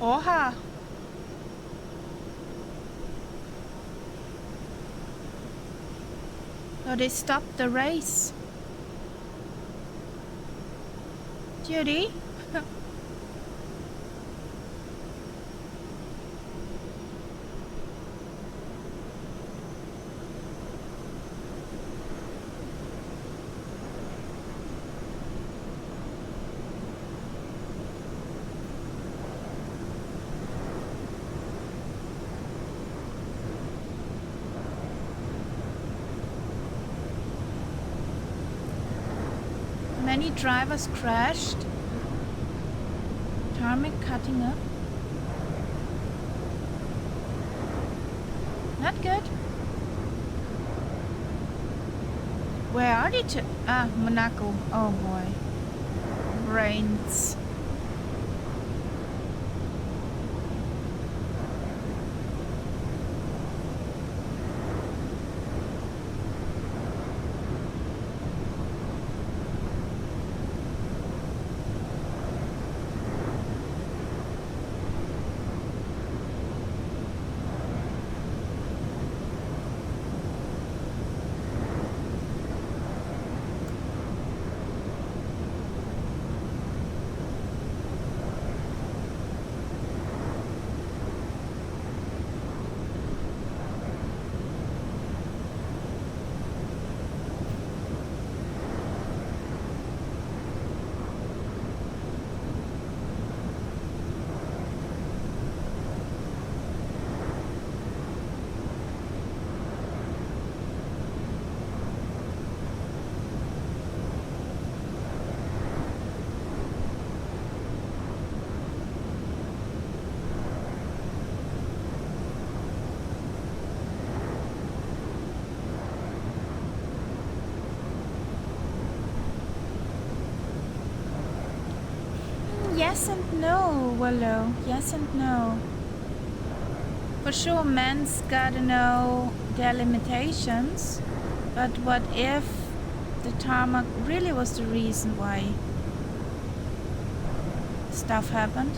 Oha. So they stopped the race. Judy? Many drivers crashed. Tarmac cutting up. Not good. Where are they to? Ah, Monaco. Oh boy. Brains. Yes and no, Willow. Yes and no. For sure, men's gotta know their limitations. But what if the tarmac really was the reason why stuff happened?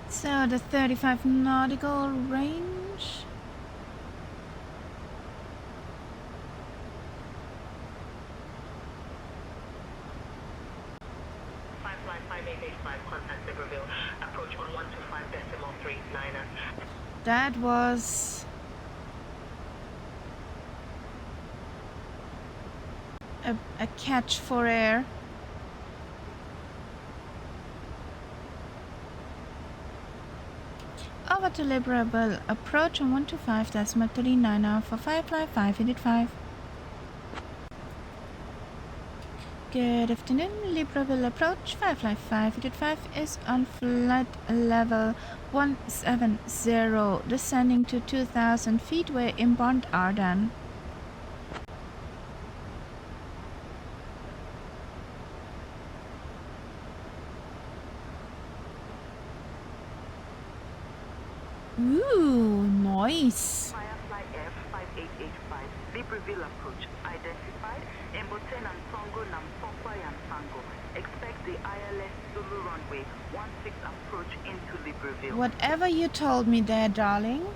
So the 35 nautical range. Firefly 5885, contact Libreville. Approach on 125.39. That was a catch for air. Over to Libreville. Approach on 125.39 for Firefly 585. Good afternoon, Libreville approach. Firefly 585 is on flight level 170, descending to 2,000 feet. We're inbound Arden. Ooh, nice. Firefly F5885, Libreville approach identified. Emboten and Tongo Nampokwa and Tango. Expect the ILS Zulu runway 16 approach into Libreville. Whatever you told me there, darling.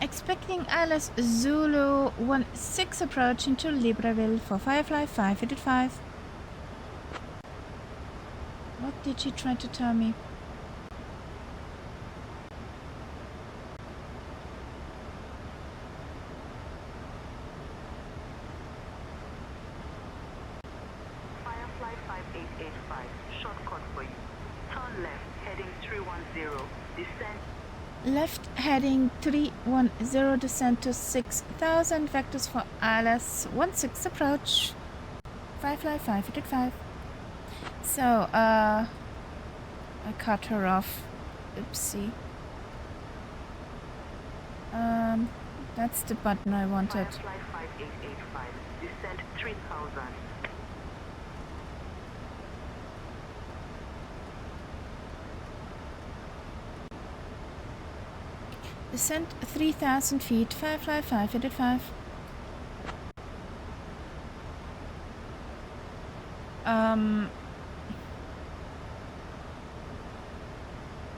Expecting ILS Zulu 16 approach into Libreville for Firefly 585. What did she try to tell me? Firefly 5885, shortcut for you. Turn left, heading 310. Descend. Left heading 310, descent to 6,000 vectors for ILS 16 approach. Firefly 585. So, I cut her off. Oopsie. That's the button I wanted. Firefly 5885, descend 3000. Descent 3,000 feet, Firefly 585.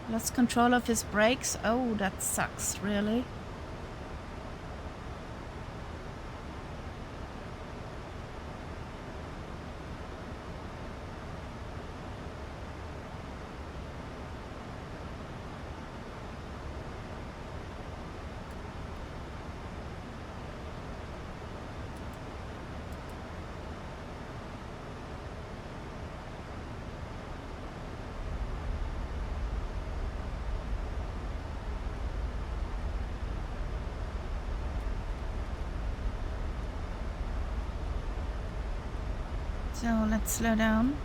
Lost control of his brakes. Oh, that sucks, really. So let's slow down.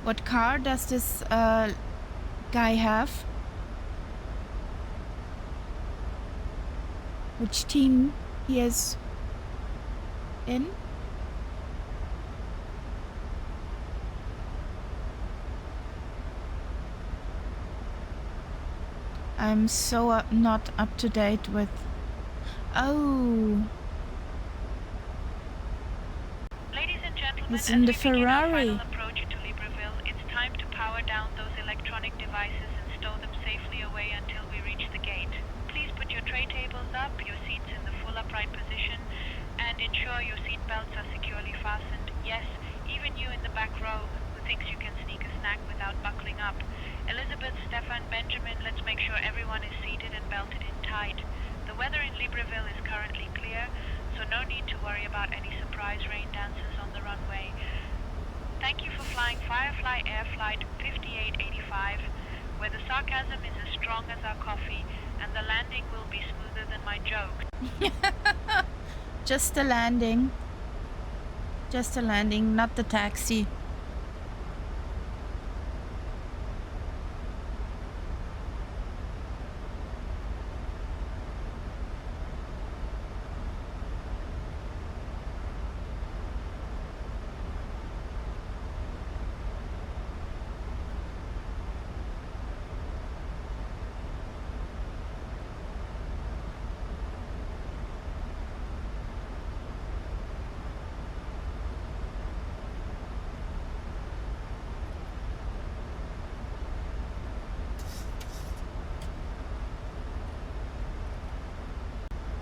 What car does this guy have? Which team he is in? I'm so not up to date with... Oh, Ladies and gentlemen, he's in the as we begin our Ferrari. final approach to Libreville, it's time to power down those electronic devices and stow them safely away until we reach the gate. Please put your tray tables up, your seats in the full upright position, and ensure your seat belts are securely fastened. Yes, even you in the back row who thinks you can sneak a snack without buckling up. Elizabeth, Stefan, Benjamin, let's make sure everyone is seated and belted in tight. The weather in Libreville is currently clear, so no need to worry about any surprise rain dances on the runway. Thank you for flying Firefly Air Flight 5885, where the sarcasm is as strong as our coffee, and the landing will be smoother than my joke. Just the landing. Just the landing, not the taxi.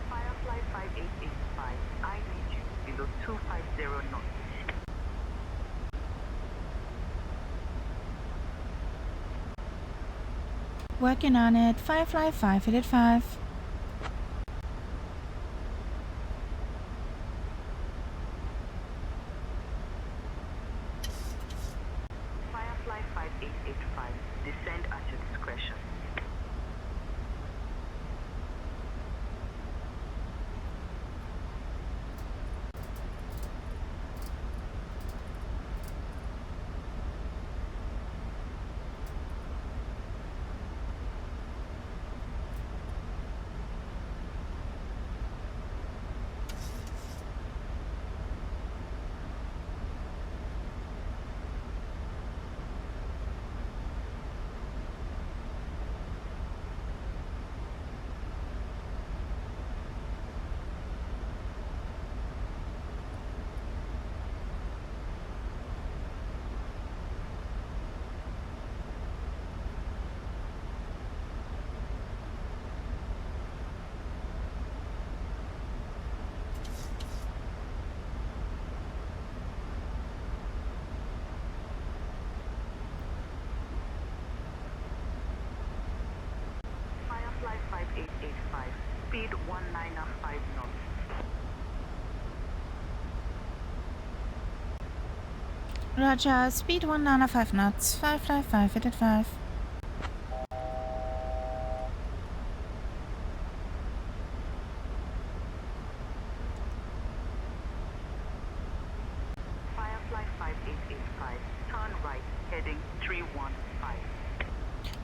Firefly 5885, I need you below 250 knots. Working on it. Firefly 585. Firefly 5885, descend at your discretion. Firefly 5885, speed 195 knots. Roger, speed 195 knots. Firefly 585. Firefly 5885, turn right, heading 315.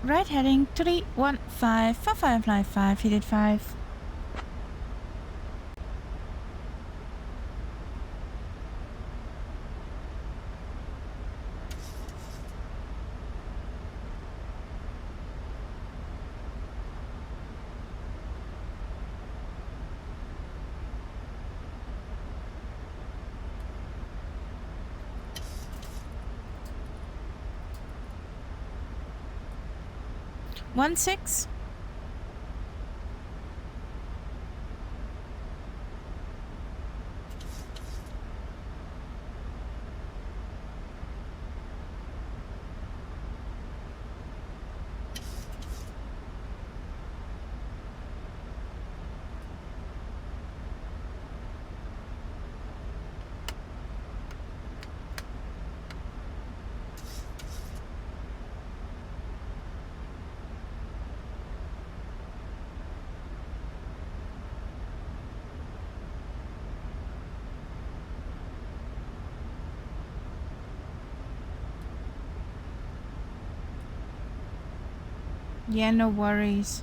Right heading 315 for Firefly 585. One six. Yeah, no worries.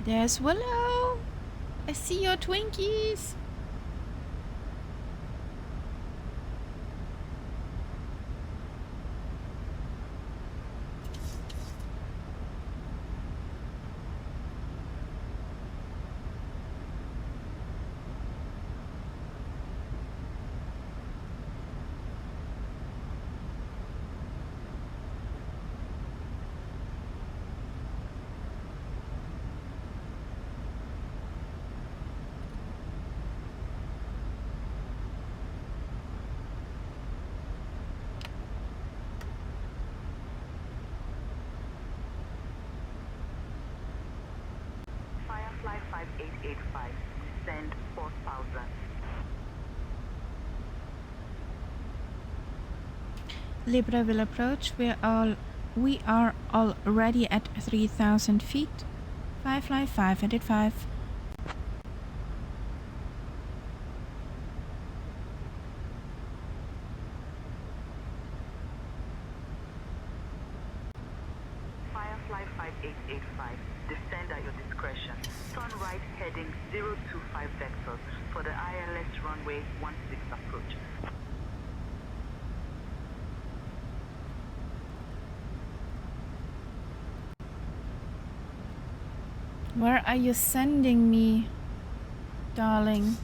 There's Willow. I see your Twinkies. Firefly 5885, descend 4000. Libra will approach. We are already at 3,000 feet. Firefly 585. Firefly 5885, descend at your discretion. Turn right heading 025 vectors for the ILS runway 16 approach. Where are you sending me, darling?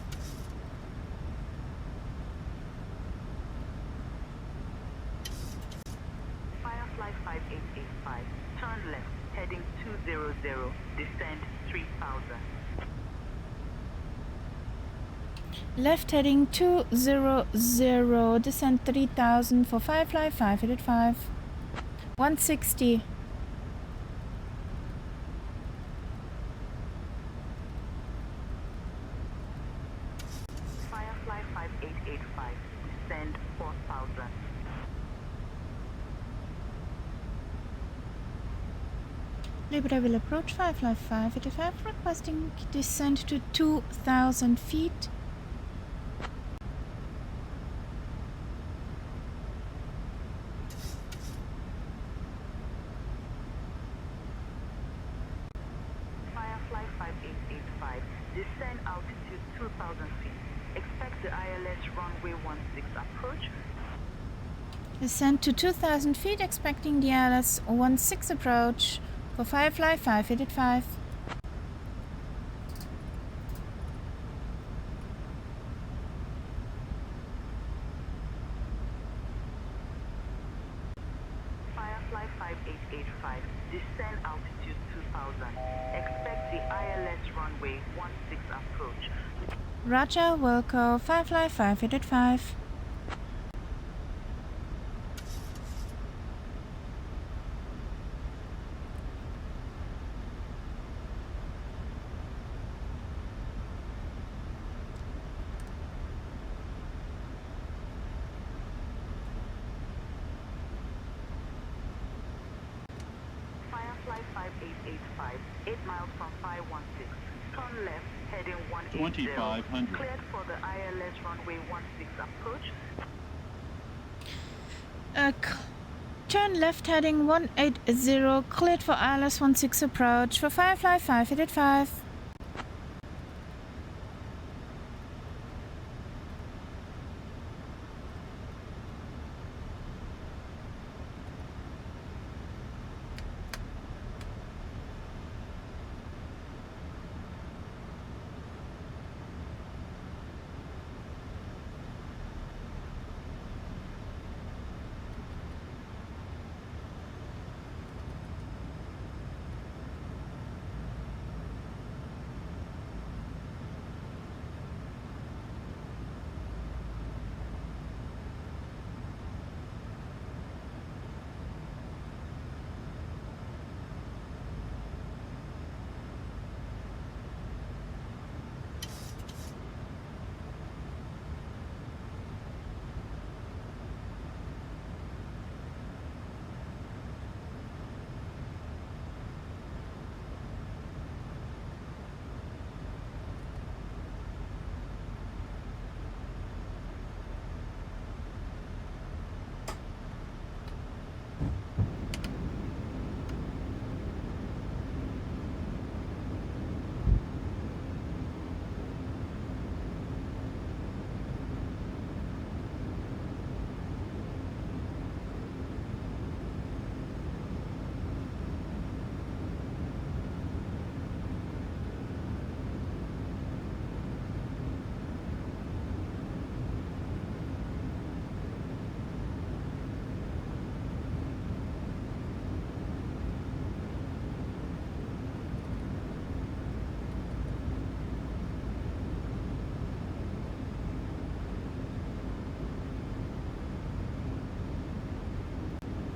Firefly 5885, turn left heading 200, descend 3000. Left heading 200, descend 3000 for Firefly 585. 160. Firefly 5885, descend 4000. Libra will approach Firefly 585, requesting descent to 2,000 feet. Firefly 5885, descend altitude 2000 feet. Expect the ILS runway 16 approach. Descend to 2,000 feet, expecting the ILS 16 approach for Firefly 585. Firefly 5885, descend altitude 2000. Expect the ILS runway 16 approach. Roger, Wilco, Firefly 585. Firefly 5885, 8 miles from 516. Turn left heading 180. 2500. Cleared for the ILS runway 16 approach. Turn left heading 180, cleared for ILS 16 approach for Firefly 5885.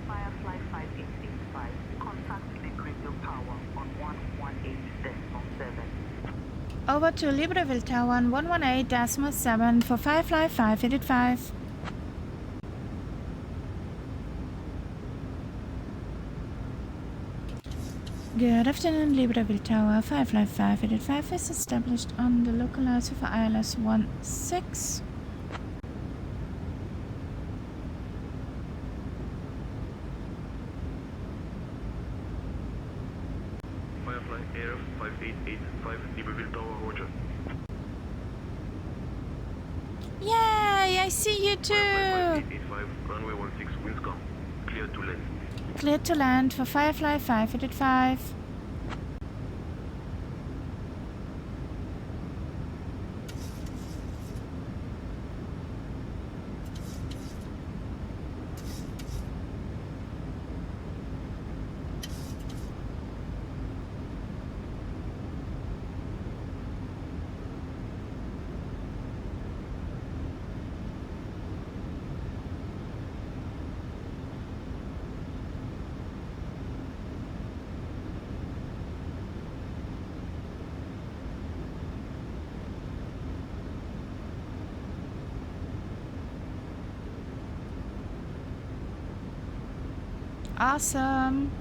Firefly 5885. Contact Libreville Tower on 118.7. Over to Libreville Tower on 118.7 for Firefly 5885. Good afternoon, Libreville Tower. Firefly 5885 is established on the localizer for ILS 16. Firefly Air 5885, Libreville Tower, Roger. Yay! I see you too! Firefly 5885, runway 16, winds calm. Clear to land. Cleared to land for Firefly 5885. Awesome.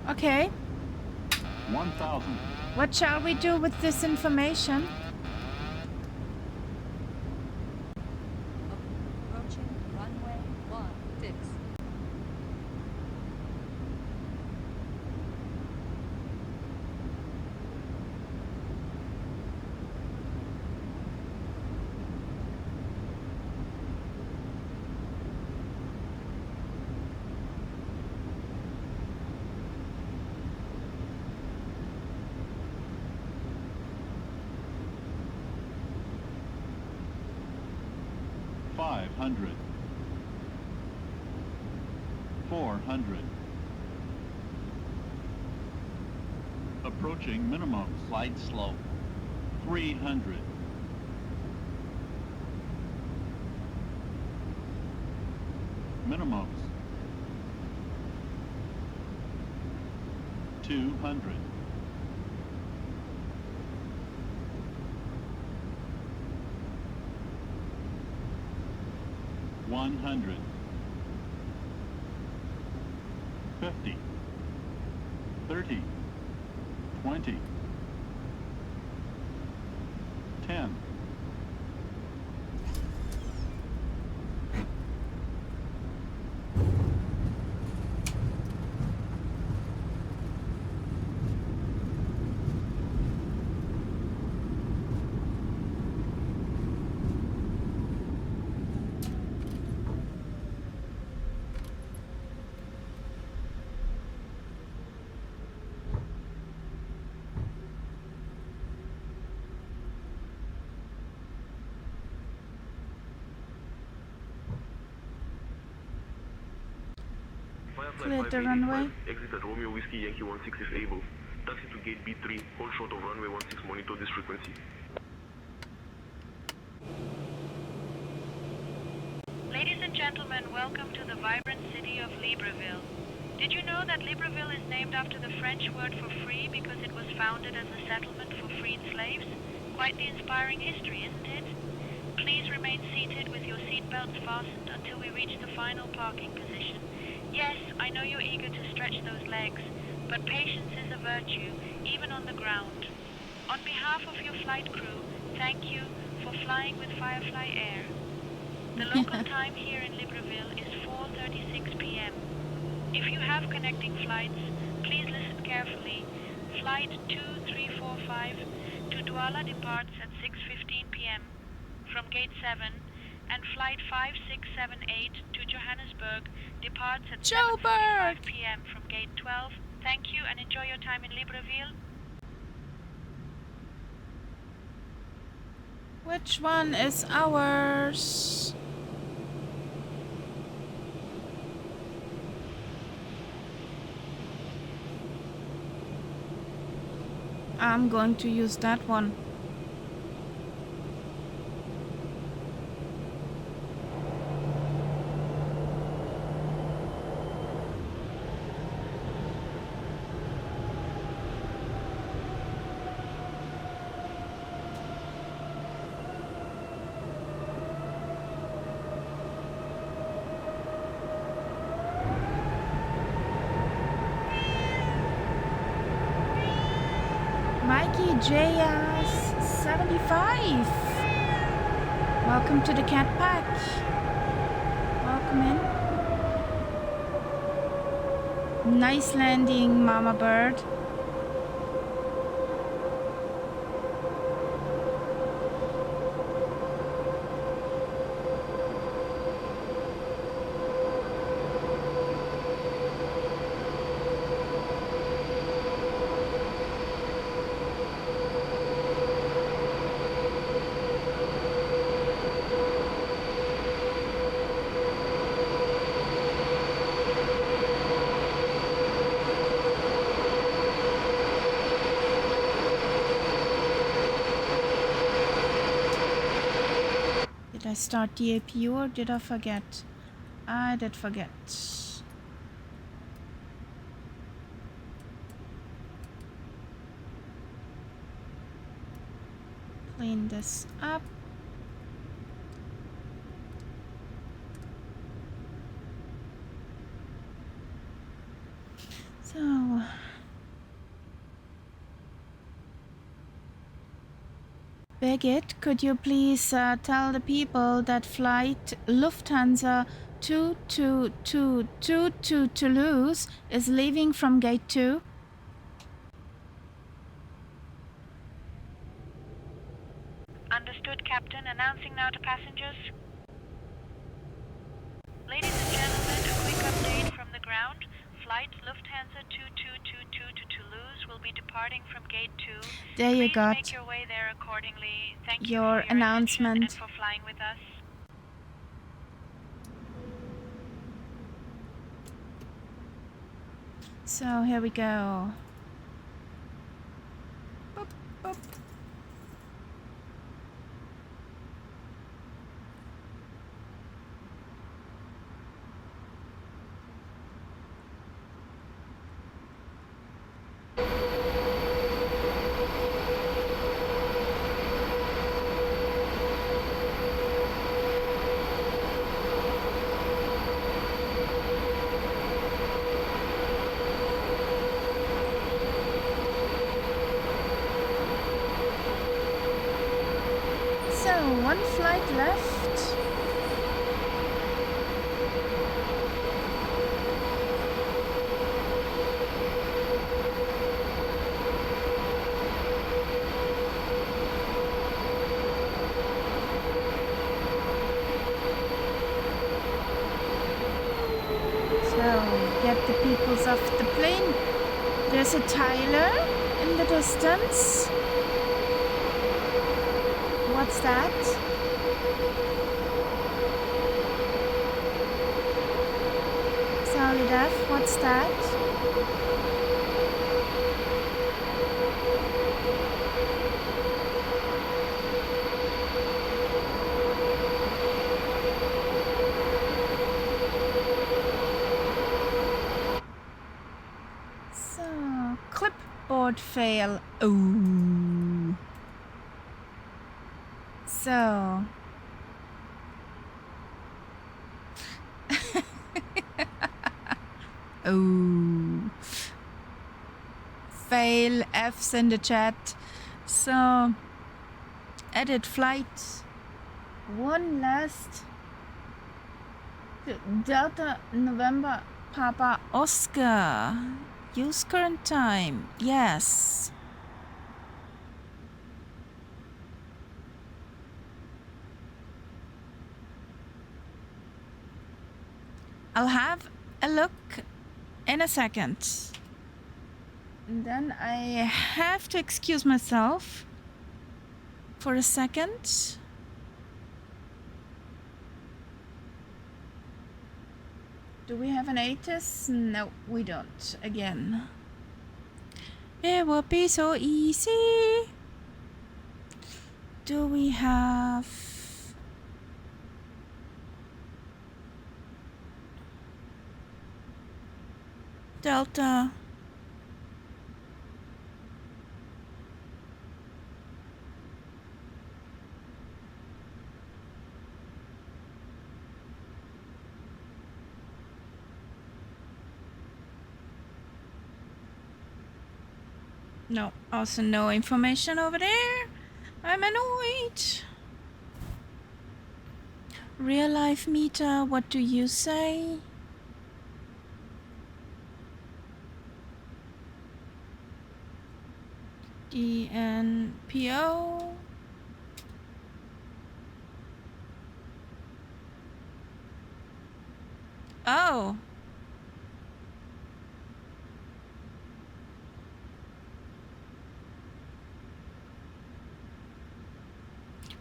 Okay, 1000. what shall we do with this information? Approaching runway 16. 500. 400. Approaching minimum. Slight slope. 300. Minimums. 200. 100. 50. 30. 20. 10. Firefly Clear the 585, runway. exit at Romeo Whiskey Yankee 16 is able. Taxi to gate B3, hold short of runway 16, monitor this frequency. Ladies and gentlemen, welcome to the vibrant city of Libreville. Did you know that Libreville is named after the French word for free because it was founded as a settlement for freed slaves? Quite the inspiring history, isn't it? Please remain seated with your seatbelts fastened until we reach the final parking position. Yes, I know you're eager to stretch those legs, but patience is a virtue, even on the ground. On behalf of your flight crew, thank you for flying with Firefly Air. The local time here in Libreville is 4:36 p.m. If you have connecting flights, please listen carefully. Flight 2345 to Douala departs at 6:15 p.m. from Gate 7, and Flight 5678 to Johannesburg departs at 7:45 p.m. from Gate 12. Thank you and enjoy your time in Libreville. Which one is ours? I'm going to use that one. Mikey JS 75. Welcome to the Cat Pack. Welcome in. Nice landing, Mama Bird. Did I start the APU or did I forget? I did forget. Clean this up. So Birgit, could you please tell the people that flight Lufthansa 2222 to Toulouse is leaving from gate 2? Understood, Captain. Announcing now to passengers. Ladies and gentlemen, a quick update from the ground. Flight Lufthansa 2222 to Toulouse will be departing from Gate 2. There you Please got make your way there accordingly. Thank you your for your attention announcement. and for flying with us. So here we go. Boop, boop. So, one flight left. So, get the peoples off the plane. There's a Tyler in the distance. What's that? Solid F, what's that? So, clipboard fail. Ooh. So, oh, fail F's in the chat. So, edit flight. One last. Delta November Papa Oscar. Use current time. Yes. I'll have a look in a second. And then I have to excuse myself for a second. Do we have an ATIS? No, we don't. Again. It would be so easy. Do we have... Delta? No, also no information over there. I'm annoyed. Real life meter, what do you say? DNPO. Oh.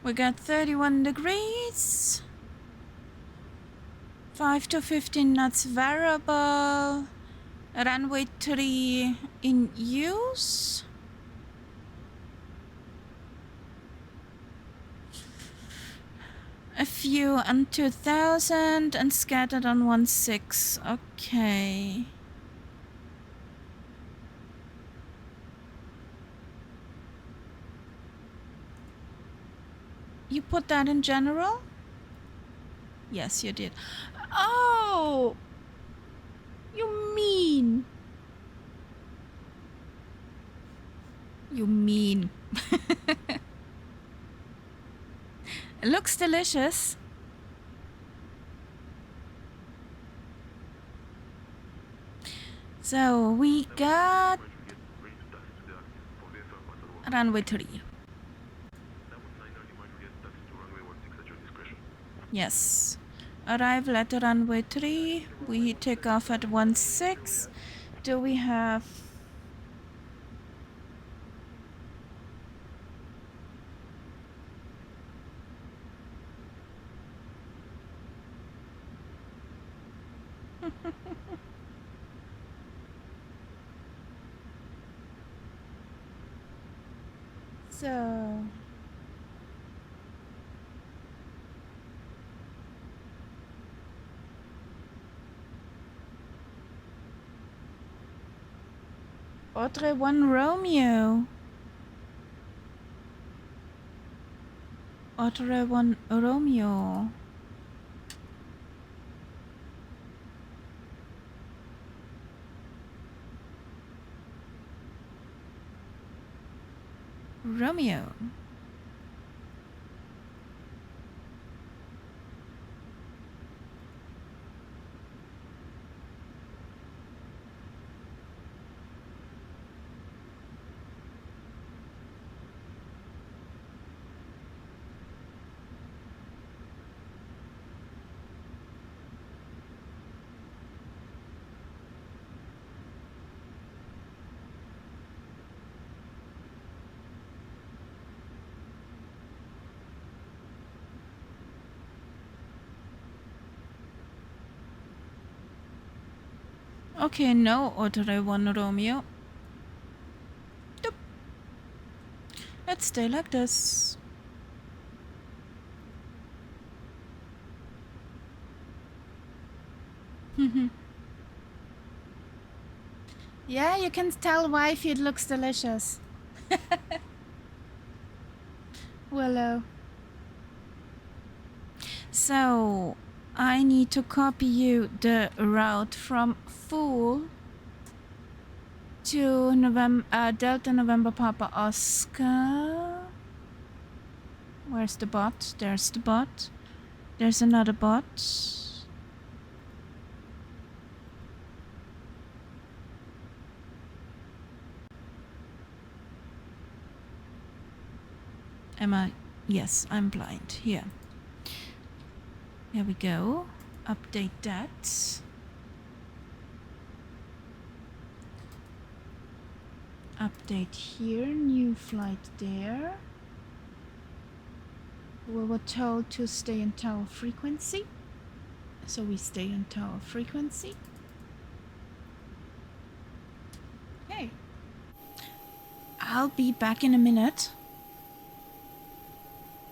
We got 31 degrees. 5 to 15 knots variable. Runway 3 in use. A few on 2000 and scattered on 16. Okay. You put that in general? Yes, you did. Oh! You mean. You mean. It looks delicious. So we got runway 3. Yes. Arrival at runway 3. We take off at 16. Do we have... So Audrey 1 Romeo. Audrey 1 Romeo. Romeo. Okay, no Audrey 1 Romeo. Doop. Let's stay like this. Yeah, you can tell wifey it looks delicious. Willow. So, I need to copy you the route from Fool to Delta November Papa Oscar. Where's the bot? There's the bot. There's another bot. Am I? Yes, I'm blind. Here. Here we go. Update that. Update here. New flight there. We were told to stay in tower frequency. So we stay in tower frequency. Okay. I'll be back in a minute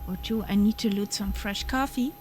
or two. I need to loot some fresh coffee.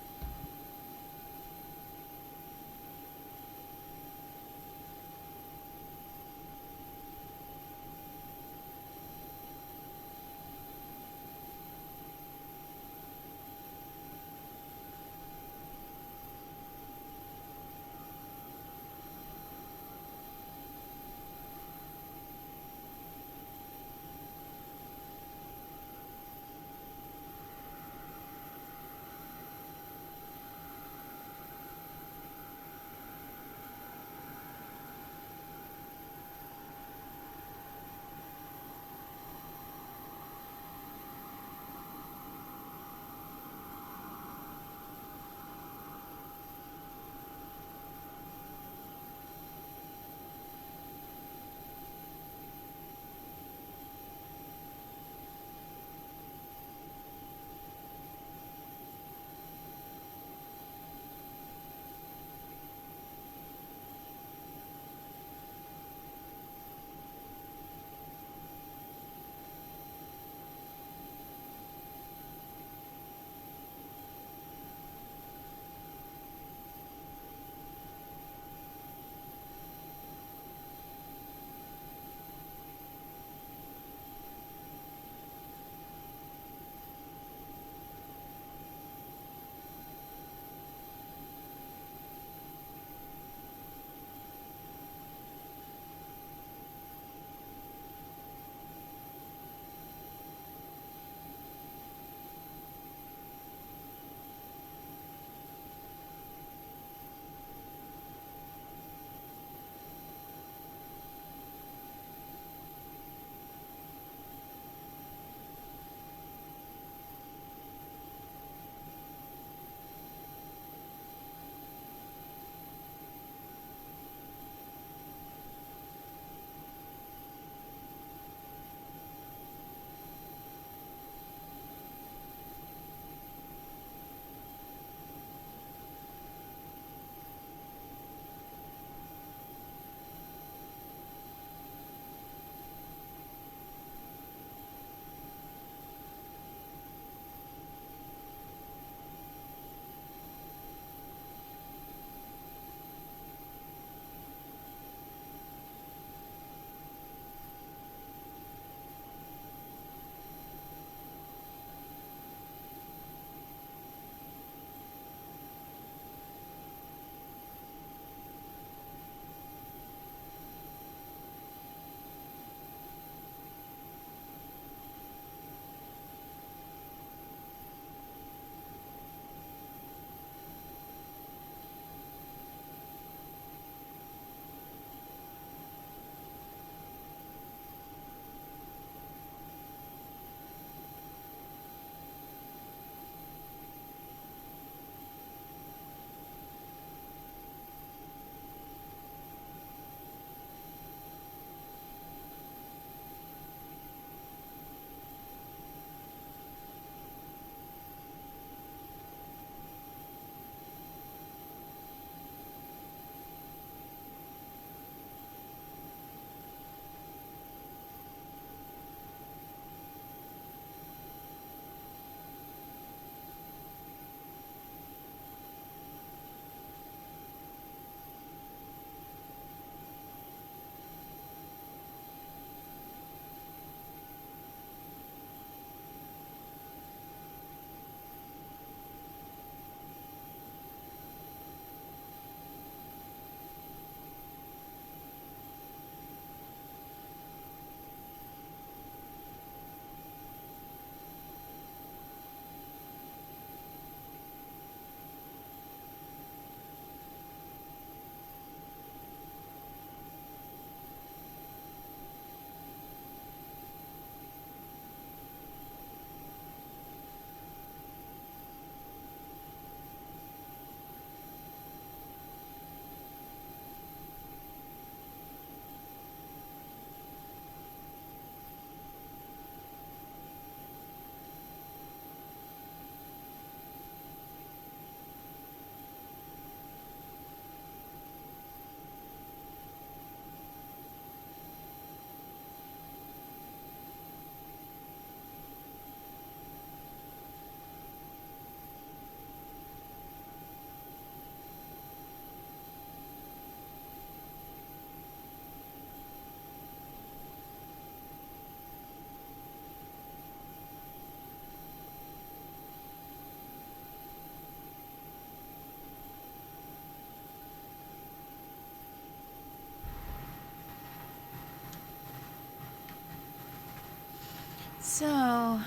So,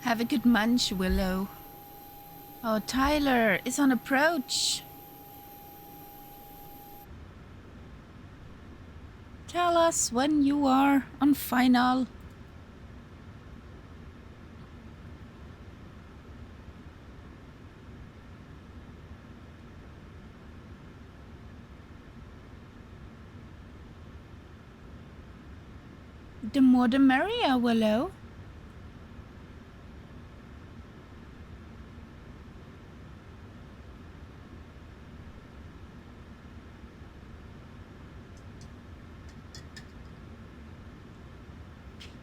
have a good munch, Willow. Oh, Tyler is on approach. Tell us when you are on final. The more the merrier, Willow.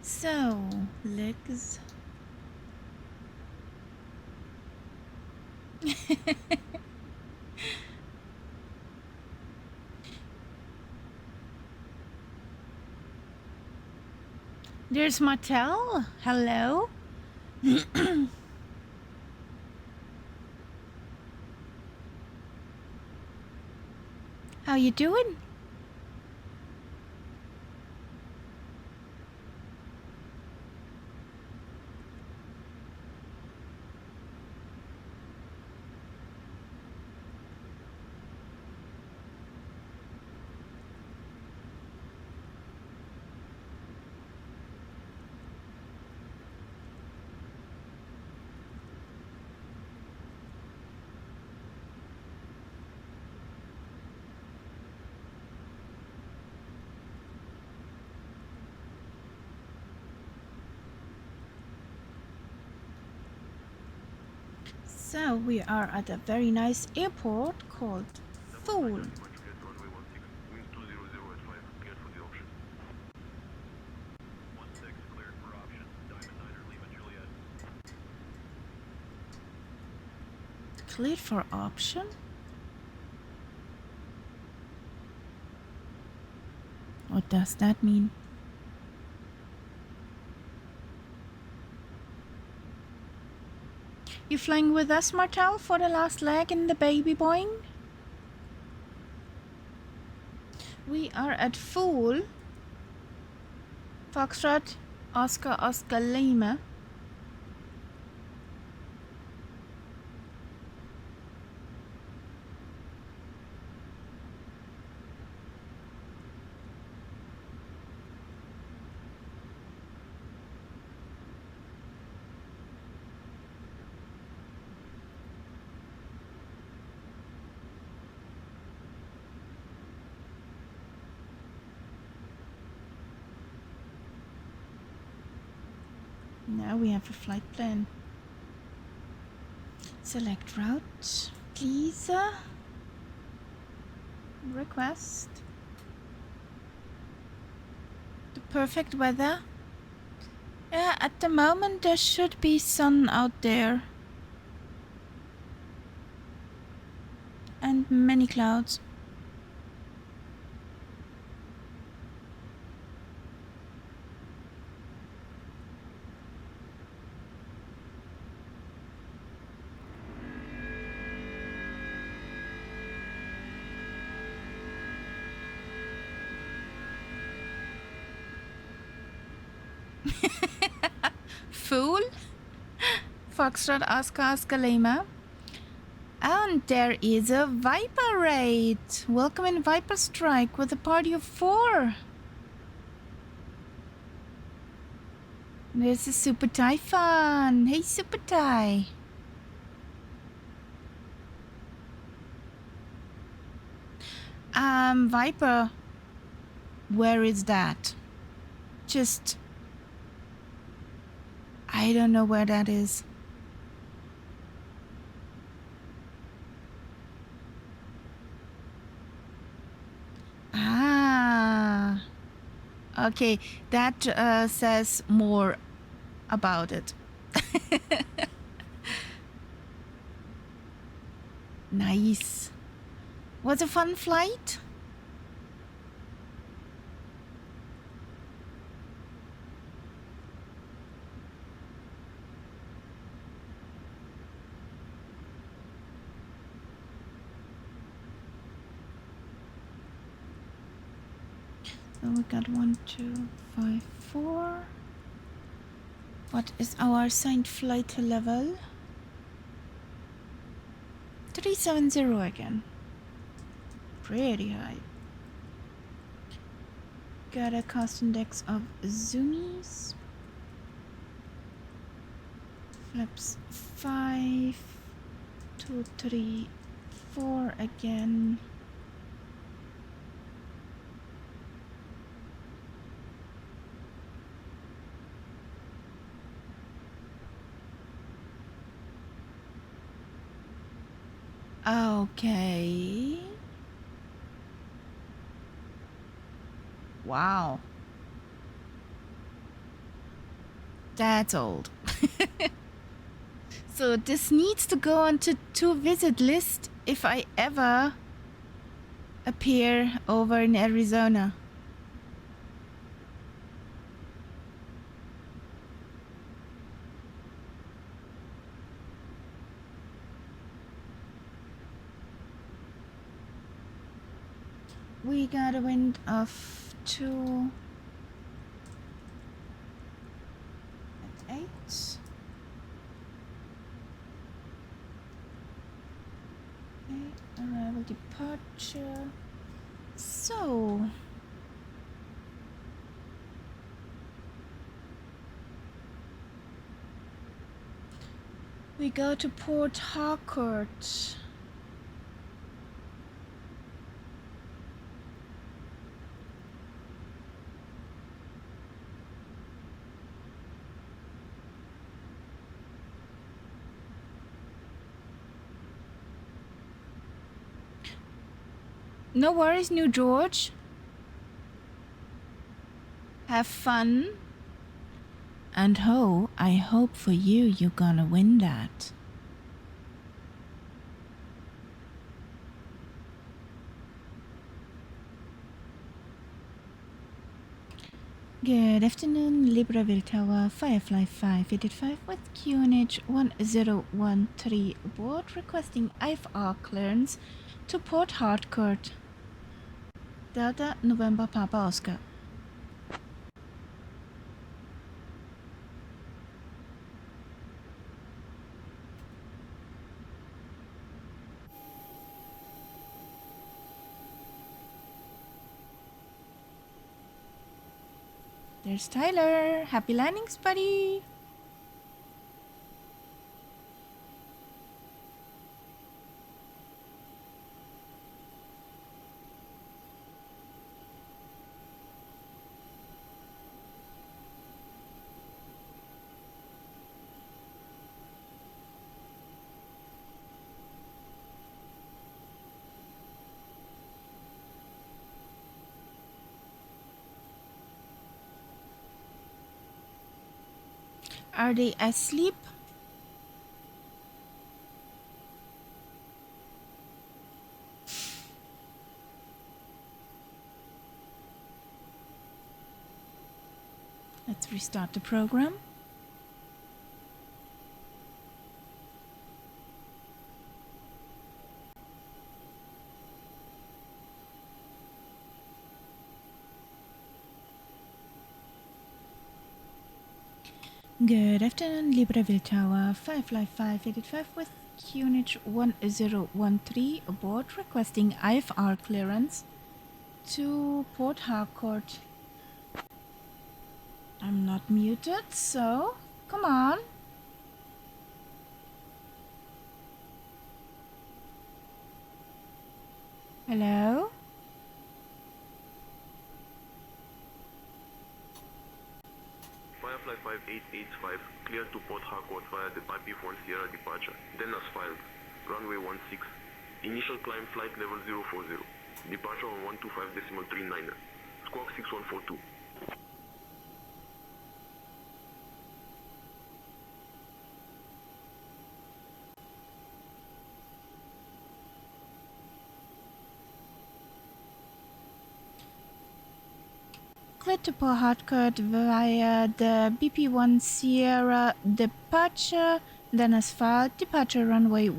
So, legs. There's Martel. Hello. How you doing? So we are at a very nice airport called Fool. Cleared for option? What does that mean? You flying with us, Martel, for the last leg in the baby Boeing? We are at Fool. Foxtrot, Oscar, Oscar, Lima. Now we have a flight plan. Select route, please. Request. The perfect weather. Yeah, at the moment there should be sun out there. And many clouds. Fool? Foxtrot, Oscar, Oscar, Lima. And there is a Viper raid. Welcome in Viper Strike with a party of 4. There's a Super Typhon. Hey, Super Ty. Viper. Where is that? Just... I don't know where that is. Ah. Okay, that says more about it. Nice. Was a fun flight? So we got 1, 2, 5, 4. What is our assigned flight level? 370 again. Pretty high. Got a cost index of zoomies. Flaps 5, 2, 3, 4 again. Okay. Wow. That's old. So this needs to go onto to visit list if I ever appear over in Arizona. We got a wind of 2 at 8. Okay, arrival departure. So we go to Port Harcourt. No worries, New George. Have fun. And I hope for you you're gonna win that. Good afternoon, Libreville Tower, Firefly 585 with QNH 1013 aboard, requesting IFR clearance to Port Harcourt. Delta November Papa Oscar. There's Tyler. Happy landings, buddy. Are they asleep? Let's restart the program. Good afternoon, Libreville Tower, Firefly 585 with QNH 1013 aboard, requesting IFR clearance to Port Harcourt. I'm not muted, so come on. Hello? Firefly 5885, clear to Port Harcourt via the IP1 Sierra departure. Then as filed. Runway 16. Initial climb flight level 040. Departure on 125.39. Squawk 6142. Clear to Port Harcourt via the BP1 Sierra departure. Then as filed, departure runway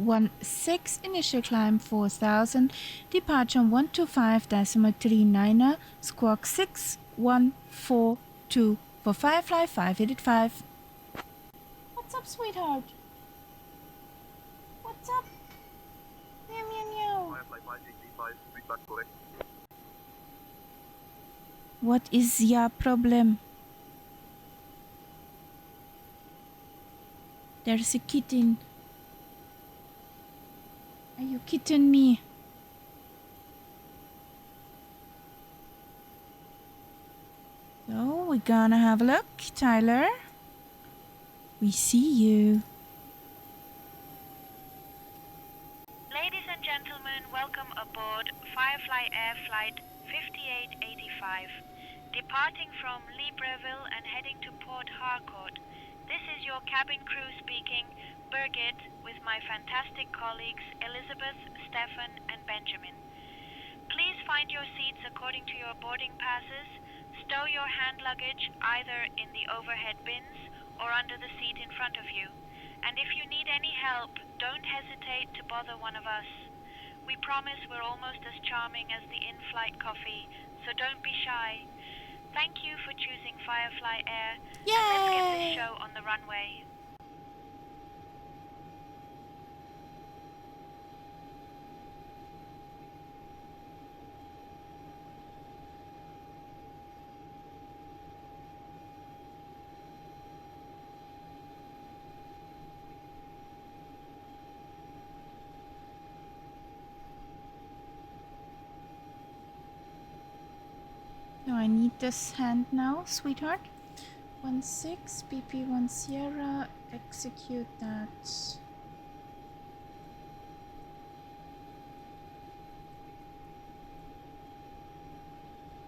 16, initial climb 4000, departure 125.39er, squawk 6142 for Firefly 585. What's up, sweetheart? What's up? Meow meow meow. Firefly 5885, feedback correct. What is your problem? There's a kitten. Are you kitten me? So we're gonna have a look, Tyler. We see you. Ladies and gentlemen, welcome aboard Firefly Air Flight 5885. Departing from Libreville and heading to Port Harcourt. This is your cabin crew speaking, Birgit, with my fantastic colleagues Elizabeth, Stefan, and Benjamin. Please find your seats according to your boarding passes. Stow your hand luggage either in the overhead bins or under the seat in front of you. And if you need any help, don't hesitate to bother one of us. We promise we're almost as charming as the in-flight coffee, so don't be shy. Thank you for choosing Firefly Air. Yay! And let's get this show on the runway. No, I need this hand now, sweetheart. 16 BP1 Sierra. Execute that.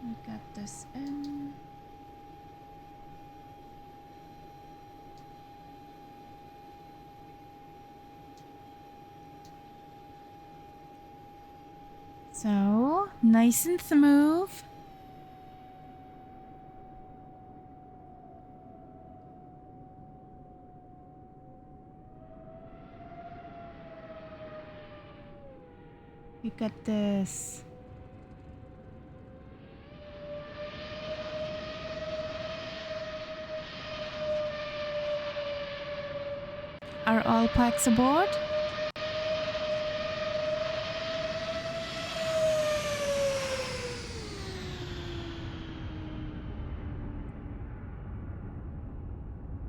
I got this in. So, nice and smooth. You got this. Are all packs aboard?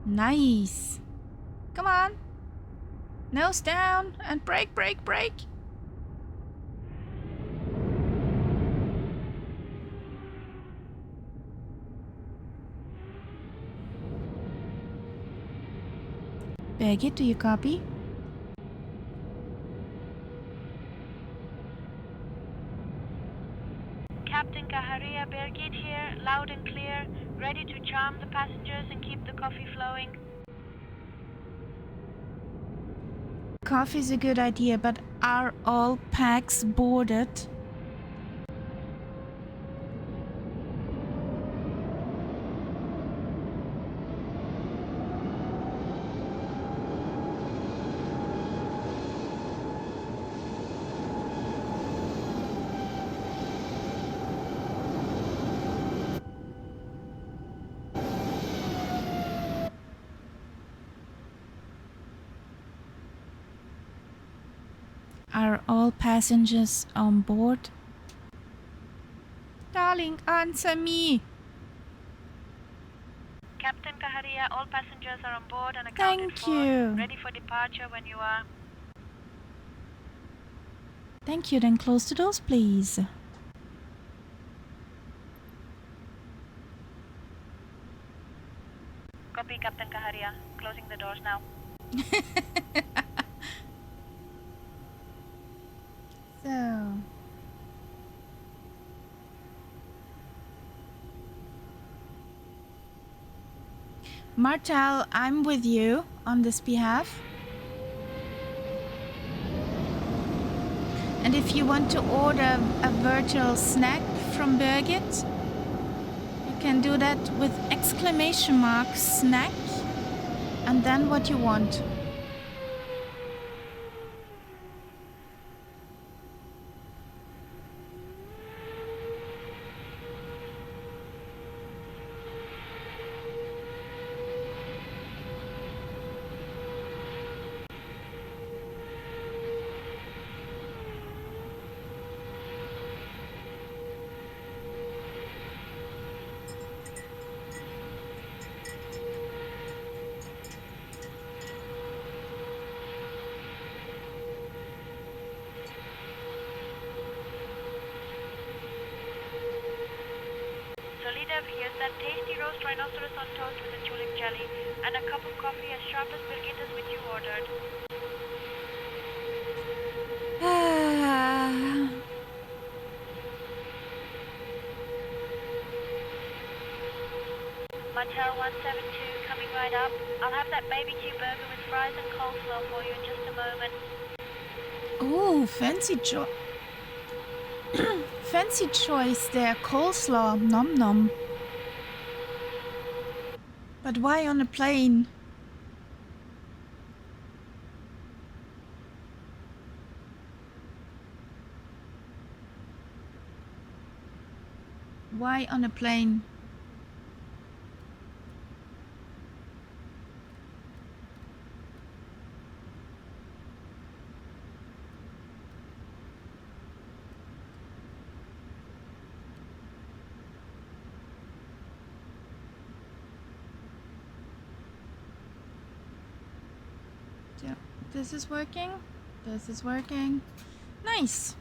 Nice. Come on. Nose down and brake, brake, brake. Birgit, do you copy? Captain Kaharia, Birgit here, loud and clear, ready to charm the passengers and keep the coffee flowing. Coffee's a good idea, but are all packs boarded? Are all passengers on board? Darling, answer me. Captain Kaharia, all passengers are on board and accounted Thank for. you. Ready for departure when you are. Thank you. Then close the doors, please. Copy, Captain Kaharia. Closing the doors now. So, Martel, I'm with you on this behalf. And if you want to order a virtual snack from Birgit, you can do that with exclamation mark snack and then what you want. Here's that tasty roast rhinoceros on toast with a tulip jelly and a cup of coffee as sharp as Birgit as with you ordered. Motel 172 coming right up. I'll have that BBQ burger with fries and coleslaw for you in just a moment. Oh, fancy fancy choice there. Coleslaw. Nom nom. But why on a plane? Why on a plane? Yeah, this is working. This is working. Nice.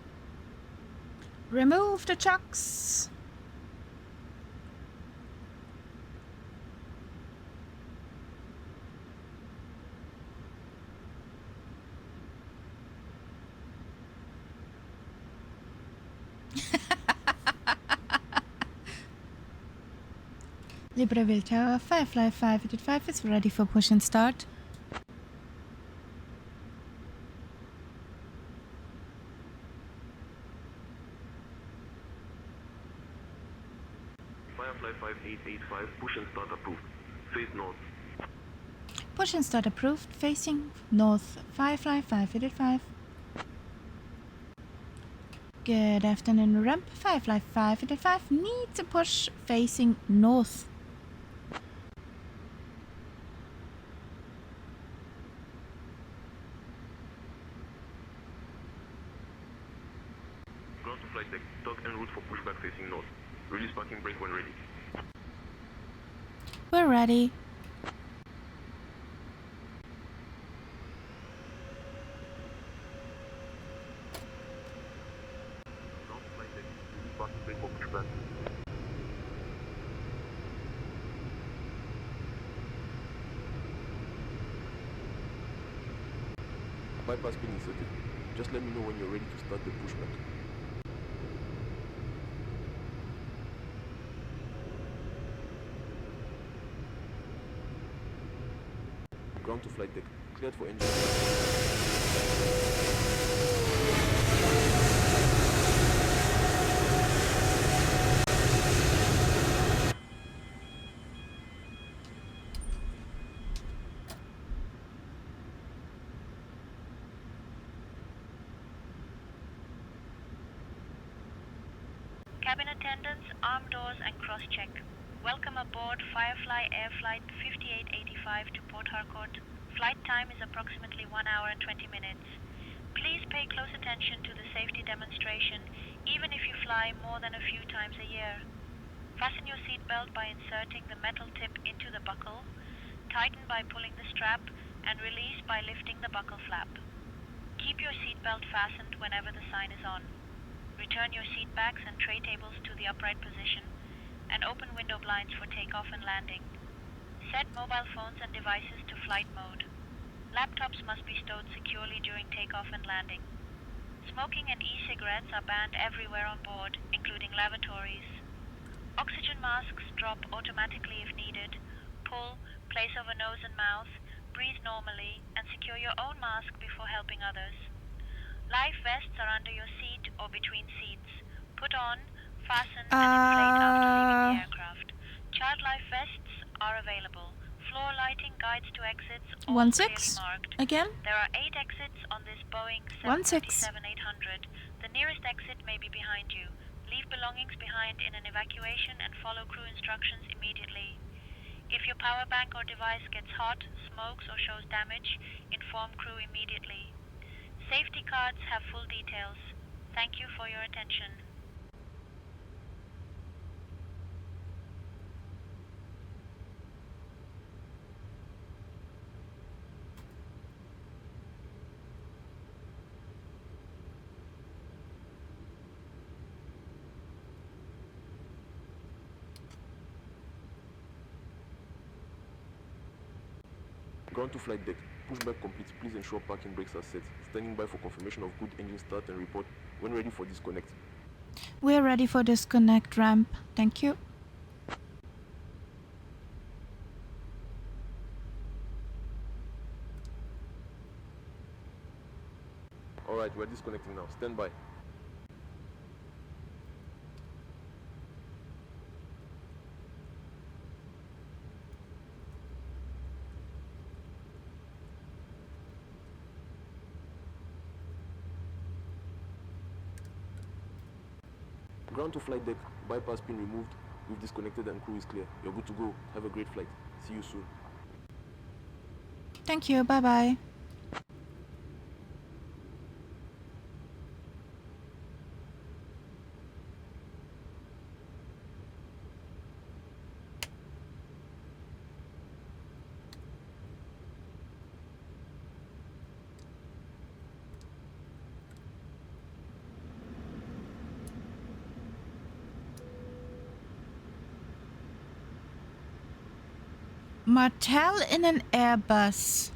Remove the chucks. Libreville Tower, Firefly 585 is ready for push and start. Firefly 5885, push and start approved. Face north. Push and start approved, facing north, Firefly 585. Good afternoon, ramp, Firefly 585 needs a push facing north. Ground to flight deck. Dock en route for pushback facing north. Release parking brake when ready. We're ready. Ground to flight deck. Release parking brake for pushback. Bypass pin inserted. Just let me know when you're ready to start the pushback. Ground to flight deck. Cleared for engine. Cabin attendants, arm doors and cross-check. Welcome aboard Firefly Air Flight 5885 to Port Harcourt. Flight time is approximately 1 hour and 20 minutes. Please pay close attention to the safety demonstration, even if you fly more than a few times a year. Fasten your seatbelt by inserting the metal tip into the buckle, tighten by pulling the strap, and release by lifting the buckle flap. Keep your seatbelt fastened whenever the sign is on. Return your seat backs and tray tables to the upright position, and open window blinds for takeoff and landing. Set mobile phones and devices to flight mode. Laptops must be stowed securely during takeoff and landing. Smoking and e-cigarettes are banned everywhere on board, including lavatories. Oxygen masks drop automatically if needed. Pull, place over nose and mouth, breathe normally, and secure your own mask before helping others. Life vests are under your seat or between seats. Put on, fasten, and inflate after leaving the aircraft. Child life vests are available. Floor lighting guides to exits all clearly 16 marked. again. There are 8 exits on this Boeing 16. 737-800. The nearest exit may be behind you. Leave belongings behind in an evacuation and follow crew instructions immediately. If your power bank or device gets hot, smokes, or shows damage, inform crew immediately. Safety cards have full details. Thank you for your attention. Ground to flight deck. Pushback complete. Please ensure parking brakes are set. Standing by for confirmation of good engine start and report when ready for disconnect. We're ready for disconnect ramp. Thank you. Alright, we're disconnecting now. Stand by. Ground to flight deck. Bypass pin removed. We've disconnected and crew is clear. You're good to go. Have a great flight. See you soon. Thank you. Bye-bye. Martel in an Airbus.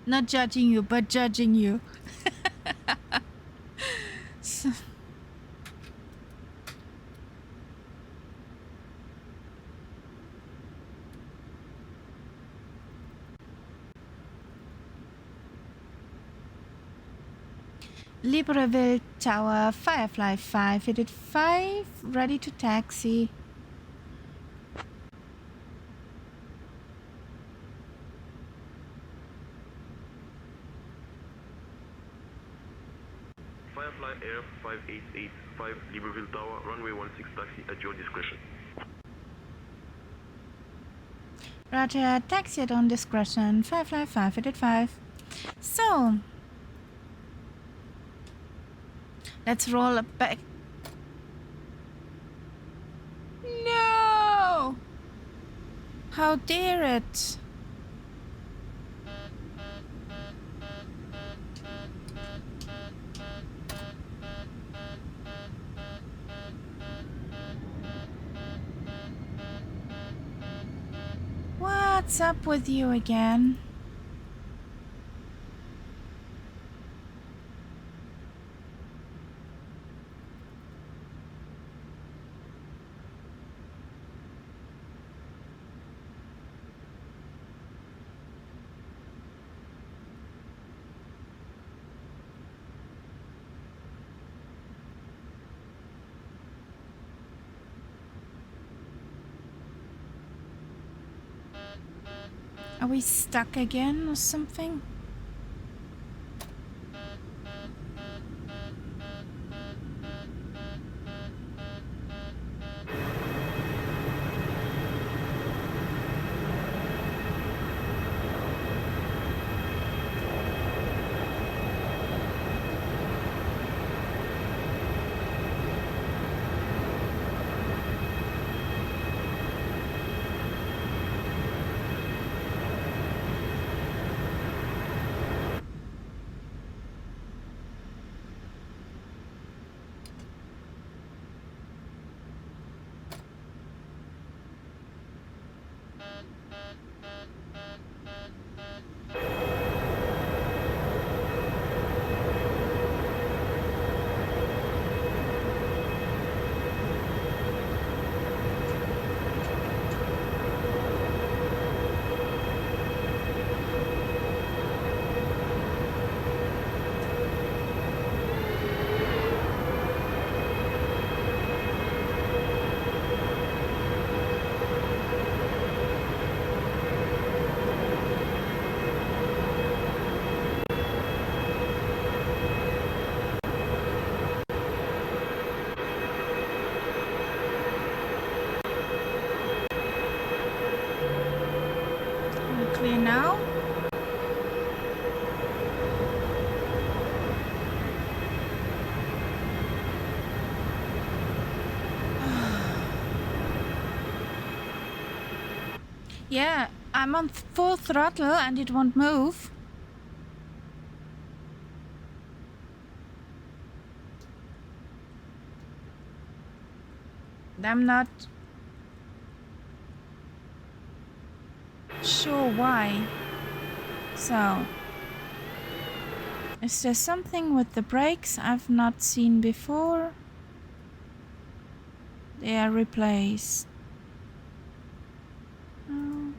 Not judging you, but judging you. So, Libreville Tower, Firefly 5, headed 5, ready to taxi. Firefly Air 5885, Libreville Tower, runway 16 taxi at your discretion. Roger, taxi at on discretion, Firefly 5, headed 5. So, let's roll back. No! How dare it? What's up with you again? Are we stuck again or something? Clear now. Yeah, I'm on full throttle and it won't move. I'm not sure why. So, is there something with the brakes I've not seen before? They are replaced. Oh.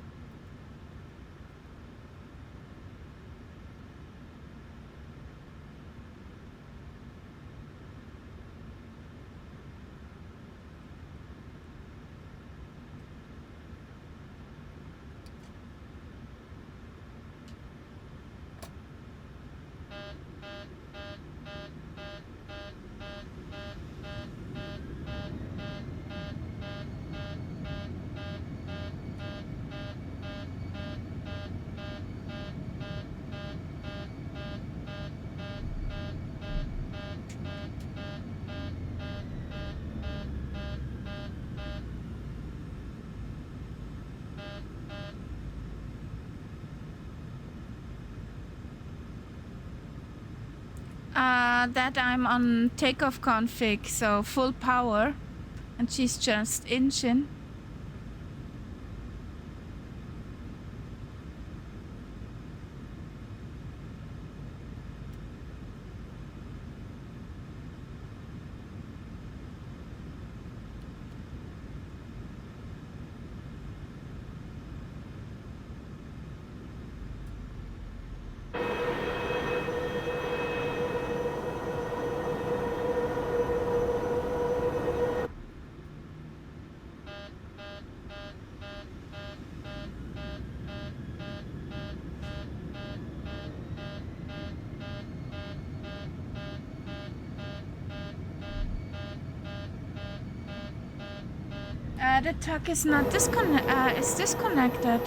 That I'm on takeoff config, so full power, and she's just engine. The tuck is not is disconnected.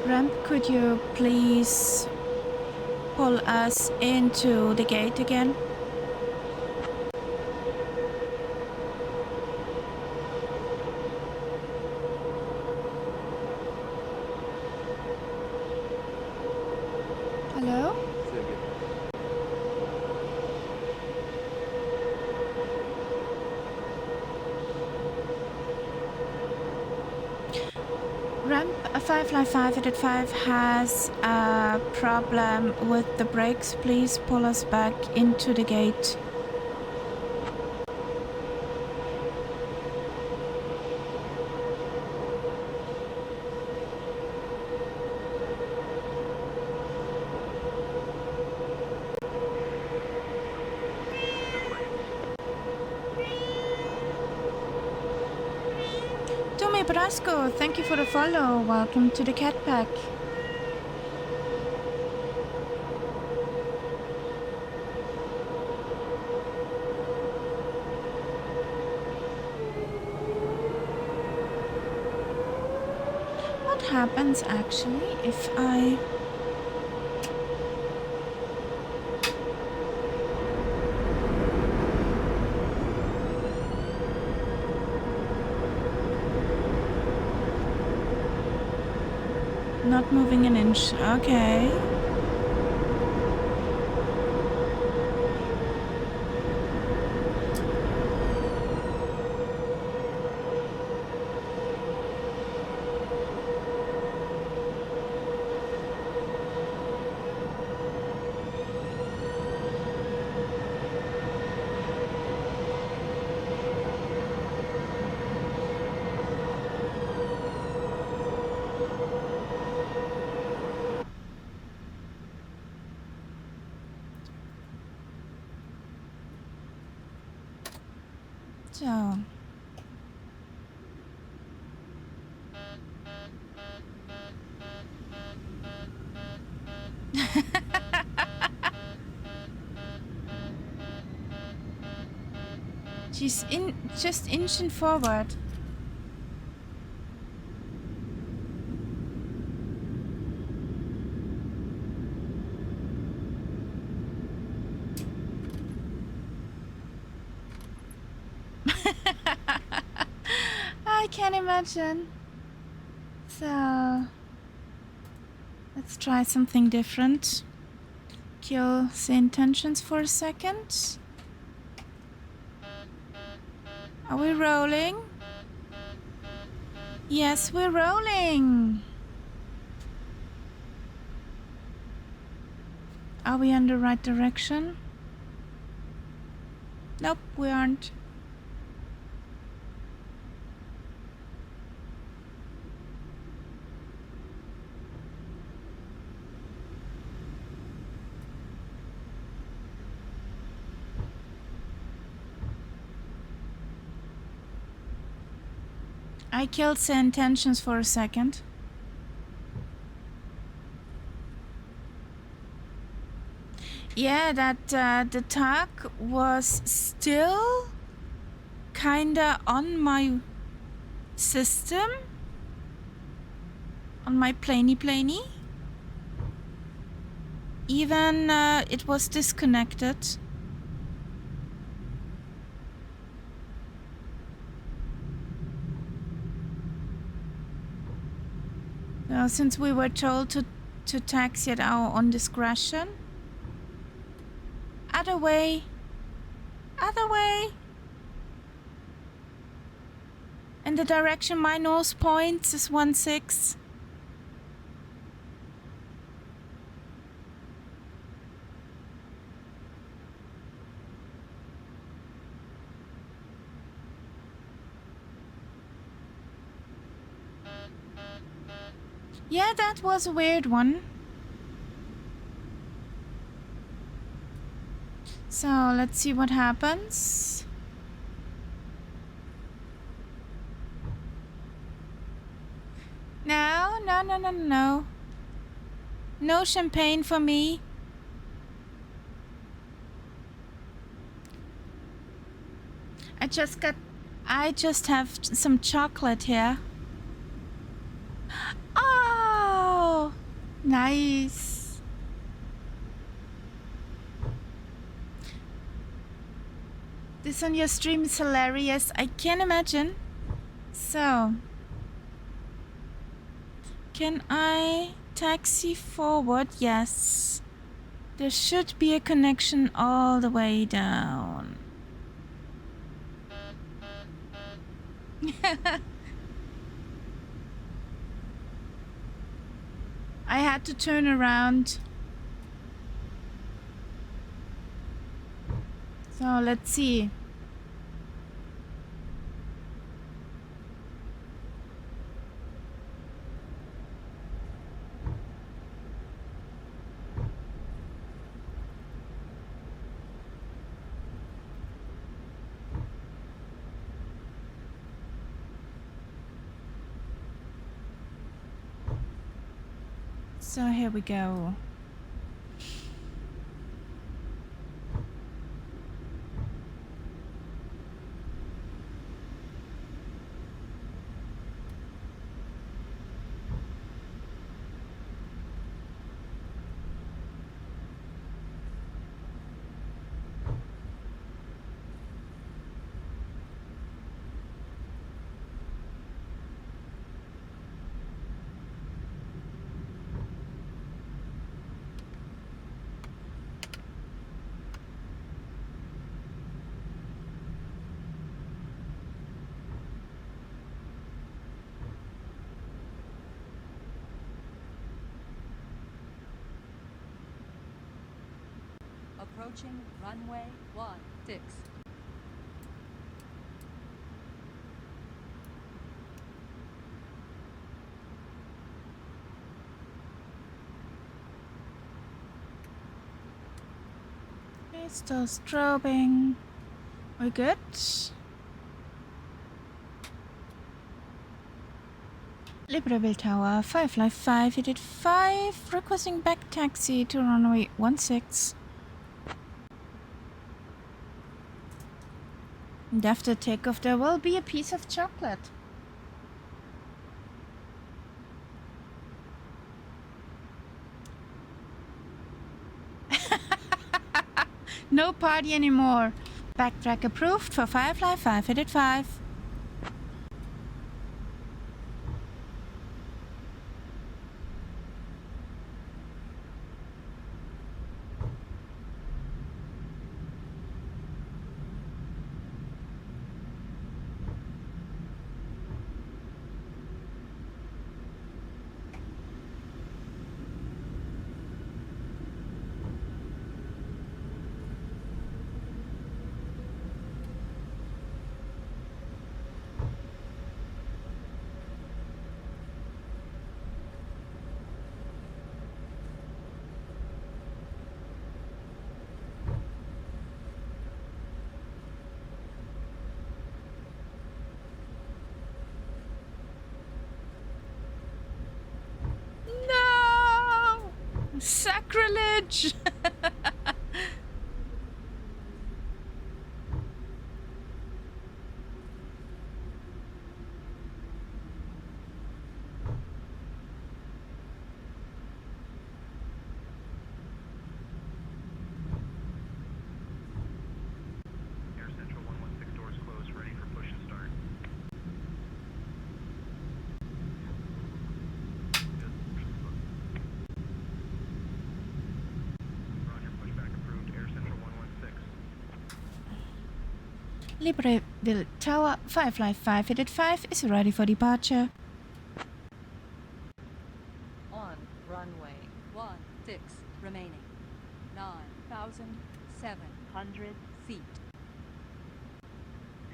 Ramp, could you please pull us into the gate again? Hello? Say again. Ramp 555 has a problem with the brakes. Please pull us back into the gate. Tommy Brasco, thank you for the follow. Welcome to the Cat Pack. What happens actually if I... Not moving an inch, okay. So. She's just inching forward. I can imagine. So let's try something different. Kill the intentions for a second. Are we rolling? Yes, we're rolling. Are we in the right direction? Nope, we aren't. I killed the intentions for a second. Yeah, that the tag was still kinda on my system, on my planey. Even it was disconnected. Since we were told to taxi at our own discretion. Other way. In the direction my nose points is 16. Yeah, that was a weird one. So let's see what happens. No. No champagne for me. I just have some chocolate here. Oh, nice. This on your stream is hilarious. I can imagine. So, can I taxi forward? Yes. There should be a connection all the way down. I had to turn around. So let's see. So here we go. Approaching runway 16. Okay, still strobing. We're good. Libreville Tower, Firefly 585, requesting back taxi to runway 16. And after takeoff there will be a piece of chocolate. No party anymore. Backtrack approved for Firefly 585. No! Sacrilege! Air Central 116 doors closed, ready for push and start. Roger, pushback approved. Air Central 116. Libreville Tower, Firefly 585 is ready for departure. On runway 16 remaining. 9,700 feet.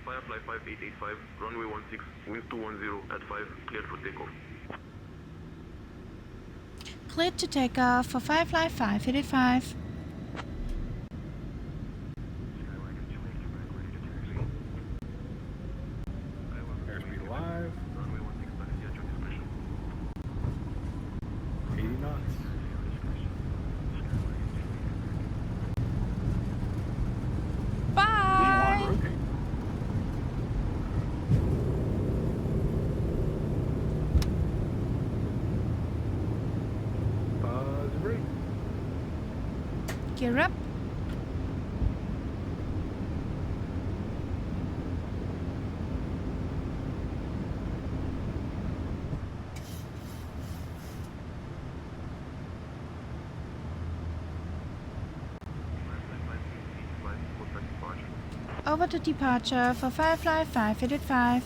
Firefly 5885, runway 16, wind 210 at 5, cleared for takeoff. Cleared to take off for Firefly 585. Airspeed alive. Runway 16, Taxi at your discretion. 80 knots. Bye! Rotate. Pause and brake. Gear up. Over to departure for Firefly 585.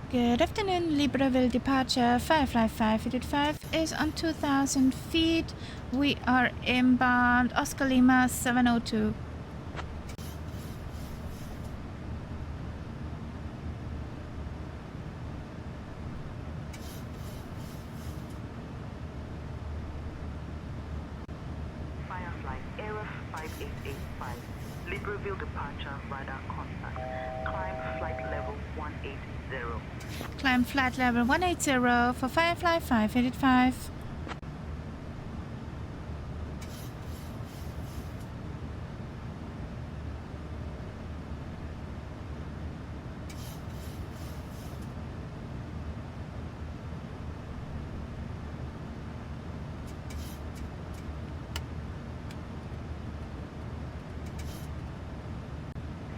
Good afternoon, Libreville departure. Firefly 585 is on 2,000 feet. We are inbound Oscar Lima 702. Firefly Air 5885. Libreville departure radar contact. Climb flight level 180. Climb flight level 180 for Firefly 585.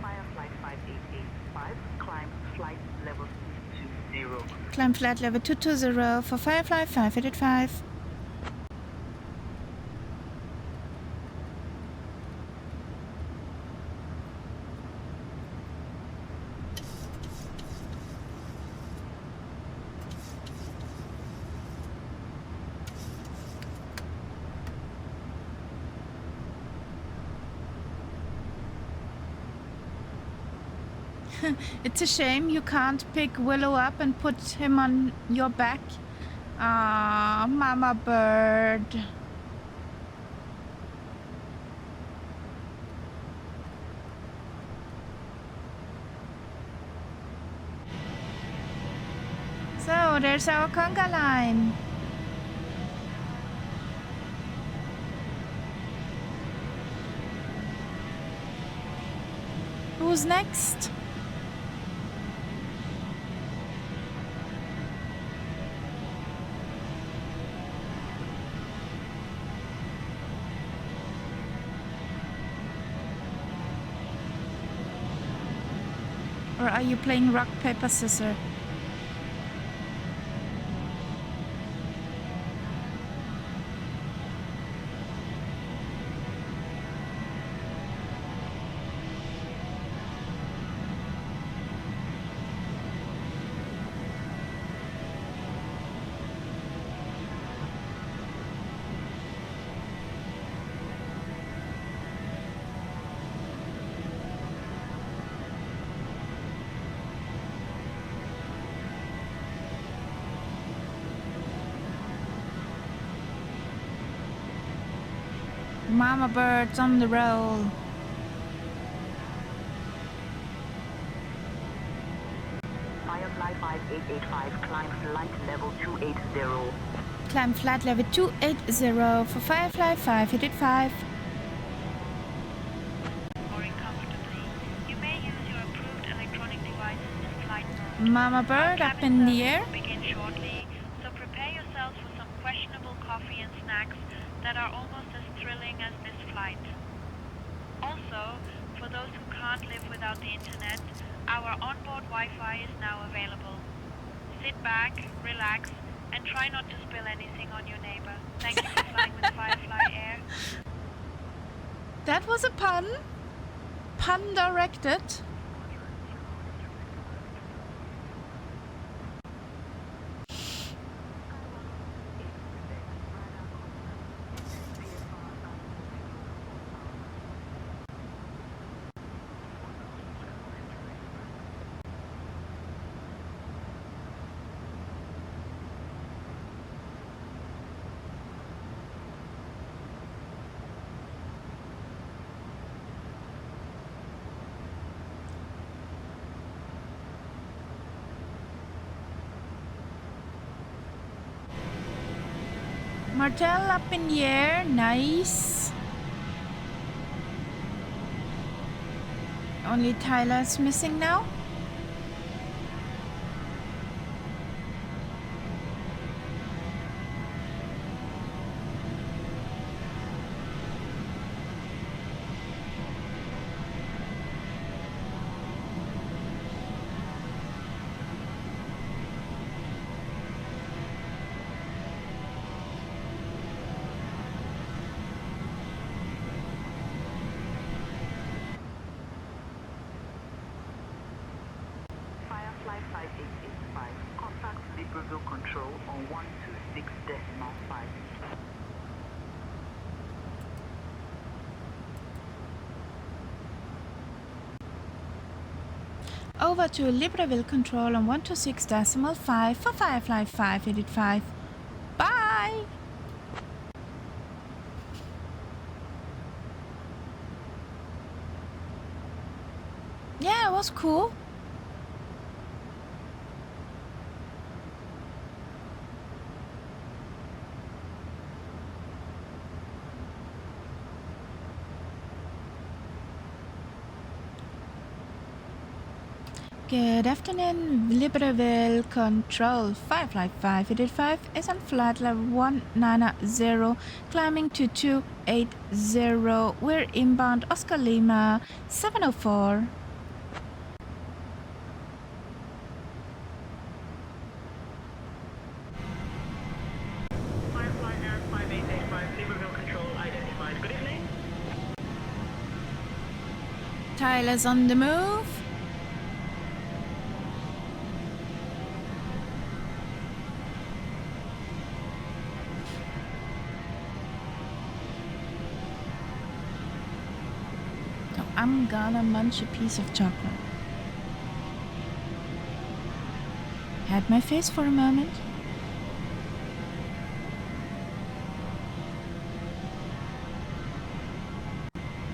Firefly 5885. Climb flight level 220. Climb flight level 220 for Firefly 585. It's a shame you can't pick Willow up and put him on your back. Ah, mama bird. Oh, there's our conga line. Who's next? Or are you playing rock, paper, scissors? Mama bird's on the roll. Firefly 5885, climb flight level 280. Climb flight level 280 for Firefly 585. Mooring comfortably. You may use your approved electronic devices in flight mode. Mama bird up in the air. Will begin shortly, so prepare yourselves for some questionable coffee and snacks that are almost as thrilling as this flight. Also, for those who can't live without the internet, our onboard Wi-Fi is now available. Sit back, relax, and try not to spill anything on your neighbor. Thank you for flying with Firefly Air. That was a pun. Pun directed. Martel up in the air, nice. Only Tyler's missing now. Firefly 5885, contact Libreville Control on 126.5. Over to Libreville Control on 126.5 for Firefly 585. Bye! Yeah, it was cool. Good afternoon, Libreville Control. Firefly 585 is on flight level 190, climbing to 280. We're inbound Oscar Lima 704. Firefly Air 5885, Libreville Control identified. Good evening. Tyler's on the move. I'm gonna munch a piece of chocolate. Had my face for a moment.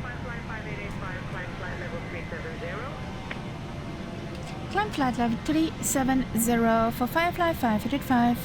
Firefly 5885, climb flight level 370. Climb flight level 370 for Firefly 585.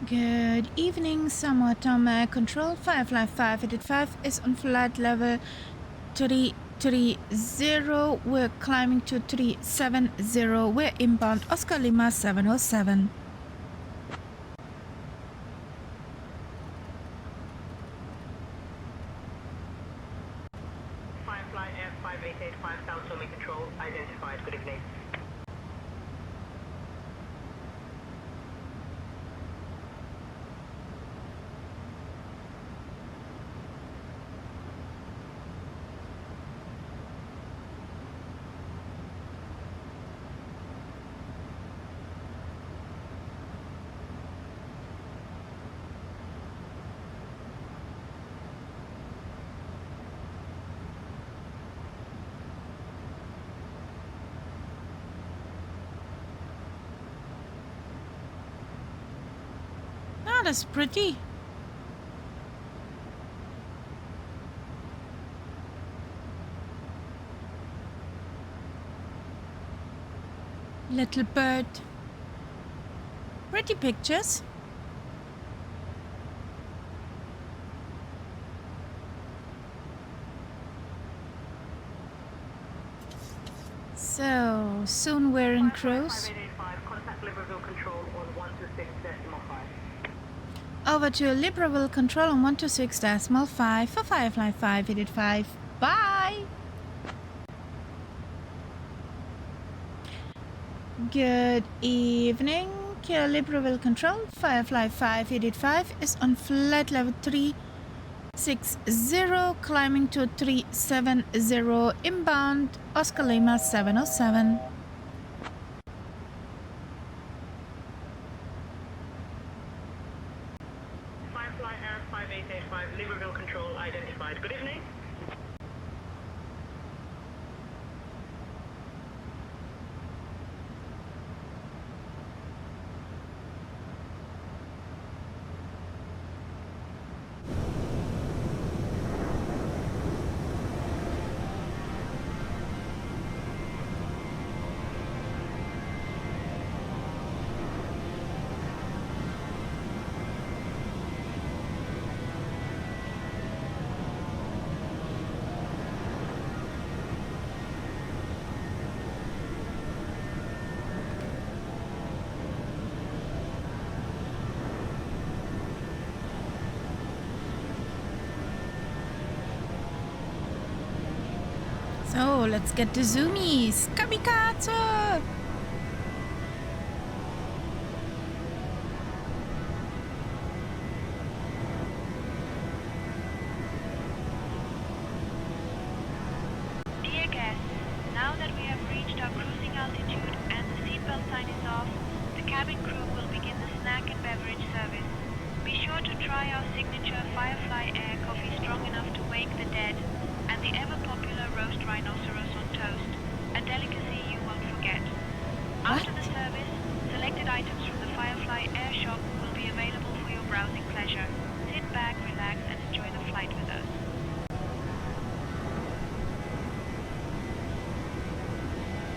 Good evening, Samoa Tama Control. Firefly 585 is on flight level 330. We're climbing to 370. We're inbound Oscar Lima 707. Firefly F5885 South Tommy Control identified. Good evening. Oh, that's pretty. Little bird. Pretty pictures. So, soon we're in cruise. 5885, contact Libreville Control on 126.5. Over to Libreville Control on 126.5 for Firefly 585. Bye! Good evening, Kia Libreville Control. Firefly 585 is on flight level 360, climbing to 370, inbound Oscar Lima 707. Firefly F5885, Libreville Control identified. Good evening. So let's get to zoomies. Kamikaze! Dear guests, now that we have reached our cruising altitude and the seatbelt sign is off, the cabin crew will begin the snack and beverage service. Be sure to try our signature Firefly Air coffee strong enough to wake the dead, and the ever-popular roast rhinoceros on toast, a delicacy you won't forget. After the service, selected items from the Firefly Air shop will be available for your browsing pleasure. Sit back, relax, and enjoy the flight with us.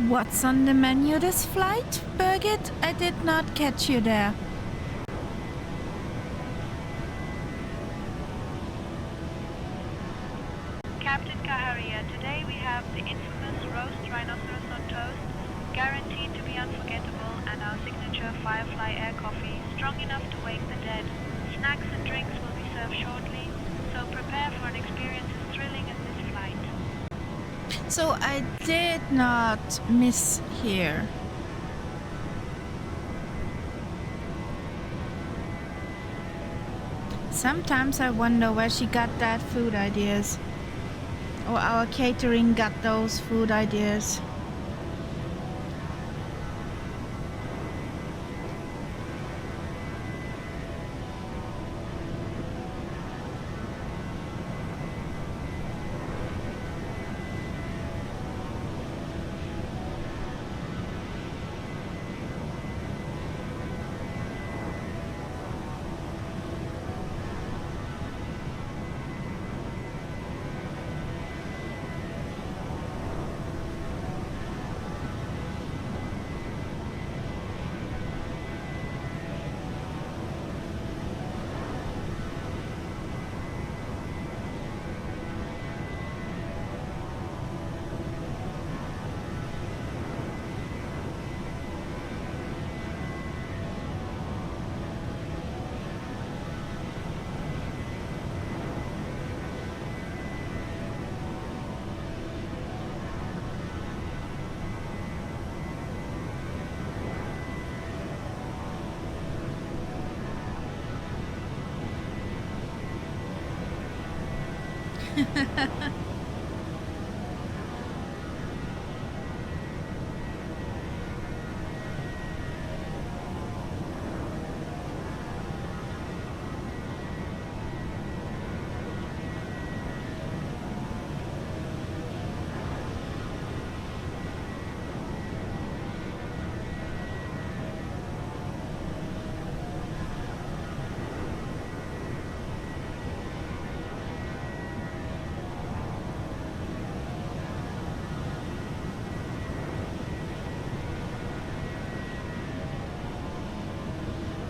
What's on the menu this flight, Birgit? I did not catch you there. Captain Kaharia, today we have the infamous roast rhinoceros on toast, guaranteed to be unforgettable, and our signature Firefly Air coffee, strong enough to wake the dead. Snacks and drinks will be served shortly, so prepare for an experience as thrilling as this flight. So I did not miss here. Sometimes I wonder where she got that food ideas. Or our catering got those food ideas.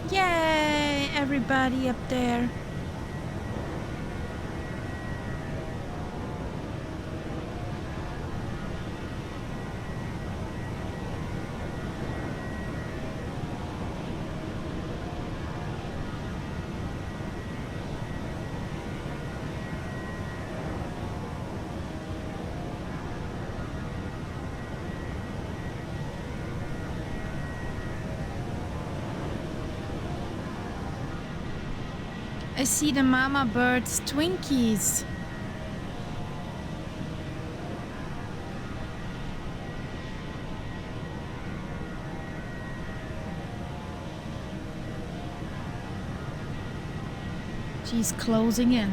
Yay, everybody up there. I see the mama bird's Twinkies. She's closing in.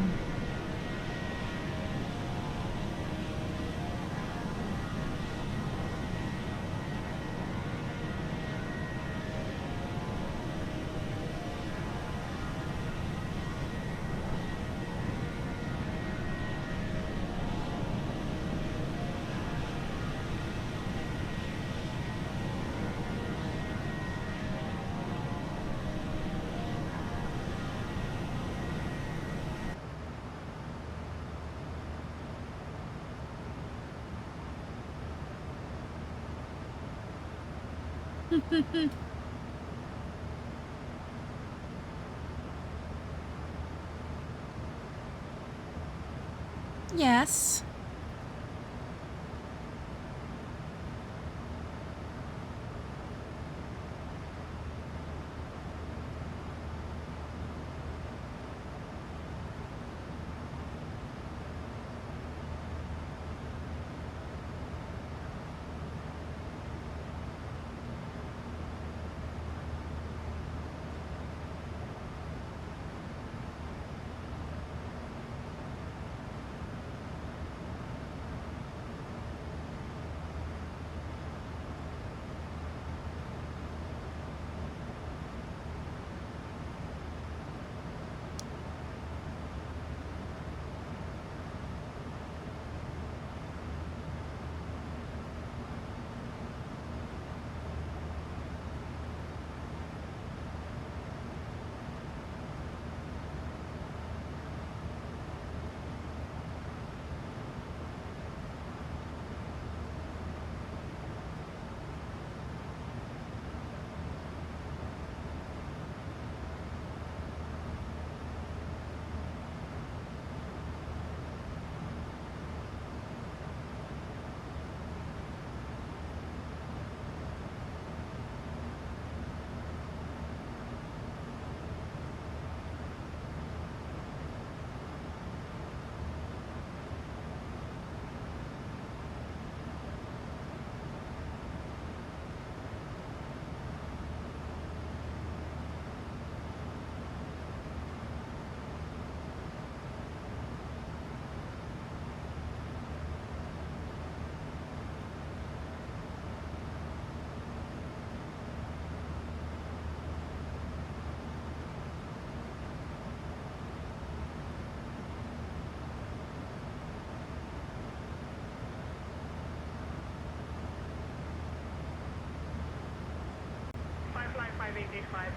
Yes.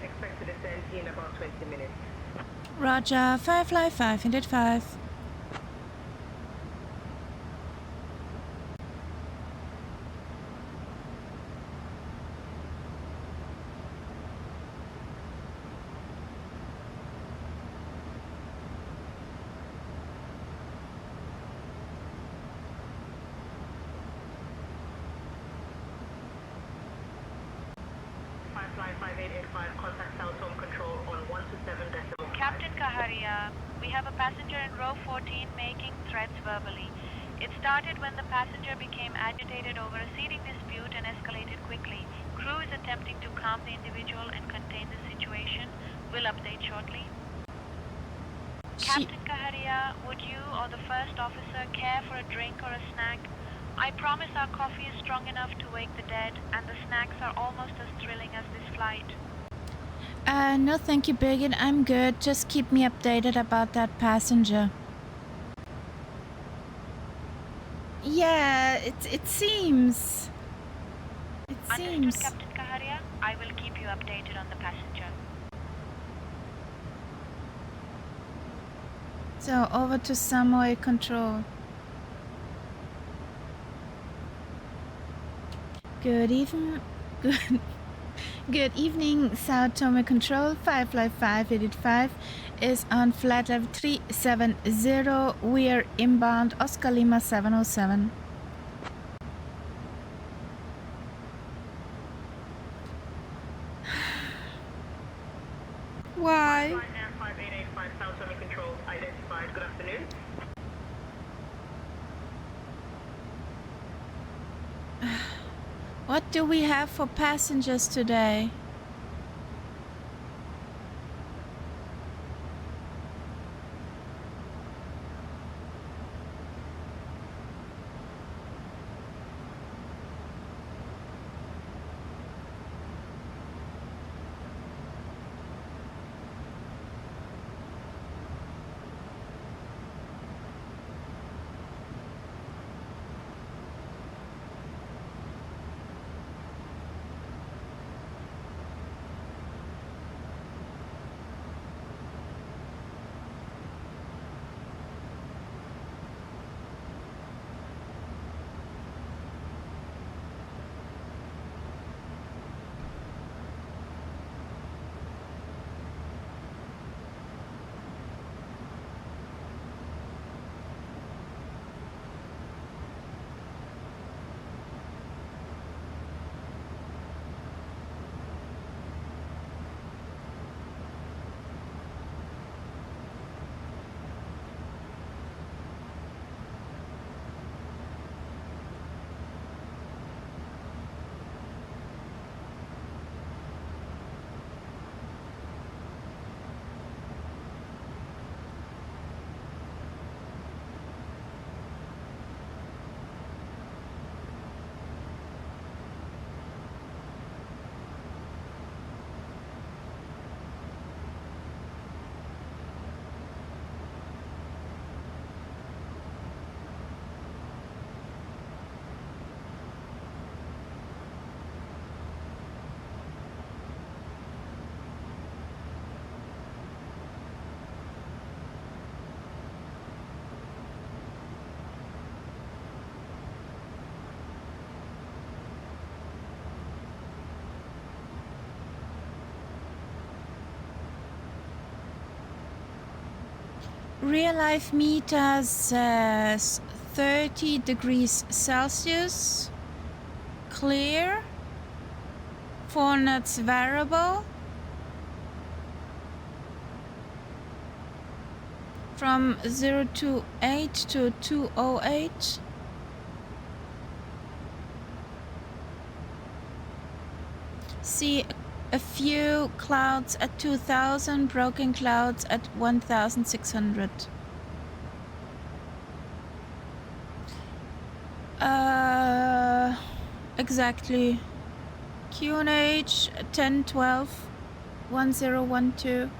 Expect to descend in about 20 minutes. Roger, Firefly 505. Firefly 5885, contact South Home Control on 127.k. Captain Kaharia, we have a passenger in row 14 making threats verbally. It started when the passenger became agitated over a seating dispute and escalated quickly. Crew is attempting to calm the individual and contain the situation. We'll update shortly. Captain Kaharia, would you or the first officer care for a drink or a snack? I promise our coffee is strong enough to wake the dead, and the snacks are almost as thrilling as this flight. No thank you, Birgit. I'm good. Just keep me updated about that passenger. Yeah, it seems. Understood, Captain Kaharia. I will keep you updated on the passenger. So, over to Samoy Control. Good evening, South Tome Control. Firefly 585 is on flight level 370. We're inbound Oscar Lima 707. Why? 5885 South Tome Control identified. Good afternoon. What do we have for passengers today? Real life meters 30 degrees Celsius, clear, 4 knots variable, from 028 to 208. See a few clouds at 2000, broken clouds at 1600. Exactly. QNH 1012 1012.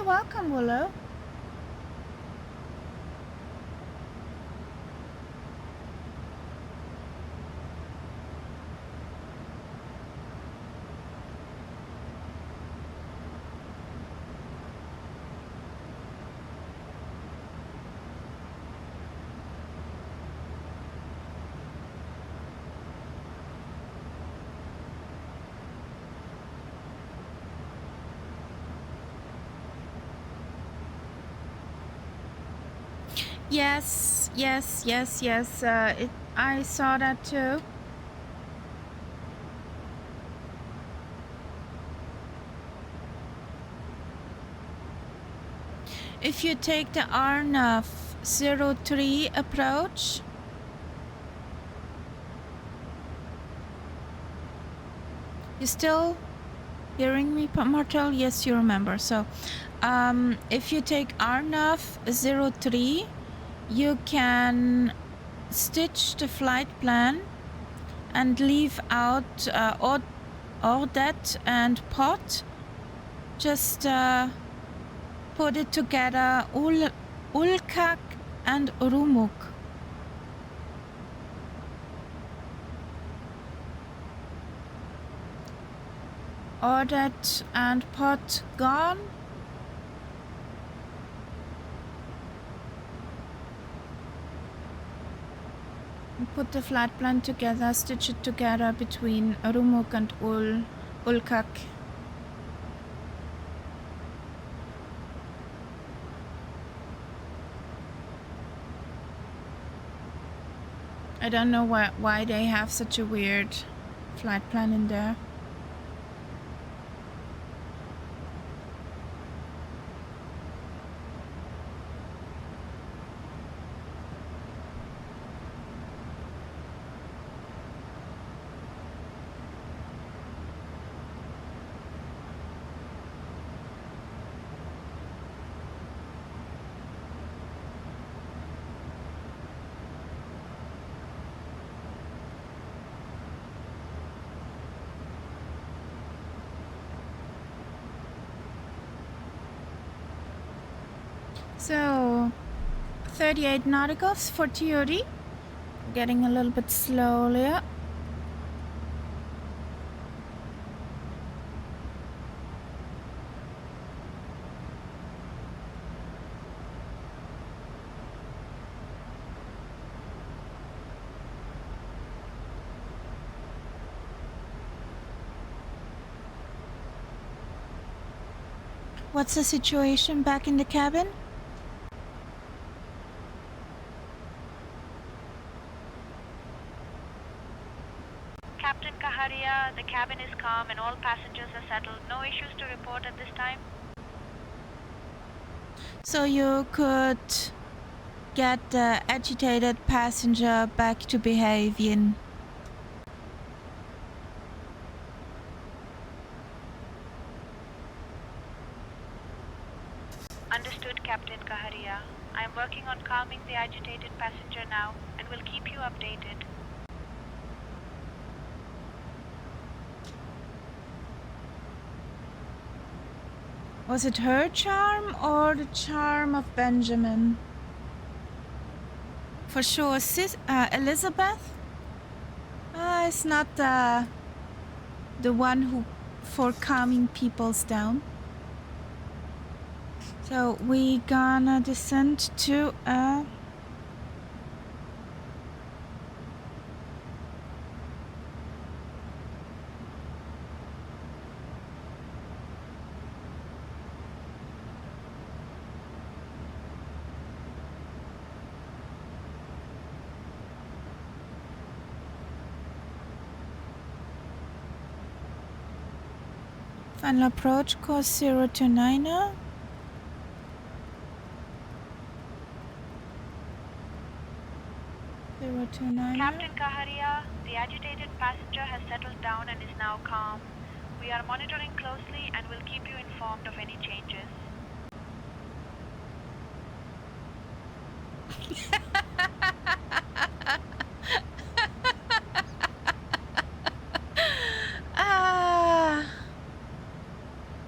You're welcome, Willow. Yes. I saw that too. If you take the RNAV 03 approach, you still hearing me, Martel? Yes, you remember. So, if you take RNAV 03, you can stitch the flight plan and leave out Ordet and Pot. Just put it together, Ulkak and Urumuk. Ordet and Pot gone. Put the flight plan together, stitch it together between Urumuk and Ulkak. I don't know why they have such a weird flight plan in there. So, 38 nauticals for theory. Getting a little bit slowly. What's the situation back in the cabin? Captain Kaharia, the cabin is calm and all passengers are settled. No issues to report at this time. So you could get the agitated passenger back to behaving. Understood, Captain Kaharia. I am working on calming the agitated passenger now and will keep you updated. Was it her charm or the charm of Benjamin? For sure, Elizabeth is not the one who for calming people's down. So we gonna descend to final approach course 029er. Captain Kaharia, the agitated passenger has settled down and is now calm. We are monitoring closely and will keep you informed of any changes.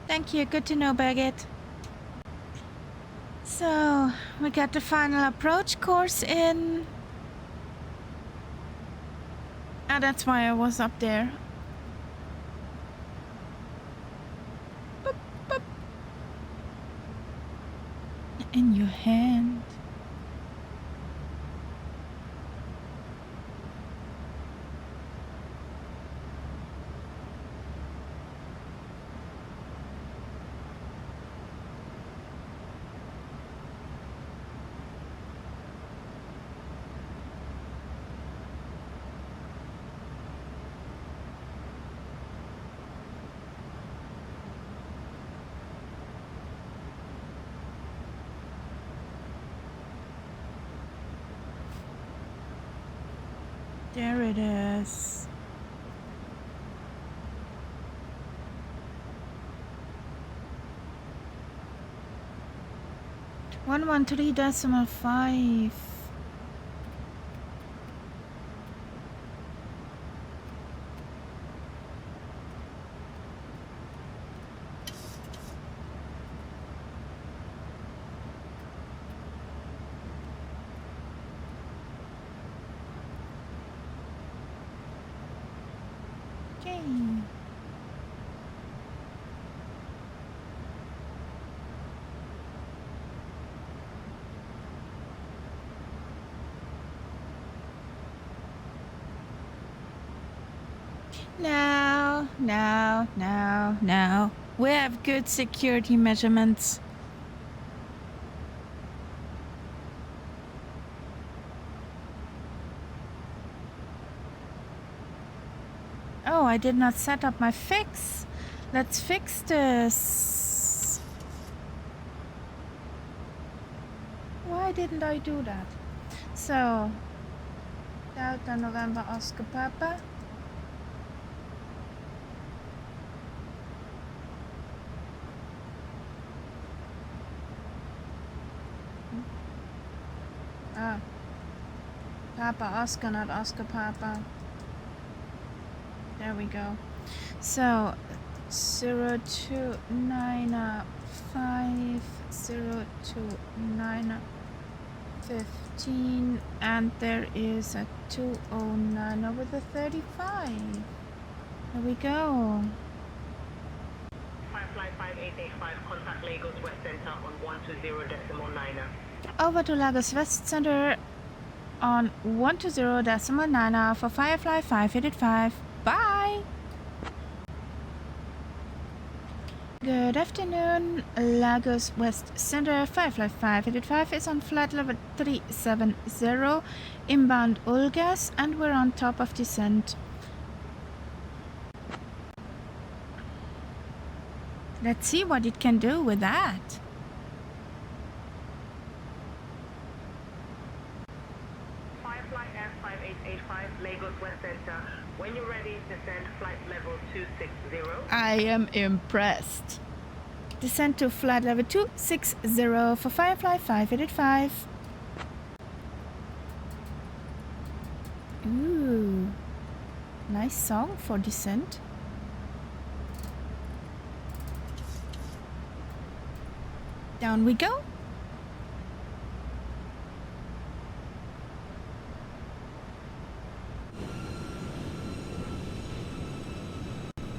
Thank you. Good to know, Baguette. So, we got the final approach course in. Oh, that's why I was up there. Boop, boop. In your hand. There it is. One 3.5. Okay. Now. We have good security measurements. Oh, I did not set up my fix. Let's fix this. Why didn't I do that? So, Delta November Oscar Papa. Ah, Papa Oscar, not Oscar Papa. There we go. So 0295029915, and there is a 209 over the 35. There we go. Firefly 5885, contact Lagos West Center on 120.9. Over to Lagos West Center on 120.9 for Firefly 585. Bye! Good afternoon, Lagos West Center. Firefly 585 is on flight level 370, inbound Ulgas, and we're on top of descent. Let's see what it can do with that. Firefly F5885, Lagos West Center. When you're ready, descend flight level 260. I am impressed. Descend to flight level 260 for Firefly 585. Ooh, nice song for descent. Down we go.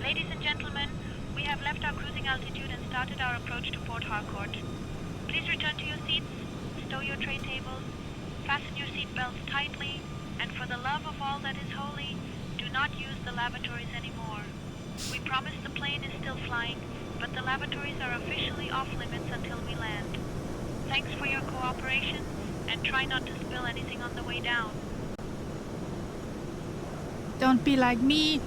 Ladies and gentlemen, we have left our cruising altitude and started our approach to Port Harcourt. Please return to your seats, stow your tray tables, fasten your seat belts tightly, and for the love of all that is holy, do not use the lavatories anymore. We promise the plane is still flying, but the lavatories are officially off limits until we land. Thanks for your cooperation, and try not to spill anything on the way down. Don't be like me.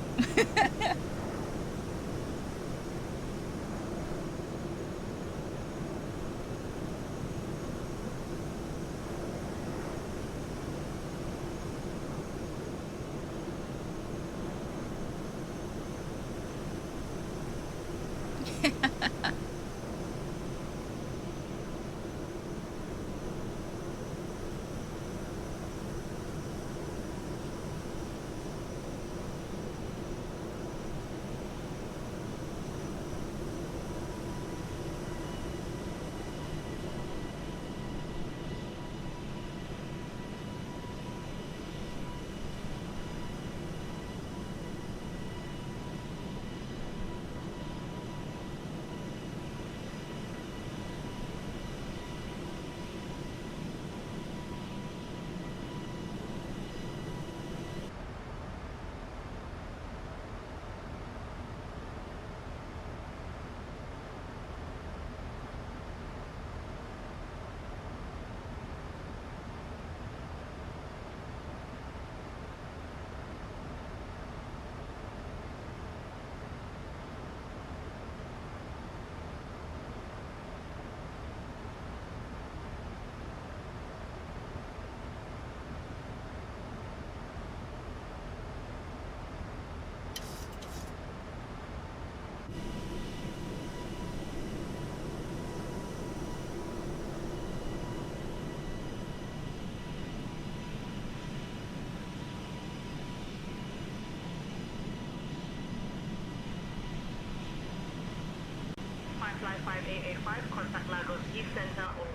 5885, contact Lagos East Center on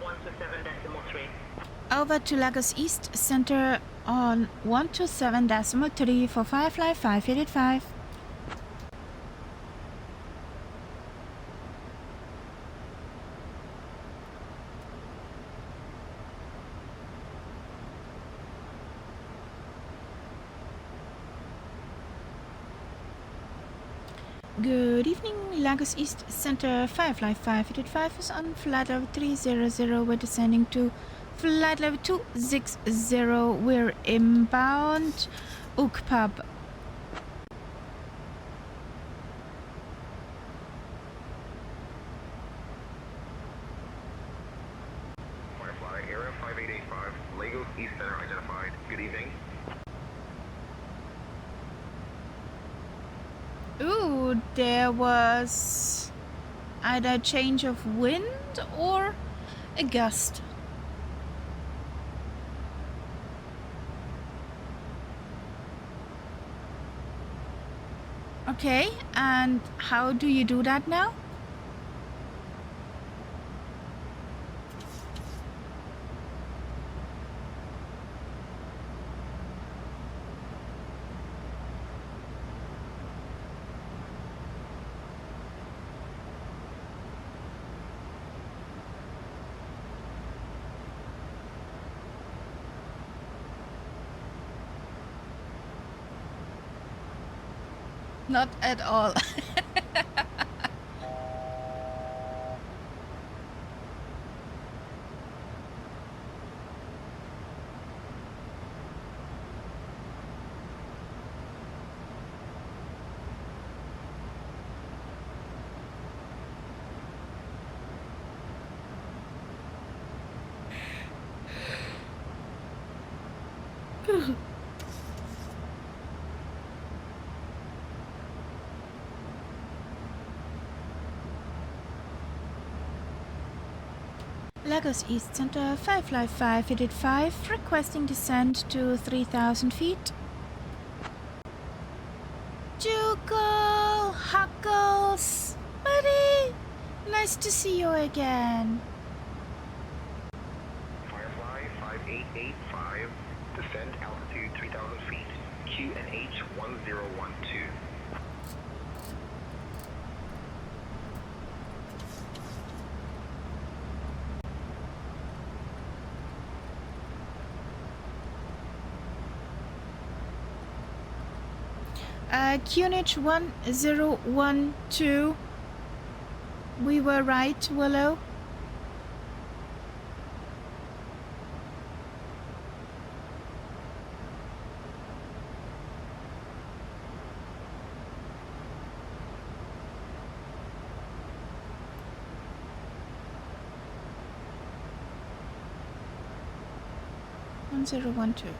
127.3. Over to Lagos East Center on 127.3 for Firefly 5885. Good evening, Lagos East Center, Firefly 585 is on flight level 300. We're descending to flight level 260. We're inbound Ukpub. Firefly, area 5885, Lagos East Center identified. Good evening. Ooh, there was either a change of wind or a gust. Okay, and how do you do that now? Not at all. Lagos East Center, Firefly 585, requesting descent to 3,000 feet. Juggle, Huckles, buddy, nice to see you again. Firefly 5885, descend altitude 3,000 feet, QNH 1012. QNH 1012. We were right, Willow. One 1012.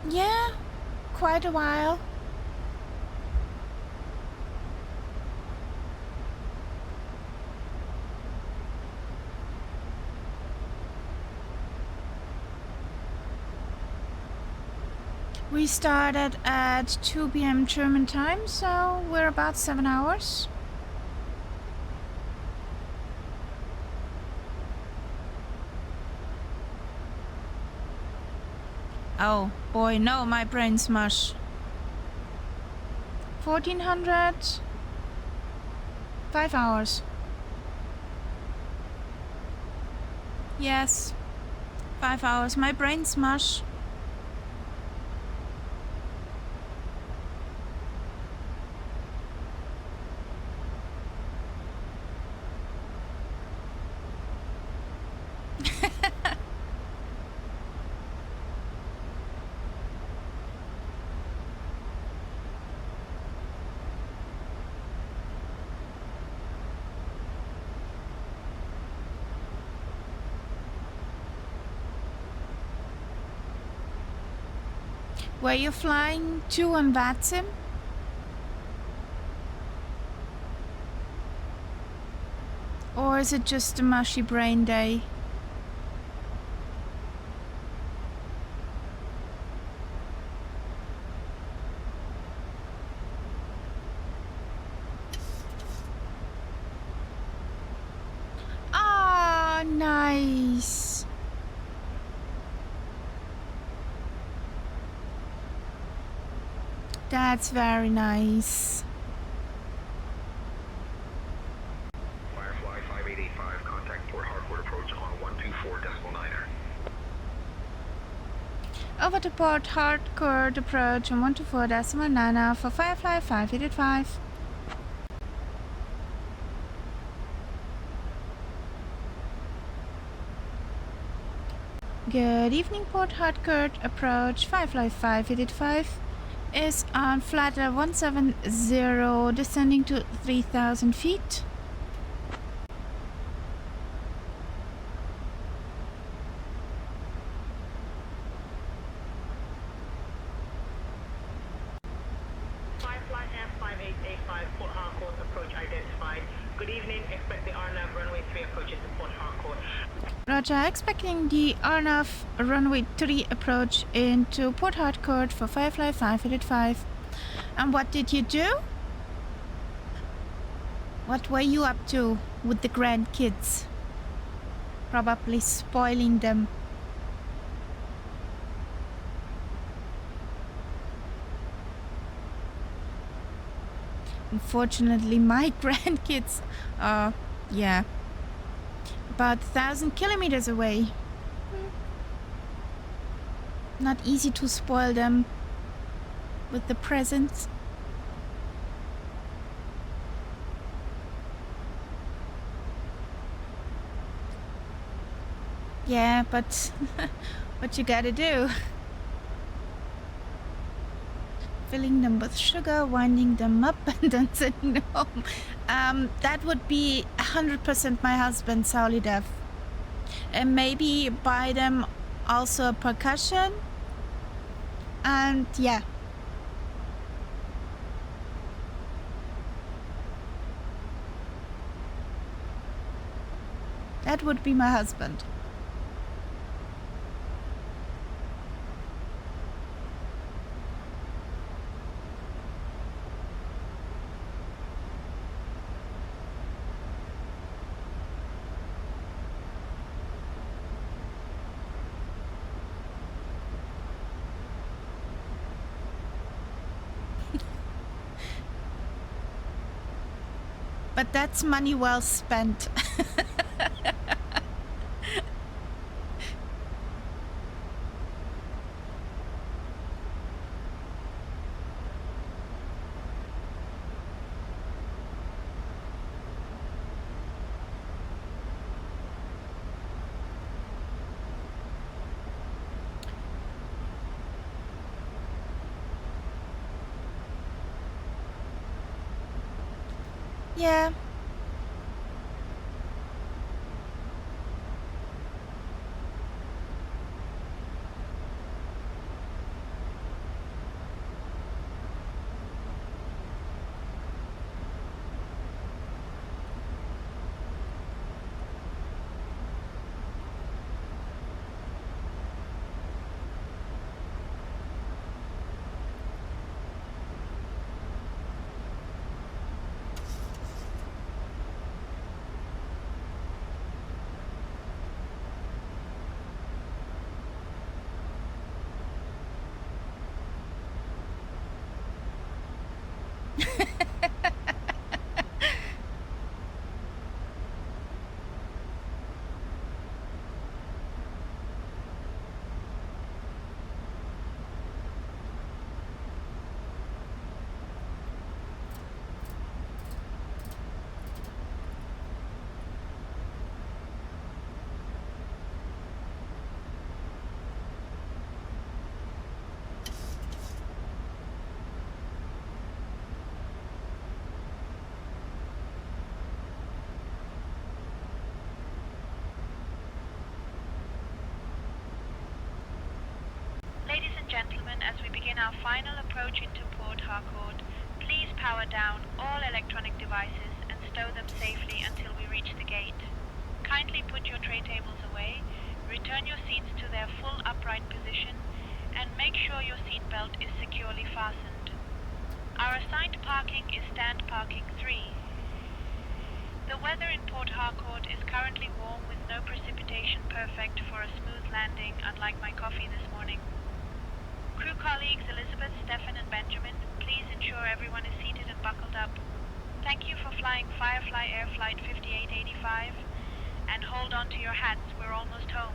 Yeah, quite a while. We started at 2 p.m. German time, so we're about 7 hours. Oh boy, no, my brain's mush. 1400. 5 hours. Yes. 5 hours. My brain's mush. Were you flying to on VATSIM? Or is it just a mushy brain day? Ah, nice. That's very nice. Firefly 5885, contact Port Harcourt approach on 124.9er. Over to Port Harcourt approach on 124.9 for Firefly 5885. Good evening, Port Harcourt approach Firefly 5885 is on flight level 170, descending to 3,000 feet. Firefly F5885, Port Harcourt approach identified. Good evening, expect the RNAV runway 3 approaches to Port Harcourt. Roger, expecting the RNAV runway 3 approach into Port Harcourt for Firefly 5885. And what did you do? What were you up to with the grandkids? Probably spoiling them. Unfortunately, my grandkids are, yeah, about 1,000 kilometers away. Not easy to spoil them with the presents. Yeah, but what you gotta do? Filling them with sugar, winding them up, and then sending them home. That would be 100% my husband, Sauli Dev. And maybe buy them also a percussion. And yeah. That would be my husband. But that's money well spent. Yeah. begin our final approach into Port Harcourt, please power down all electronic devices and stow them safely until we reach the gate. Kindly put your tray tables away, return your seats to their full upright position, and make sure your seat belt is securely fastened. Our assigned parking is stand parking 3. The weather in Port Harcourt is currently warm with no precipitation, perfect for a smooth landing, unlike my coffee this morning. Crew colleagues Elizabeth, Stefan and Benjamin, please ensure everyone is seated and buckled up. Thank you for flying Firefly Air Flight 5885, and hold on to your hats, we're almost home.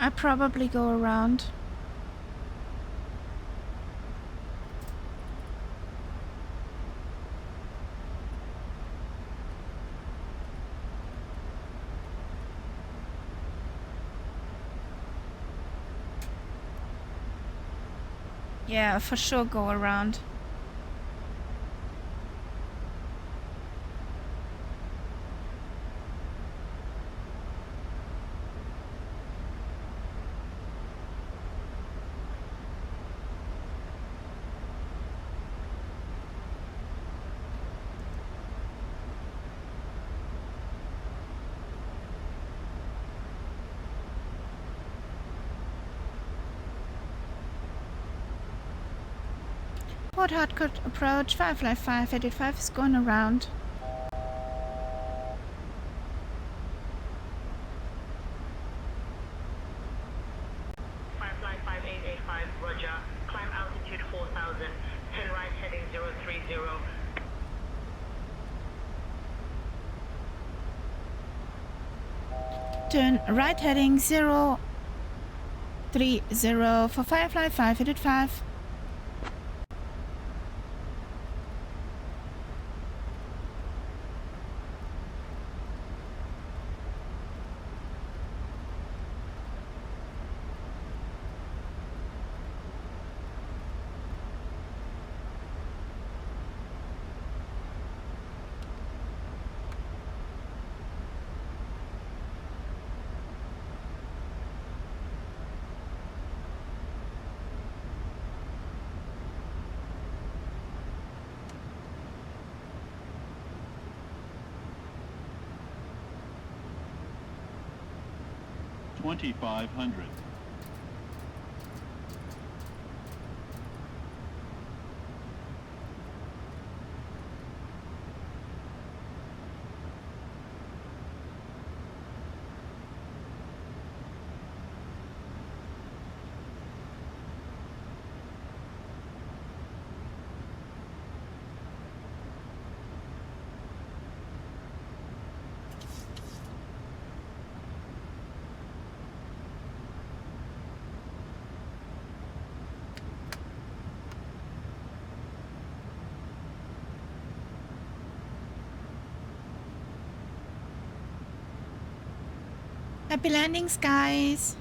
I probably go around. Yeah, for sure go around. Port Harcourt approach, Firefly 585 is going around. Firefly 5885, roger. Climb altitude 4000. Turn right heading 030. Turn right heading 030 for Firefly 585. $2,500. Happy landings, guys.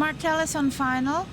Martel is on final.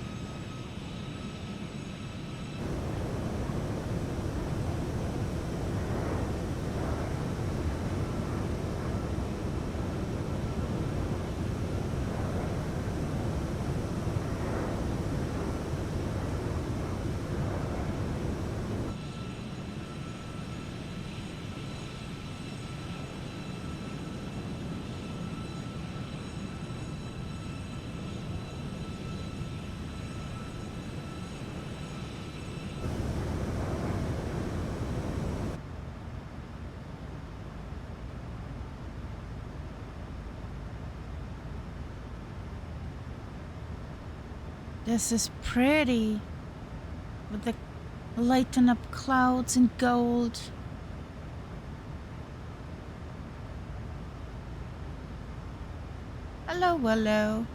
This is pretty, with the lighten up clouds in gold. Hello, hello.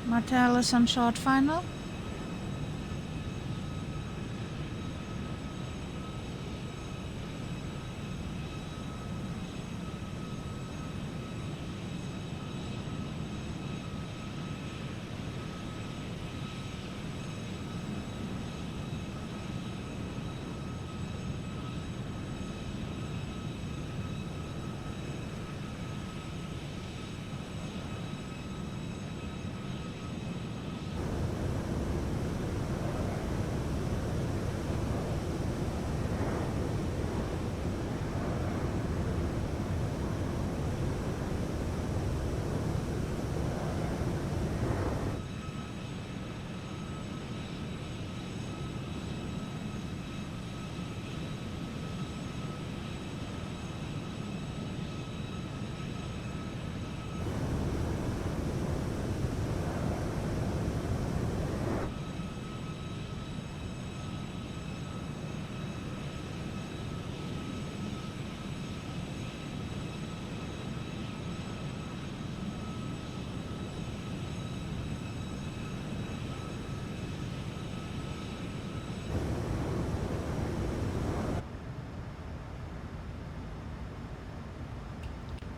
Martel is on short final.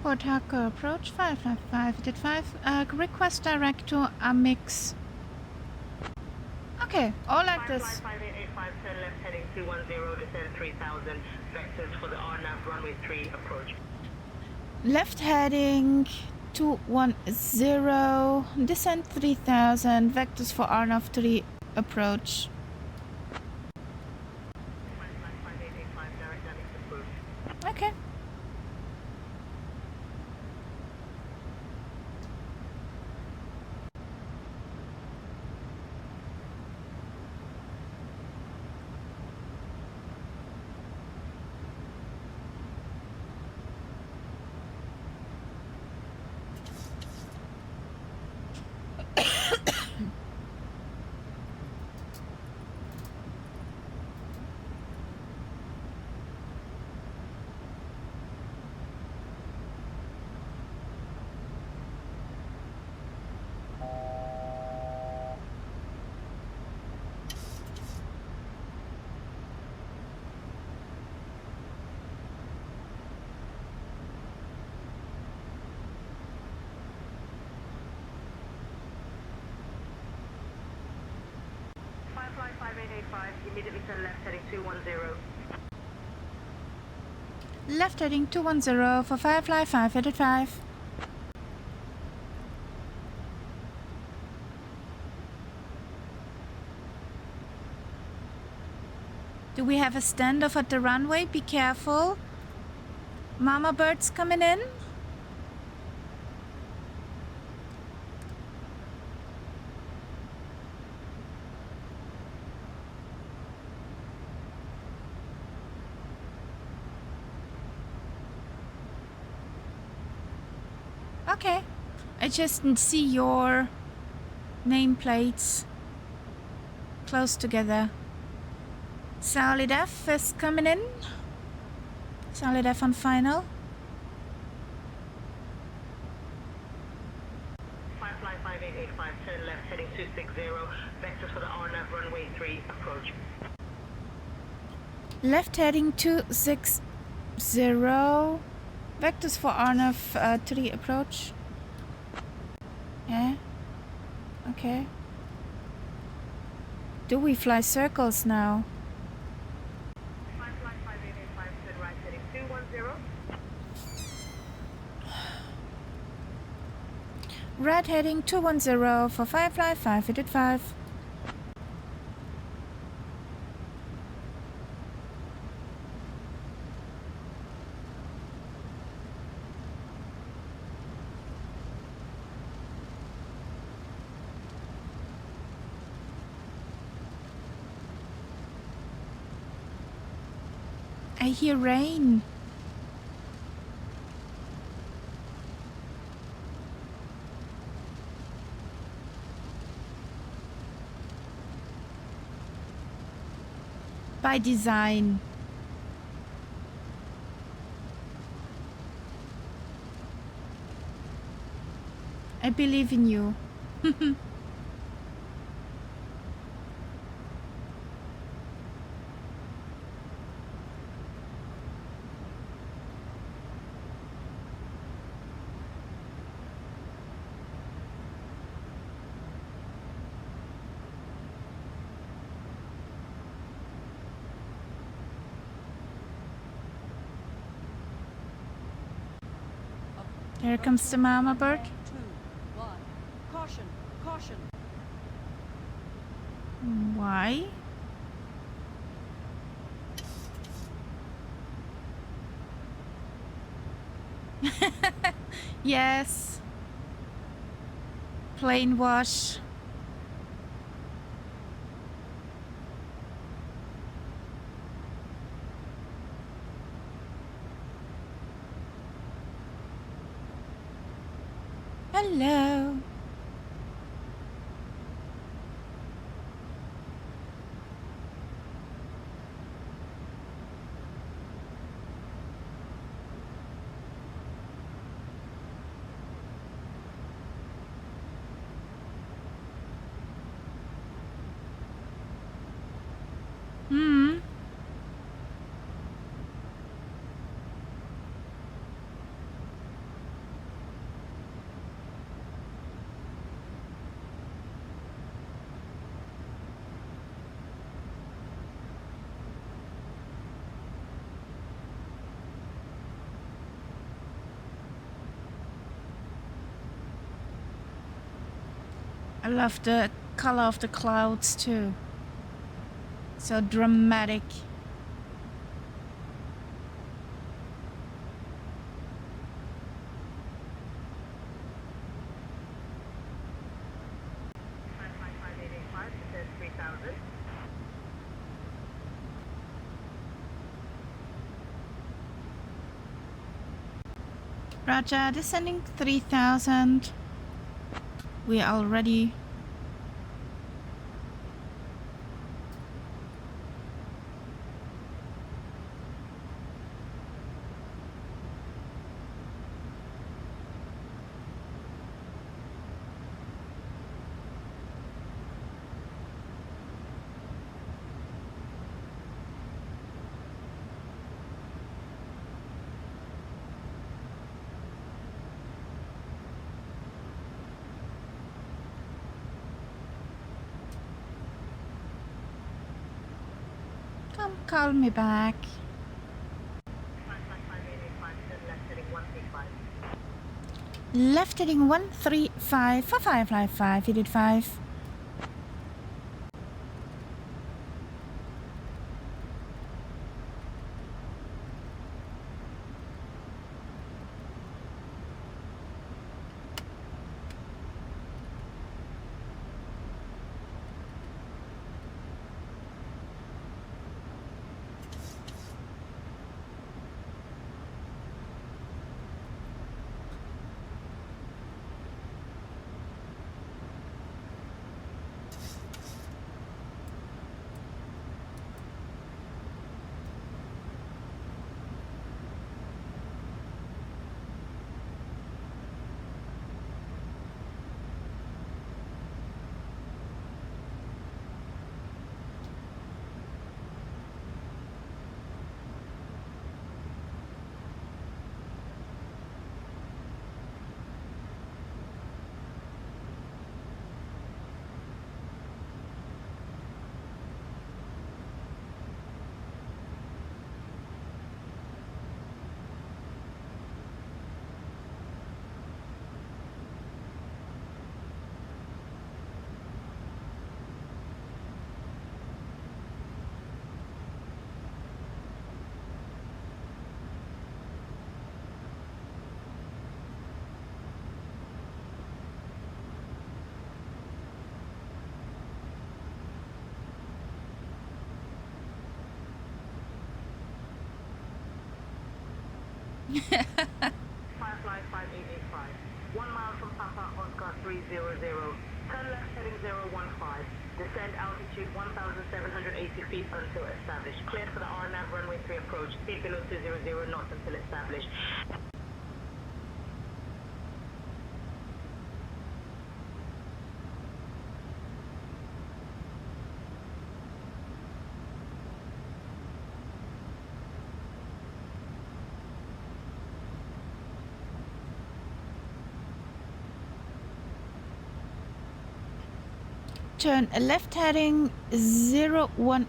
Port Harcourt approach 555 request direct to Amix. Okay, all like this. 5885, turn left heading 210, descend 3000, vectors for the RNAV runway 3 approach. Left heading 210, descend 3000, vectors for RNAV 3 approach. 5885, direct Amix approved. Okay. Firefly 5885, immediately turn left heading 210. Left heading 210 for Firefly 585. Do we have a standoff at the runway? Be careful. Mama birds coming in. Okay. I just see your nameplates close together. Solid F is coming in. Solid F on final. Firefly 5885, turn left heading 260, vectors for the RNF runway 3 approach. Left heading 260. Vectors for RNF 3 approach. Yeah. Okay. Do we fly circles now? Firefly 5885, turn right heading 210. Red heading 210 for Firefly 5885. I hear rain. By design. I believe in you. Here comes the mama bird. 2, 1. Caution, caution. Why? Yes. Plain wash. Hello. I love the color of the clouds too. So dramatic. Firefly 5885, turn 3000. Roger, descending 3000. We are already. Come call me back. Firefly 5885, turn left heading 135. Left heading 135 for Firefly 5885. Firefly 5885. 1 mile from Papa Oscar 300. Turn left heading 015. Descend altitude 1,780 feet until established. Cleared for the RNAV runway 3 approach. Speed below 200 knots until established. Turn left heading 015,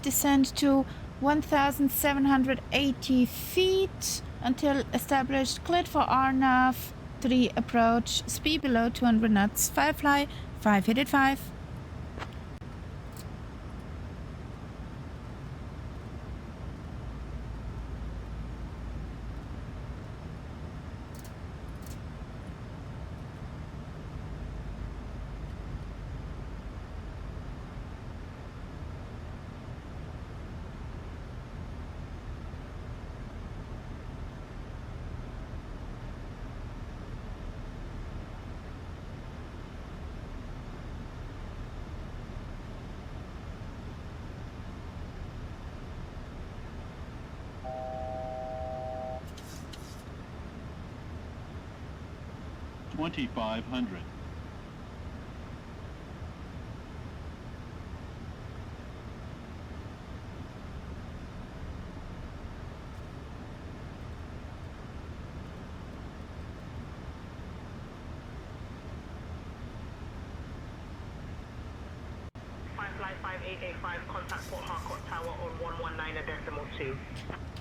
descend to 1,780 feet until established, cleared for RNAV 3 approach, speed below 200 knots, Firefly 5885. $2,500. Firefly 5885, contact Port Harcourt Tower on 119.2.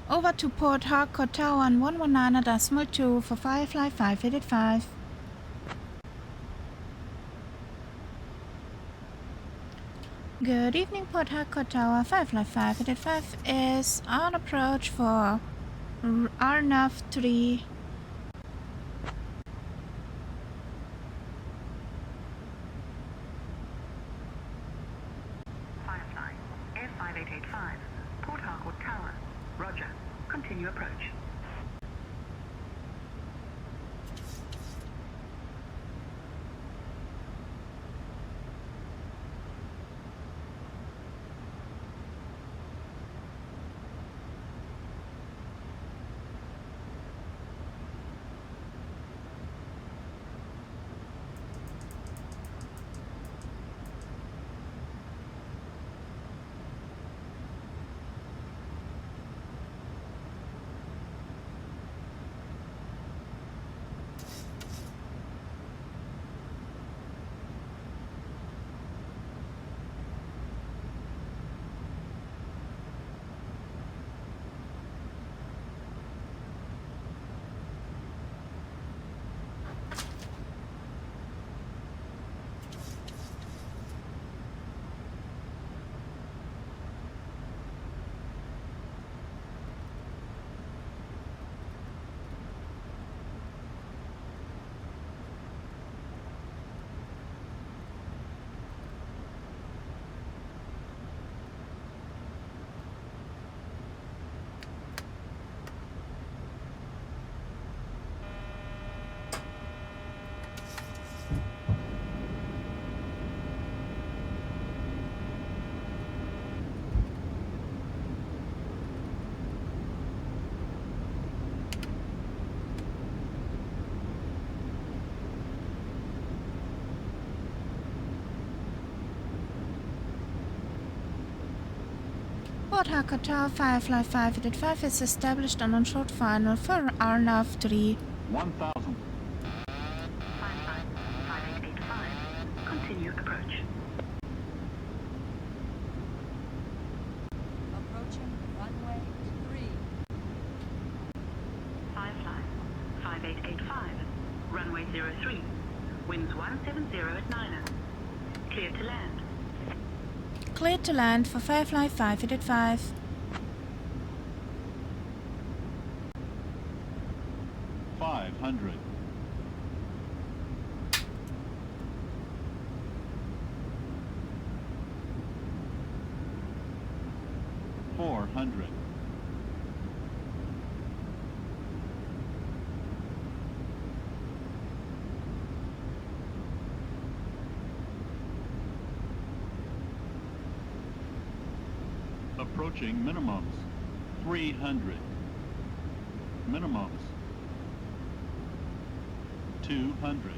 Over to Port Harcourt Tower on 119.2 for Firefly 5885. Good evening, Port Harcourt Tower. Firefly 5885 is on approach for RNAV 3. Firefly, Air 5885, Port Harcourt Tower. Roger. Continue approach. Port Harcourt Tower, Firefly 5885 is established and on short final for RNAV 3. 1,000. Firefly 5885, continue approach. Approaching runway 3. Firefly 5885, runway 03, winds 170 at 9er. Clear to land. Cleared to land for Firefly 5885. 500. 400. approaching minimums. 300. Minimums. 200.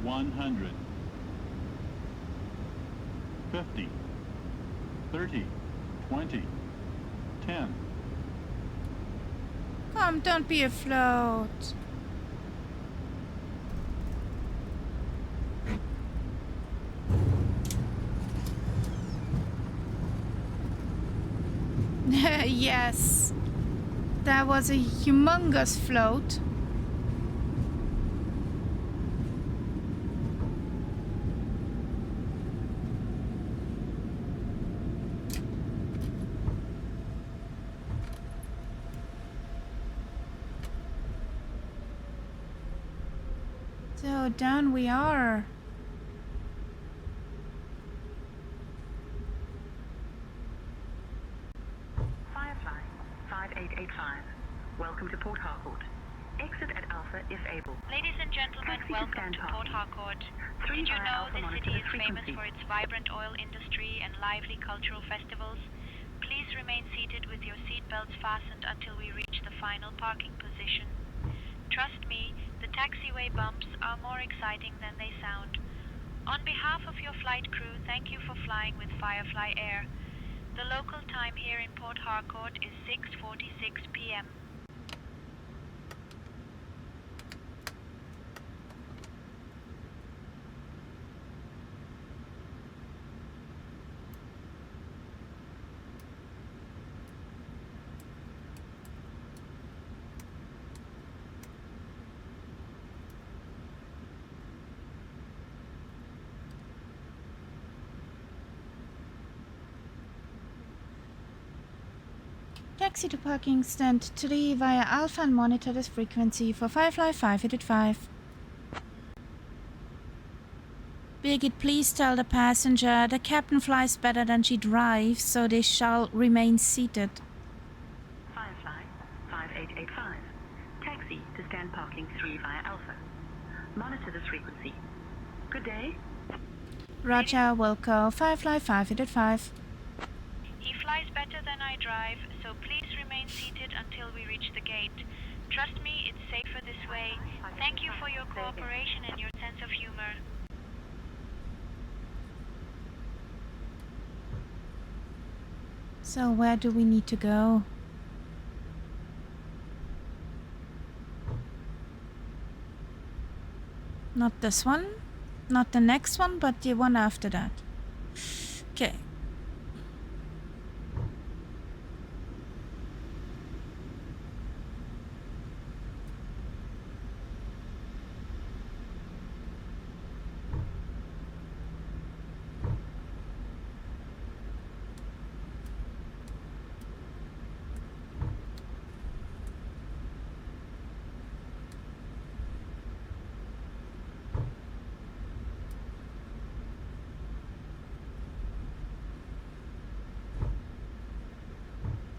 100. 50. 30. 20. 10. Come, don't be afloat. Yes, that was a humongous float. So down we are. Firefly 5885. Welcome to Port Harcourt. Exit at Alpha if able. Ladies and gentlemen, Taxi to welcome to Stanpark. Port Harcourt. 3 Did you via know Alpha this monitor city the is famous frequency. for its vibrant oil industry and lively cultural festivals? Please remain seated with your seatbelts fastened until we reach the final parking position. Trust me, the taxiway bumps are more exciting than they sound. On behalf of your flight crew, thank you for flying with Firefly Air. The local time here in Port Harcourt is 6:46 p.m. Taxi to parking stand 3 via Alpha and monitor this frequency for Firefly 585. Birgit, please tell the passenger the captain flies better than she drives, so they shall remain seated. Firefly 5885. Taxi to stand parking 3 via Alpha. Monitor this frequency. Good day. Roger, Wilco, Firefly 585. He flies better than I drive, so please remain seated until we reach the gate. Trust me, it's safer this way. Thank you for your cooperation and your sense of humor. So where do we need to go? Not this one, not the next one, but the one after that. Okay.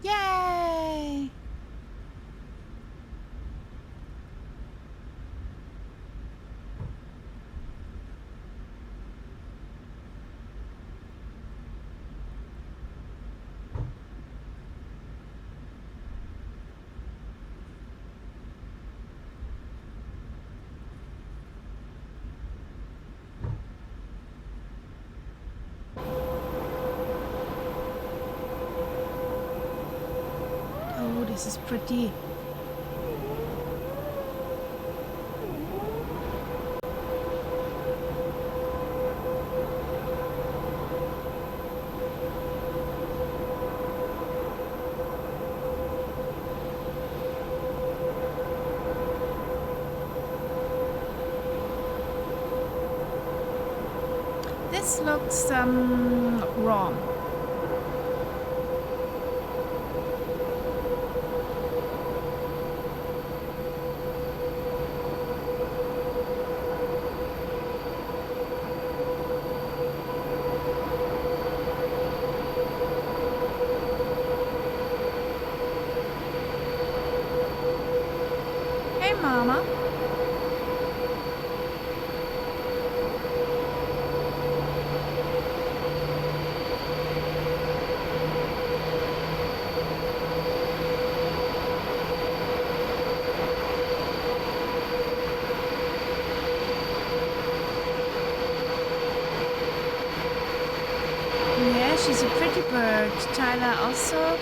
Yay! Oh, this is pretty. This looks wrong. Hey, Mama. bird. Tyler also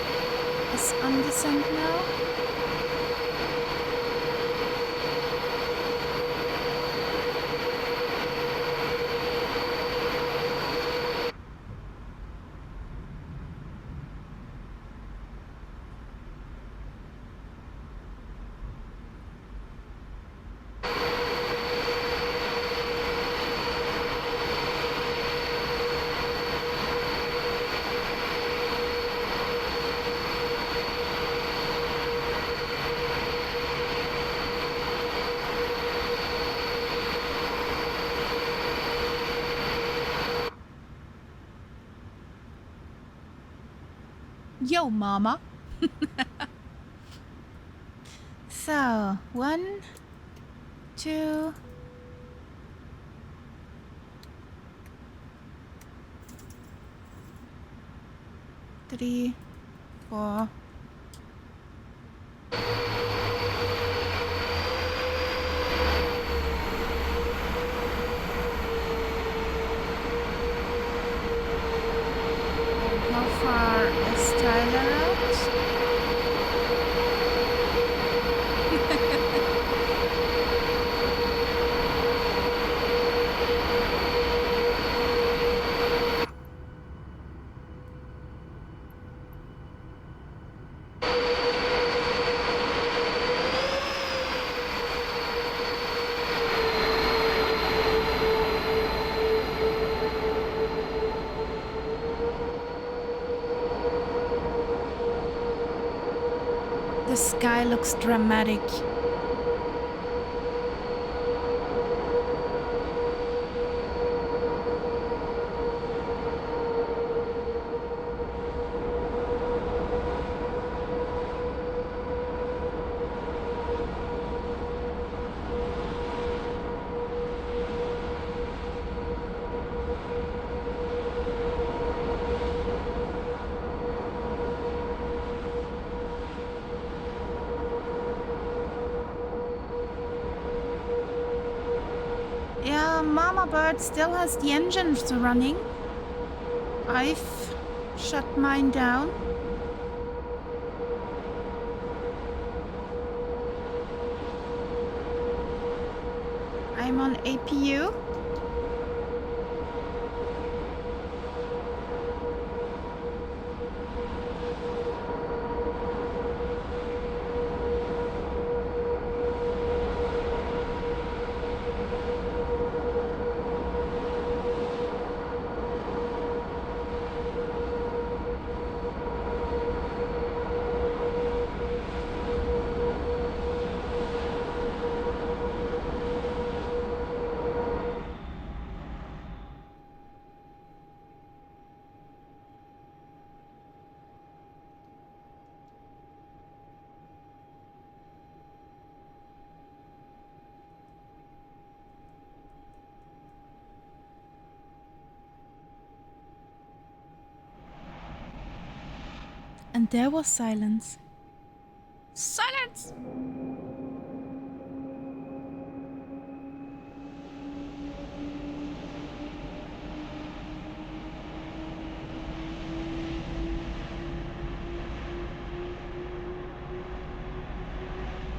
is on descent now. Yo, mama. So, 1, 2, 3, 4. How far is Tyler out? The sky looks dramatic. Yeah, Mama Bird still has the engines running. I've shut mine down. I'm on APU. And there was silence. Silence!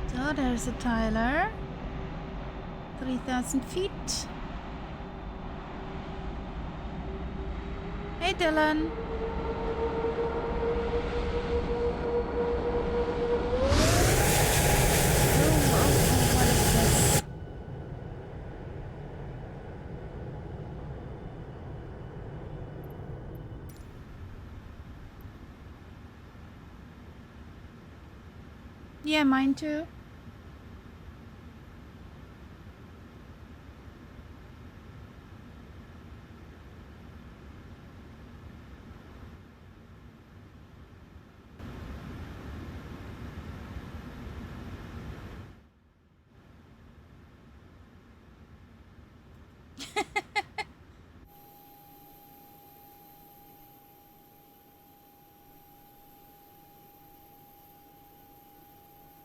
So there's a Tyler. 3,000 feet. Hey Dylan. What is this? Yeah, mine too.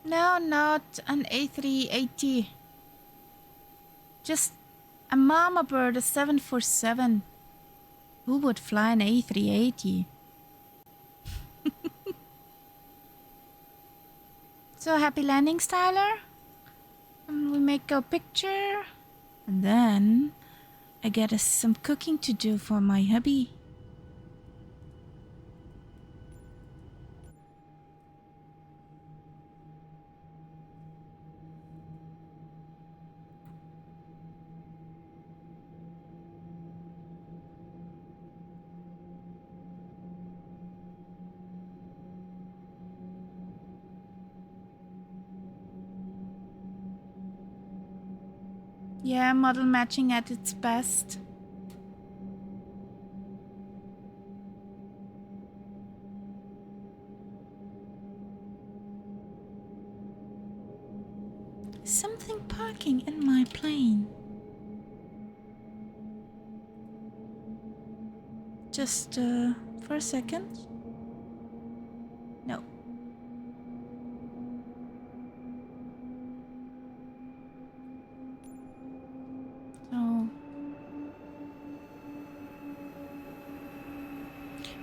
No, not an A380. Just a Mama Bird, a 747. Who would fly an A380? So happy landings, Tyler. And we make a picture. And then I get some cooking to do for my hubby. Yeah, model matching at its best. Something parking in my plane. Just for a second. No. So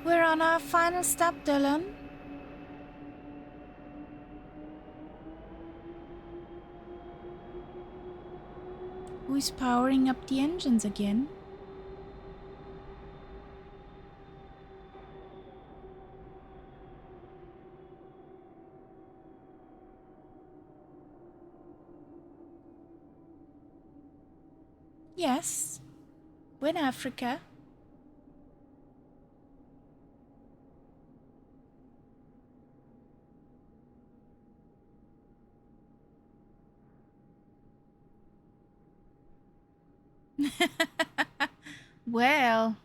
we're on our final stop, Dylan. Who's powering up the engines again? Yes, we're in Africa. Well,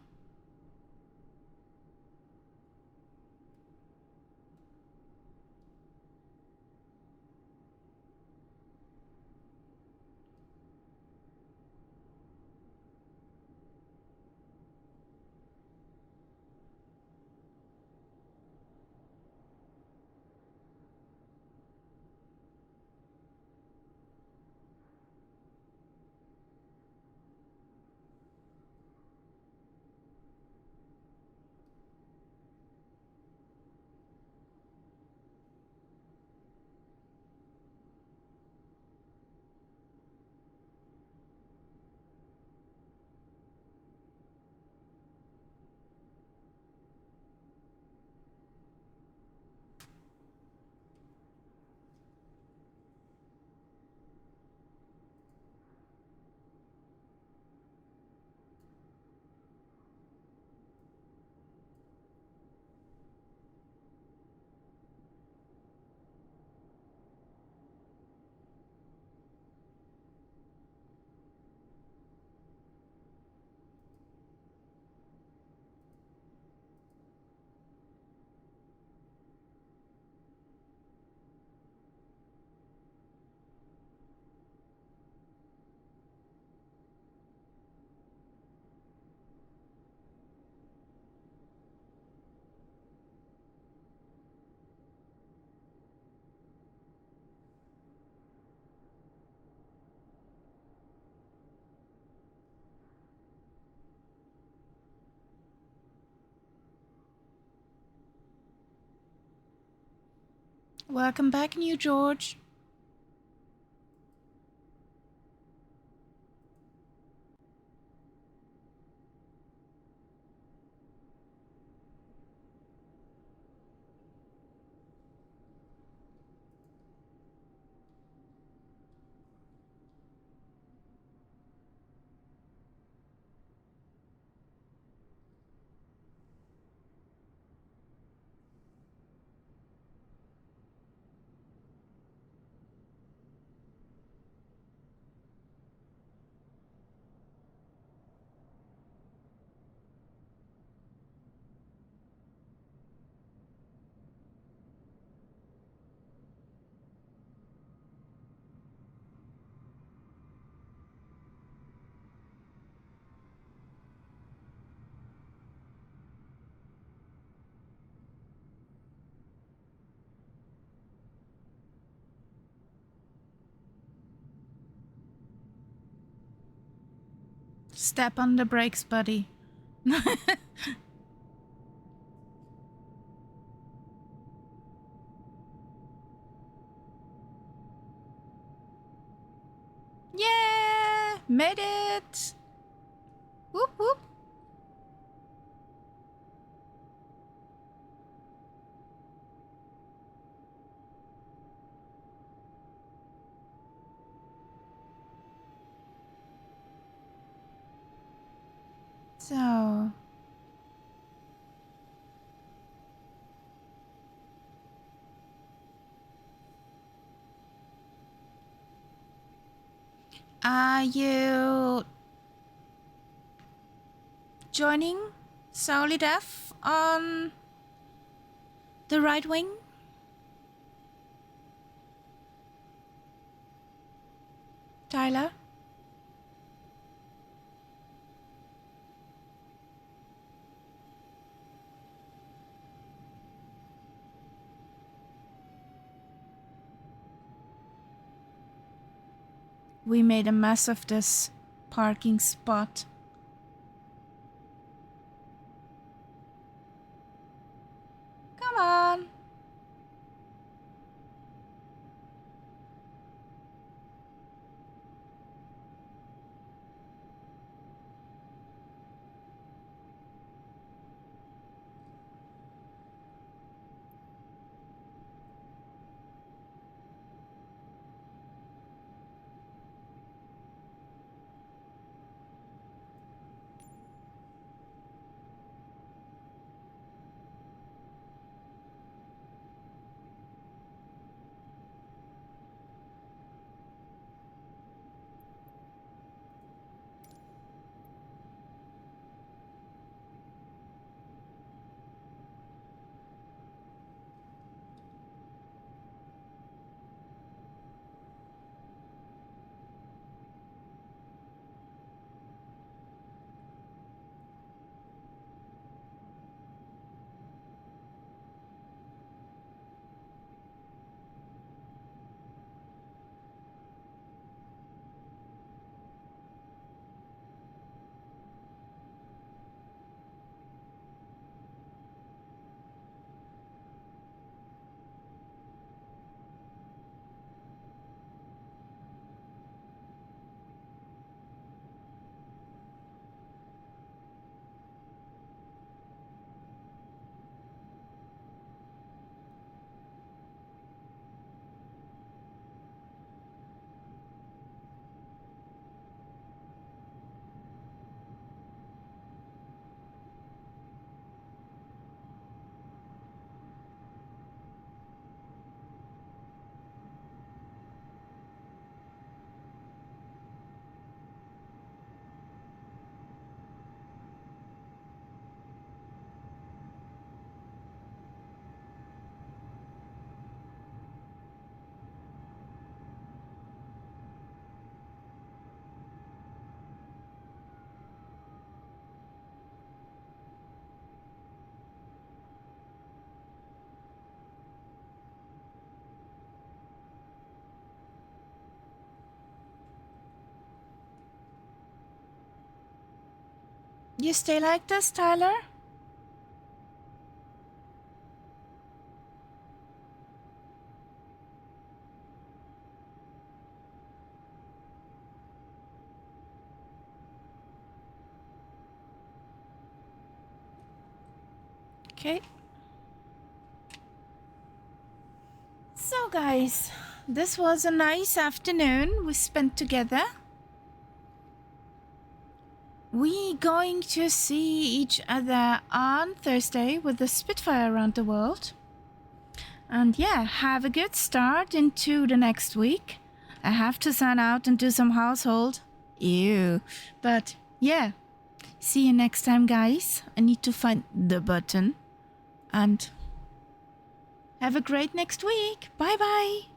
welcome back, New George. Step on the brakes, buddy. Made it! Whoop whoop! So... Are you joining Solid F on the right wing? Tyler? We made a mess of this parking spot. Come on. You stay like this, Tyler? Okay. So guys, this was a nice afternoon we spent together. We going to see each other on Thursday with the Spitfire around the world. And yeah, have a good start into the next week. I have to sign out and do some household. Ew. But yeah, see you next time, guys. I need to find the button. And have a great next week. Bye bye.